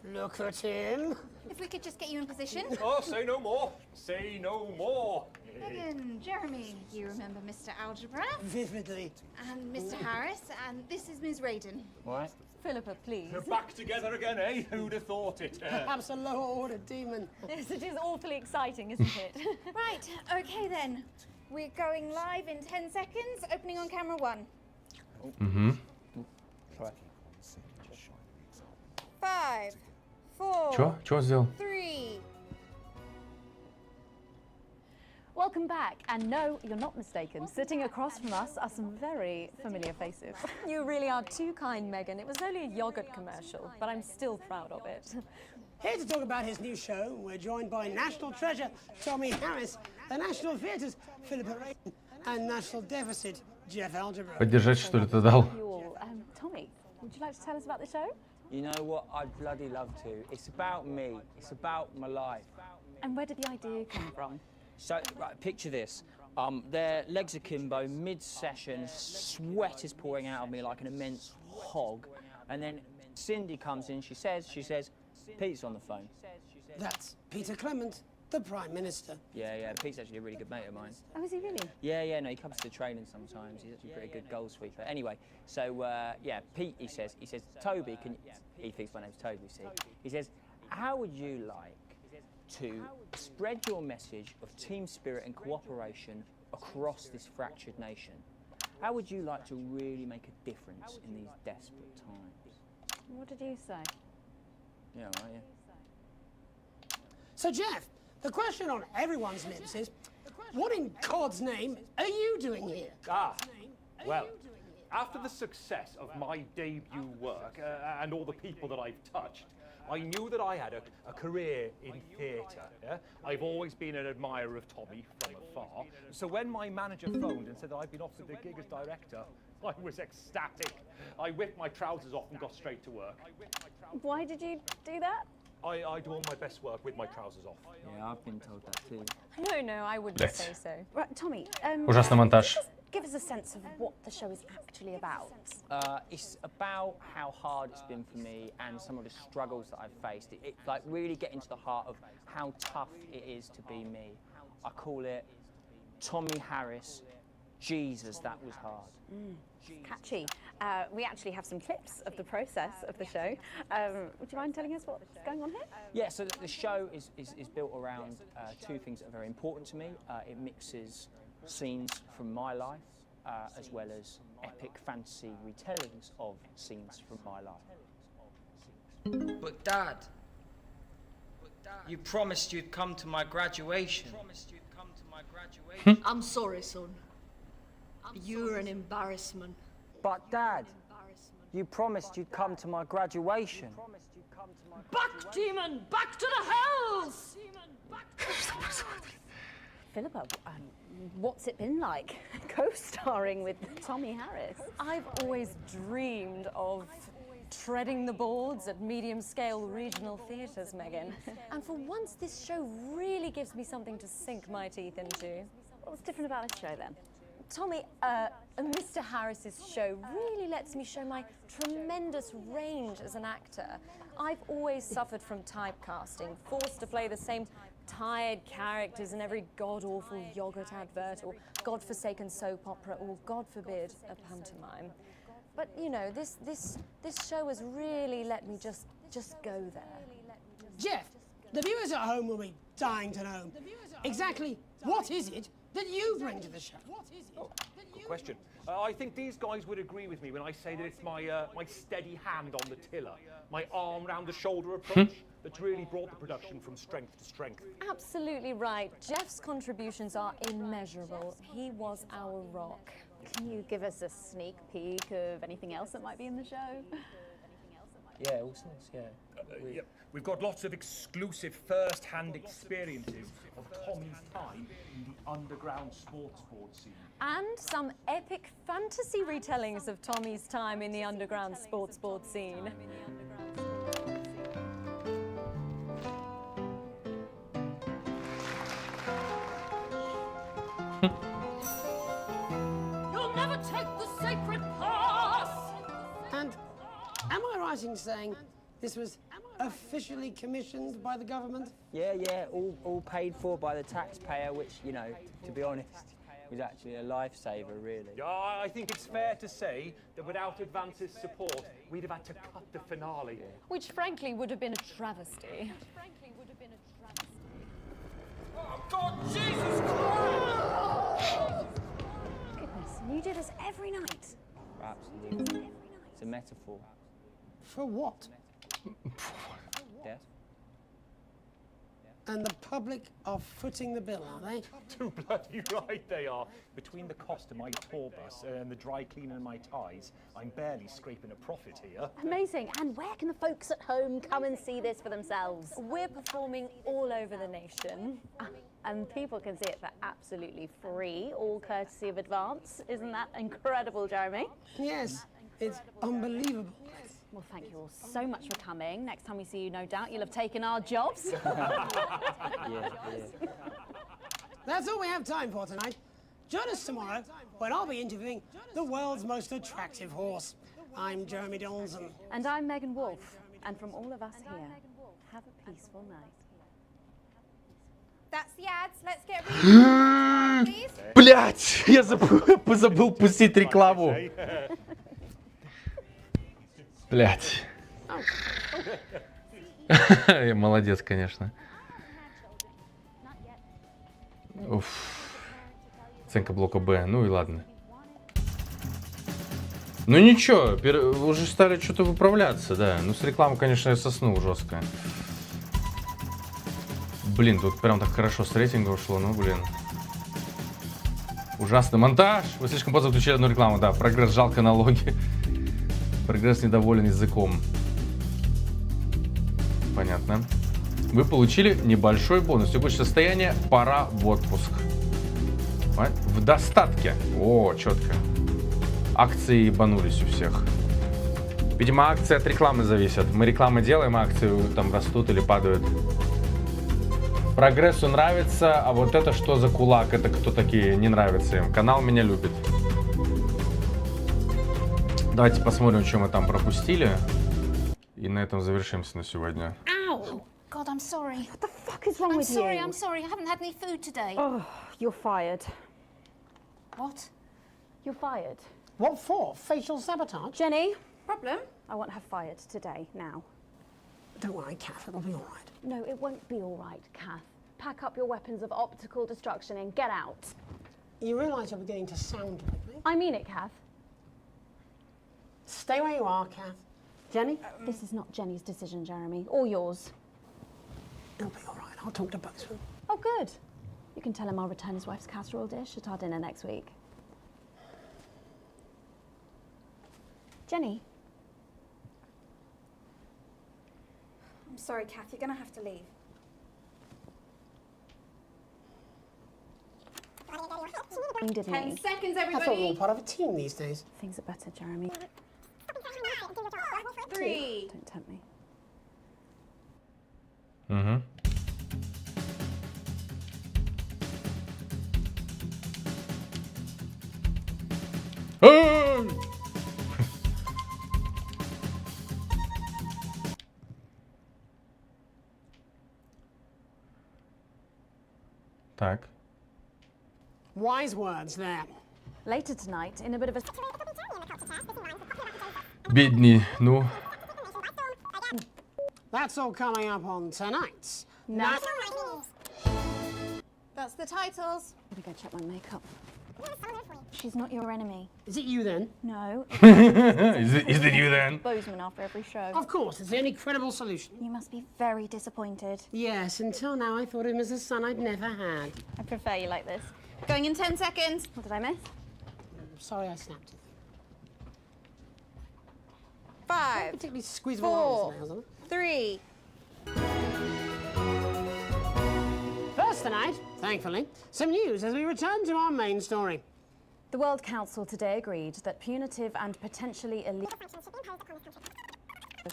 Speaker 3: Look at him.
Speaker 2: If we could just get you in position.
Speaker 14: Oh, say no more. Say no more.
Speaker 2: Megan, Jeremy, you remember Mr. Algebra?
Speaker 3: Vividly.
Speaker 2: And Mr. Harris, and this is Ms. Radin.
Speaker 1: What?
Speaker 10: Philippa, please.
Speaker 14: You're back together again, eh? Who'd have thought it?
Speaker 3: Perhaps a lower order demon.
Speaker 10: Yes, it is awfully exciting, isn't it?
Speaker 2: Right, okay then. We're going live in 10 seconds, opening on camera 1.
Speaker 6: Mm-hmm.
Speaker 2: 5, 4,
Speaker 6: Чё он сделал?
Speaker 2: 3.
Speaker 10: Welcome back, and no, you're not mistaken. Sitting across from us are some very familiar faces.
Speaker 15: You really are too kind, Megan. It was only a yogurt commercial, but I'm still proud of it.
Speaker 3: Here to talk about his new show, we're joined by National Treasure Tommy Harris, the National Theatre's Philippa Radin, and National Deficit Jeff Algebra.
Speaker 6: Поддержать, что ли, ты дал?
Speaker 10: Tommy, would you like to tell us about the show?
Speaker 16: You know what? I'd bloody love to. It's about me. It's about my life.
Speaker 10: And where did the idea come from?
Speaker 16: So, right, picture this. Their legs akimbo, mid-session, sweat is pouring out of me like an immense hog. And then Cindy comes in, she says, Pete's on the phone.
Speaker 3: That's Peter Clement, the Prime Minister.
Speaker 16: Yeah, Pete's actually a really good mate of mine.
Speaker 10: Oh, is he really?
Speaker 16: Yeah, no, he comes to the training sometimes. He's actually a pretty good goal sweeper. Anyway, so, yeah, Pete, he says, Toby, he thinks my name's Toby, see? He says, how would you like to spread your message of team spirit and cooperation across this fractured nation? How would you like to really make a difference in these desperate times?
Speaker 10: What did you say?
Speaker 16: Yeah, right, yeah.
Speaker 3: So, Jeff, the question on everyone's lips is, what in God's name are you doing here?
Speaker 14: Well, after the success of my debut work and all the people that I've touched, I knew that I had a career in theatre. Yeah? I've always been an admirer of Tommy from afar. So when my manager phoned and said that I'd been offered the gig as director, I was ecstatic. I whipped my trousers off and got straight to work.
Speaker 10: Why did you do that?
Speaker 14: I do all my best work with my trousers off.
Speaker 16: Yeah, I've been told that too.
Speaker 15: No, I wouldn't say so.
Speaker 10: Right, Tommy,
Speaker 6: Ужасный монтаж.
Speaker 10: give us a sense of what the show is actually about.
Speaker 16: It's about how hard it's been for me and some of the struggles that I've faced. It's like really getting to the heart of how tough it is to be me. I call it Tommy Harris, Jesus, that was hard.
Speaker 10: Catchy. We actually have some clips of the process of the show. Would you mind telling us what's going on here?
Speaker 16: Yeah, so the show is built around two things that are very important to me. It mixes scenes from my life as well as epic fantasy retellings of scenes from my life.
Speaker 25: But Dad, you promised you'd come to my graduation.
Speaker 26: I'm sorry, son. You're an embarrassment.
Speaker 16: But Dad,
Speaker 25: You promised you'd come to my graduation.
Speaker 11: Back, demon! Back to the hells!
Speaker 10: Philippa, what's it been like co-starring with Tommy Harris?
Speaker 15: I've always dreamed of treading the boards at medium-scale regional theatres, Megan. And for once, this show really gives me something to sink my teeth into.
Speaker 10: What's different about this show, then?
Speaker 15: Tommy, Mr. Harris's show really lets me show my tremendous range as an actor. I've always suffered from typecasting, forced to play the same tired characters in every god-awful yogurt advert or godforsaken soap opera or, God forbid, a pantomime. But, you know, this show has really let me just go there.
Speaker 3: Jeff, the viewers at home will be dying to know exactly what is it that you bring to the show?
Speaker 13: Good question. I think these guys would agree with me when I say that it's my steady hand on the tiller, my arm round the shoulder approach that's really brought the production from strength to strength.
Speaker 15: Absolutely right. Jeff's contributions are immeasurable. He was our rock.
Speaker 10: Can you give us a sneak peek of anything else that might be in the show?
Speaker 16: Yeah, all sorts, yeah.
Speaker 13: Yeah. We've got lots of exclusive first-hand experiences of Tommy's time in the underground sports board scene.
Speaker 15: And some epic fantasy retellings of Tommy's time in the underground sports board scene.
Speaker 11: You'll never take the sacred path!
Speaker 3: And am I right in saying this was officially commissioned by the government?
Speaker 16: Yeah, all paid for by the taxpayer, which, you know, to be honest, was actually a lifesaver, really.
Speaker 13: Yeah, I think it's fair to say that without Advance's support, we'd have had to cut the finale.
Speaker 15: Which, frankly, would have been a travesty.
Speaker 11: Oh, God, Jesus Christ!
Speaker 10: Goodness, and you do this every night?
Speaker 16: Absolutely. It's a metaphor.
Speaker 3: For what?
Speaker 16: Yes?
Speaker 3: And the public are footing the bill, are they?
Speaker 13: Too bloody right they are. Between the cost of my tour bus and the dry cleaning of my ties, I'm barely scraping a profit here.
Speaker 10: Amazing. And where can the folks at home come and see this for themselves?
Speaker 15: We're performing all over the nation.
Speaker 10: And people can see it for absolutely free, all courtesy of Advance. Isn't that incredible, Jeremy?
Speaker 3: Yes, it's unbelievable.
Speaker 10: Well, thank you all so much for coming. Next time we see you, no doubt, you'll have taken our jobs.
Speaker 3: That's all we have time for tonight. Join us tomorrow when I'll be interviewing the world's most attractive horse. I'm Jeremy Donaldson.
Speaker 10: And I'm Megan Wolfe. And from all of us here, have a peaceful night.
Speaker 22: That's the ads. Let's get ready. Please.
Speaker 6: Блять, я забыл пустить рекламу. Блять. Молодец, конечно. Уф. Оценка блока Б. Ну и ладно. Ну ничего, уже стали что-то выправляться, да. Ну с рекламой, конечно, я соснул жестко. Блин, тут прям так хорошо с рейтинга ушло, ну блин. Ужасный монтаж. Вы слишком поздно включили одну рекламу, да. Прогресс, жалко налоги. Прогресс недоволен языком. Понятно. Вы получили небольшой бонус. Текущее состояние, пора в отпуск. В достатке. О, четко. Акции ебанулись у всех. Видимо, акции от рекламы зависят. Мы рекламы делаем, акции там растут или падают. Прогрессу нравится, а вот это что за кулак? Это кто такие? Не нравится им. Канал меня любит. Давайте посмотрим, что мы там пропустили. И на этом завершимся на сегодня.
Speaker 2: Ow! God, I'm sorry.
Speaker 10: What the fuck is wrong with you?
Speaker 2: I'm sorry. I haven't had any food today.
Speaker 10: Oh, you're fired.
Speaker 2: What?
Speaker 10: You're fired.
Speaker 3: What for? Facial sabotage?
Speaker 10: Jenny?
Speaker 2: Problem?
Speaker 10: I want her fired today, now.
Speaker 3: Don't worry, Kath, it'll be all right.
Speaker 10: No, it won't be all right, Kath. Pack up your weapons of optical destruction and get out.
Speaker 3: You realise you're beginning to sound like me?
Speaker 10: I mean it, Kath.
Speaker 3: Stay where you are, Kath.
Speaker 10: Jenny? This is not Jenny's decision, Jeremy, or yours.
Speaker 3: It'll be all right. I'll talk to both of them.
Speaker 10: Oh, good. You can tell him I'll return his wife's casserole dish at our dinner next week. Jenny,
Speaker 2: sorry, Kath, you're gonna have to leave. 10 seconds, everybody.
Speaker 3: I thought we were all part of a team these days.
Speaker 10: Things are better, Jeremy.
Speaker 2: 3.
Speaker 10: Don't tempt me.
Speaker 6: Угу. Так.
Speaker 3: Wise words there.
Speaker 10: Later tonight, in a bit of a...
Speaker 6: Бедни, ну.
Speaker 3: That's all coming up on tonight's.
Speaker 2: No. That's the titles.
Speaker 10: Gotta go check my makeup. She's not your enemy.
Speaker 3: Is it you then?
Speaker 10: No.
Speaker 6: Is it you then?
Speaker 10: Bozeman after every show.
Speaker 3: Of course, it's the only credible solution.
Speaker 10: You must be very disappointed.
Speaker 3: Yes, until now I thought him as a son I'd never had.
Speaker 2: I prefer you like this. Going in 10 seconds.
Speaker 10: What did I miss?
Speaker 3: Sorry I snapped it.
Speaker 2: 5,
Speaker 3: Particularly squeeze
Speaker 2: 4,
Speaker 3: my nails,
Speaker 2: 3.
Speaker 3: First tonight, thankfully, some news as we return to our main story.
Speaker 10: The World Council today agreed that punitive and potentially illegal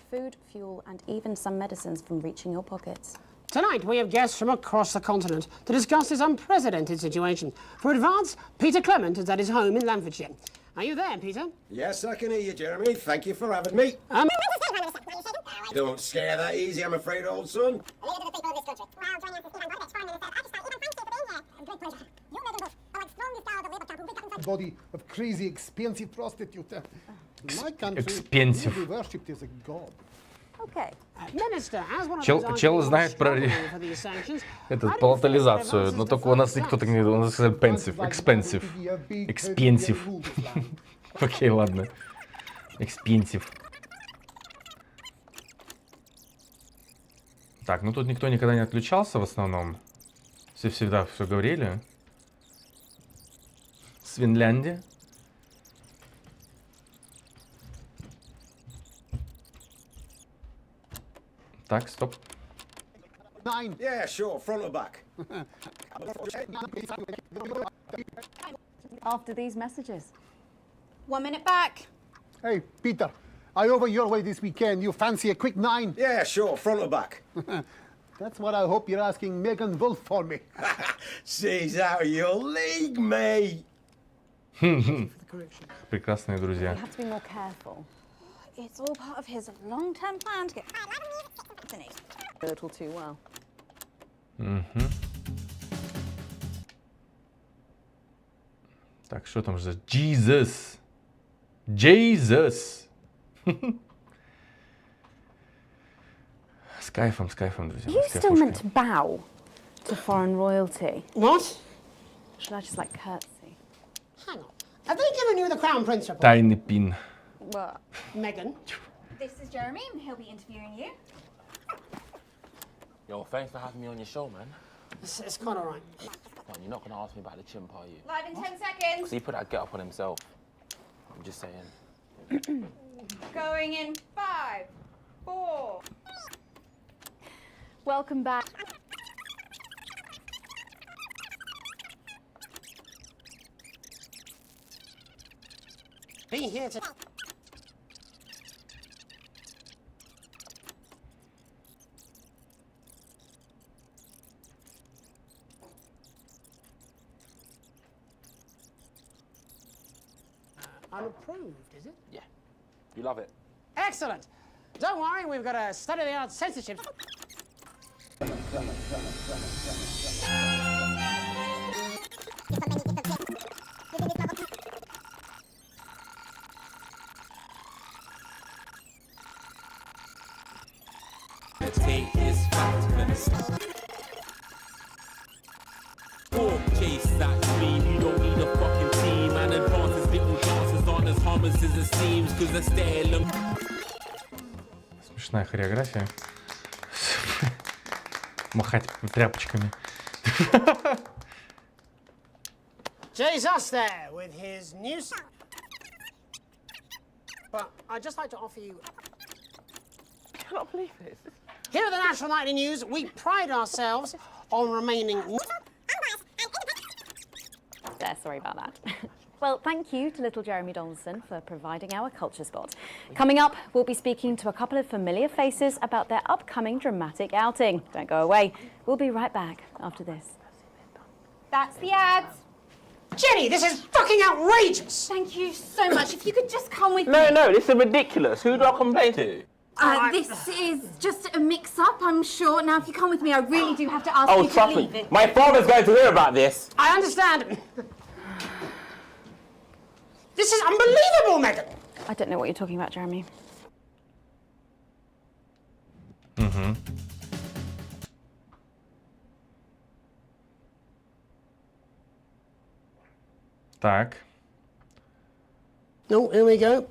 Speaker 10: food, fuel, and even some medicines from reaching your pockets.
Speaker 3: Tonight, we have guests from across the continent to discuss this unprecedented situation. For advance, Peter Clement is at his home in Lamfordshire. Are you there, Peter?
Speaker 5: Yes, I can hear you, Jeremy. Thank you for having me. Don't scare that easy, I'm afraid, old son.
Speaker 8: Body of crazy, expensive prostitute. In my country,
Speaker 6: Expensive.
Speaker 8: you be worshipped as a god.
Speaker 2: Okay.
Speaker 3: Minister, as one of
Speaker 6: Чел
Speaker 3: those
Speaker 6: знает про
Speaker 3: for these sanctions,
Speaker 6: этот палатализацию, но только у нас никто так не... У нас expensive. Окей, ладно. Expensive. Так, ну тут никто никогда не отключался в основном. Все всегда все говорили. С Финляндии. Так, стоп.
Speaker 5: 9. Yeah, sure, front or back.
Speaker 10: After these messages.
Speaker 2: 1 minute back.
Speaker 8: Hey, Peter, I over your way this weekend. You fancy a quick 9?
Speaker 5: Yeah, sure, front or back.
Speaker 8: That's what I hope you're asking Megan Wolf for me.
Speaker 5: She's out of your league, mate.
Speaker 6: Прекрасные друзья.
Speaker 10: You have to be more careful.
Speaker 2: It's all part of his long-term plan to get
Speaker 10: A little too well.
Speaker 6: Так, что там же? Jesus. Jesus. С кайфом, друзья.
Speaker 10: You still meant to bow to foreign royalty.
Speaker 3: What?
Speaker 10: Should I just like curtsy?
Speaker 3: Hang on. Have they given you the Crown Prince report?
Speaker 6: Тайный пин.
Speaker 10: What?
Speaker 3: Megan?
Speaker 2: This is Jeremy, and he'll be interviewing you.
Speaker 1: Yo, thanks for having me on your show, man.
Speaker 3: It's quite all right.
Speaker 1: Man, you're not gonna ask me about the chimp, are you?
Speaker 2: Live in 10 seconds.
Speaker 1: Cause he put that get up on himself. I'm just saying.
Speaker 2: Going in 5, 4.
Speaker 10: Welcome back.
Speaker 3: Be here to... Unapproved, is it?
Speaker 1: Yeah. You love it.
Speaker 3: Excellent. Don't worry, we've got a state-of-the-art censorship.
Speaker 4: Take this fact, chase that dream. You don't need a fucking team and advances little dances aren't as harmless as it seems cause they're still.
Speaker 6: Смешная хореография. Махать тряпочками.
Speaker 3: Jesus there with his new... But I'd just like to offer you...
Speaker 1: I cannot believe this.
Speaker 3: Here at the National Nightly News, we pride ourselves on remaining...
Speaker 10: There, sorry about that. Well, thank you to little Jeremy Donaldson for providing our culture spot. Coming up, we'll be speaking to a couple of familiar faces about their upcoming dramatic outing. Don't go away. We'll be right back after this.
Speaker 2: That's the ads.
Speaker 3: Jenny, this is fucking outrageous!
Speaker 2: Thank you so much. If you could just come with me.
Speaker 1: No, this is ridiculous. Who do I complain to?
Speaker 2: This is just a mix-up, I'm sure. Now, if you come with me, I really do have to ask you to
Speaker 1: trust
Speaker 2: leave
Speaker 1: me.
Speaker 2: it.
Speaker 1: My father's going to hear about this.
Speaker 3: I understand. This is unbelievable, Megan.
Speaker 10: I don't know what you're talking about, Jeremy.
Speaker 6: Угу. Так.
Speaker 3: No, here we go.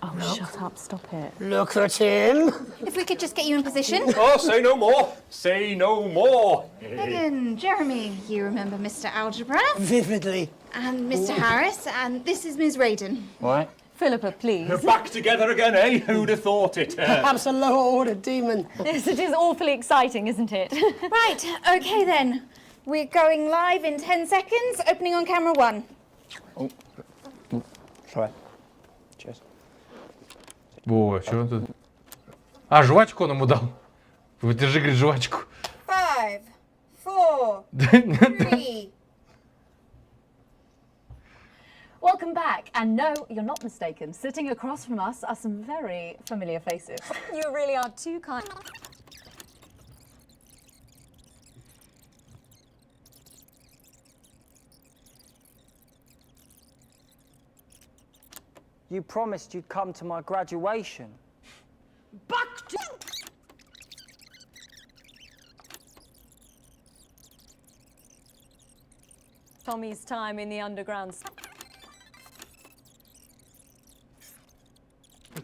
Speaker 10: Oh, shut up. Stop it.
Speaker 3: Look at him.
Speaker 2: If we could just get you in position.
Speaker 13: Oh, say no more. Say no more.
Speaker 2: Megan, Jeremy, you remember Mr. Algebra?
Speaker 3: Vividly.
Speaker 2: And Mr. Harris, and this is Ms. Radin.
Speaker 16: Right.
Speaker 9: Philippa, please.
Speaker 13: We're back together again, eh? Who'd have thought it?
Speaker 3: Perhaps a lower order demon.
Speaker 9: Yes, it is awfully exciting, isn't it?
Speaker 2: Right, okay then. We're going live in 10 seconds, opening on camera 1.
Speaker 16: Oh. Sorry. Cheers.
Speaker 6: Во, что он тут? А, жвачку он ему дал. Вот, держи, говорит, жвачку.
Speaker 2: 5, 4, 3.
Speaker 9: Welcome back. And no, you're not mistaken. Sitting across from us are some very familiar faces.
Speaker 15: You really are too kind. You promised you'd come to my graduation.
Speaker 11: Back to...
Speaker 15: Tommy's time in the underground.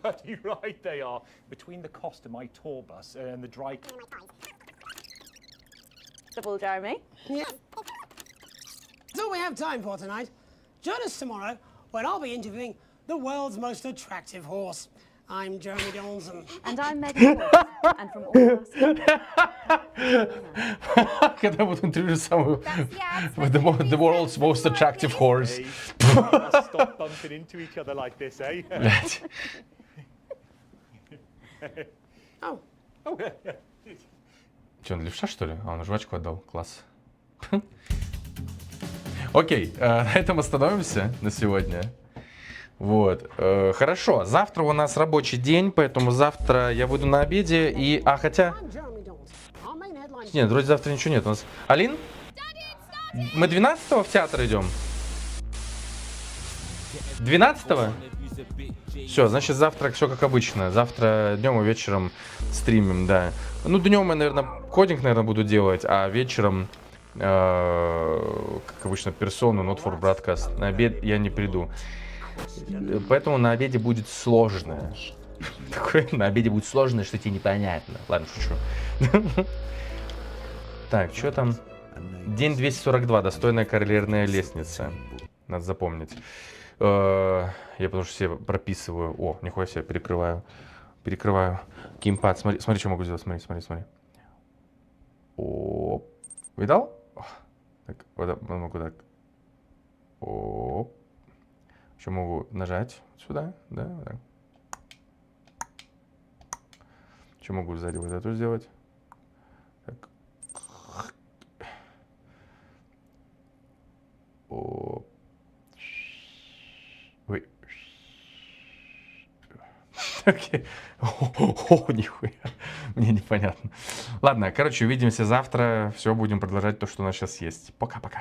Speaker 13: Bloody right they are. Between the cost of my tour bus and the dry...
Speaker 10: Double, Jeremy.
Speaker 3: Yeah. That's all we have time for tonight. Join us tomorrow when I'll be interviewing the world's most attractive horse. I'm Jeremy Donaldson.
Speaker 10: And I'm Megan. And from all of us...
Speaker 6: Когда буду интервью самую... The world's most attractive horse.
Speaker 13: Stop bumping into each other like this, eh?
Speaker 6: Блять.
Speaker 3: Oh.
Speaker 6: Че, он левша, что ли? А, он жвачку отдал. Класс. Окей, на этом остановимся на сегодня. Вот. Хорошо, завтра у нас рабочий день, поэтому завтра я буду на обеде и... А, хотя... Нет, вроде завтра ничего нет у нас. Алин? Мы 12-го в театр идем? 12-го? Все, значит, завтра все как обычно. Завтра днем и вечером стримим, да. Ну, днем я, наверное, кодинг, буду делать, а вечером, как обычно, персону Not For Broadcast. На обед я не приду. Поэтому на обеде будет сложно. Такое на обеде будет сложно, что тебе непонятно. Ладно, шучу. Так, что там? День 242. Достойная карьерная лестница. Надо запомнить. Я потому что все прописываю. О, нихуя себе, перекрываю. Перекрываю. Геймпад. Смотри, что могу сделать. Смотри. О, видал? Так, вот могу так. Оп. Еще могу нажать сюда, да, вот так. Еще могу сзади вот эту сделать. Так. О. Ой. Окей. О, нихуя. Мне непонятно. Ладно, короче, увидимся завтра. Все, будем продолжать то, что у нас сейчас есть. Пока-пока.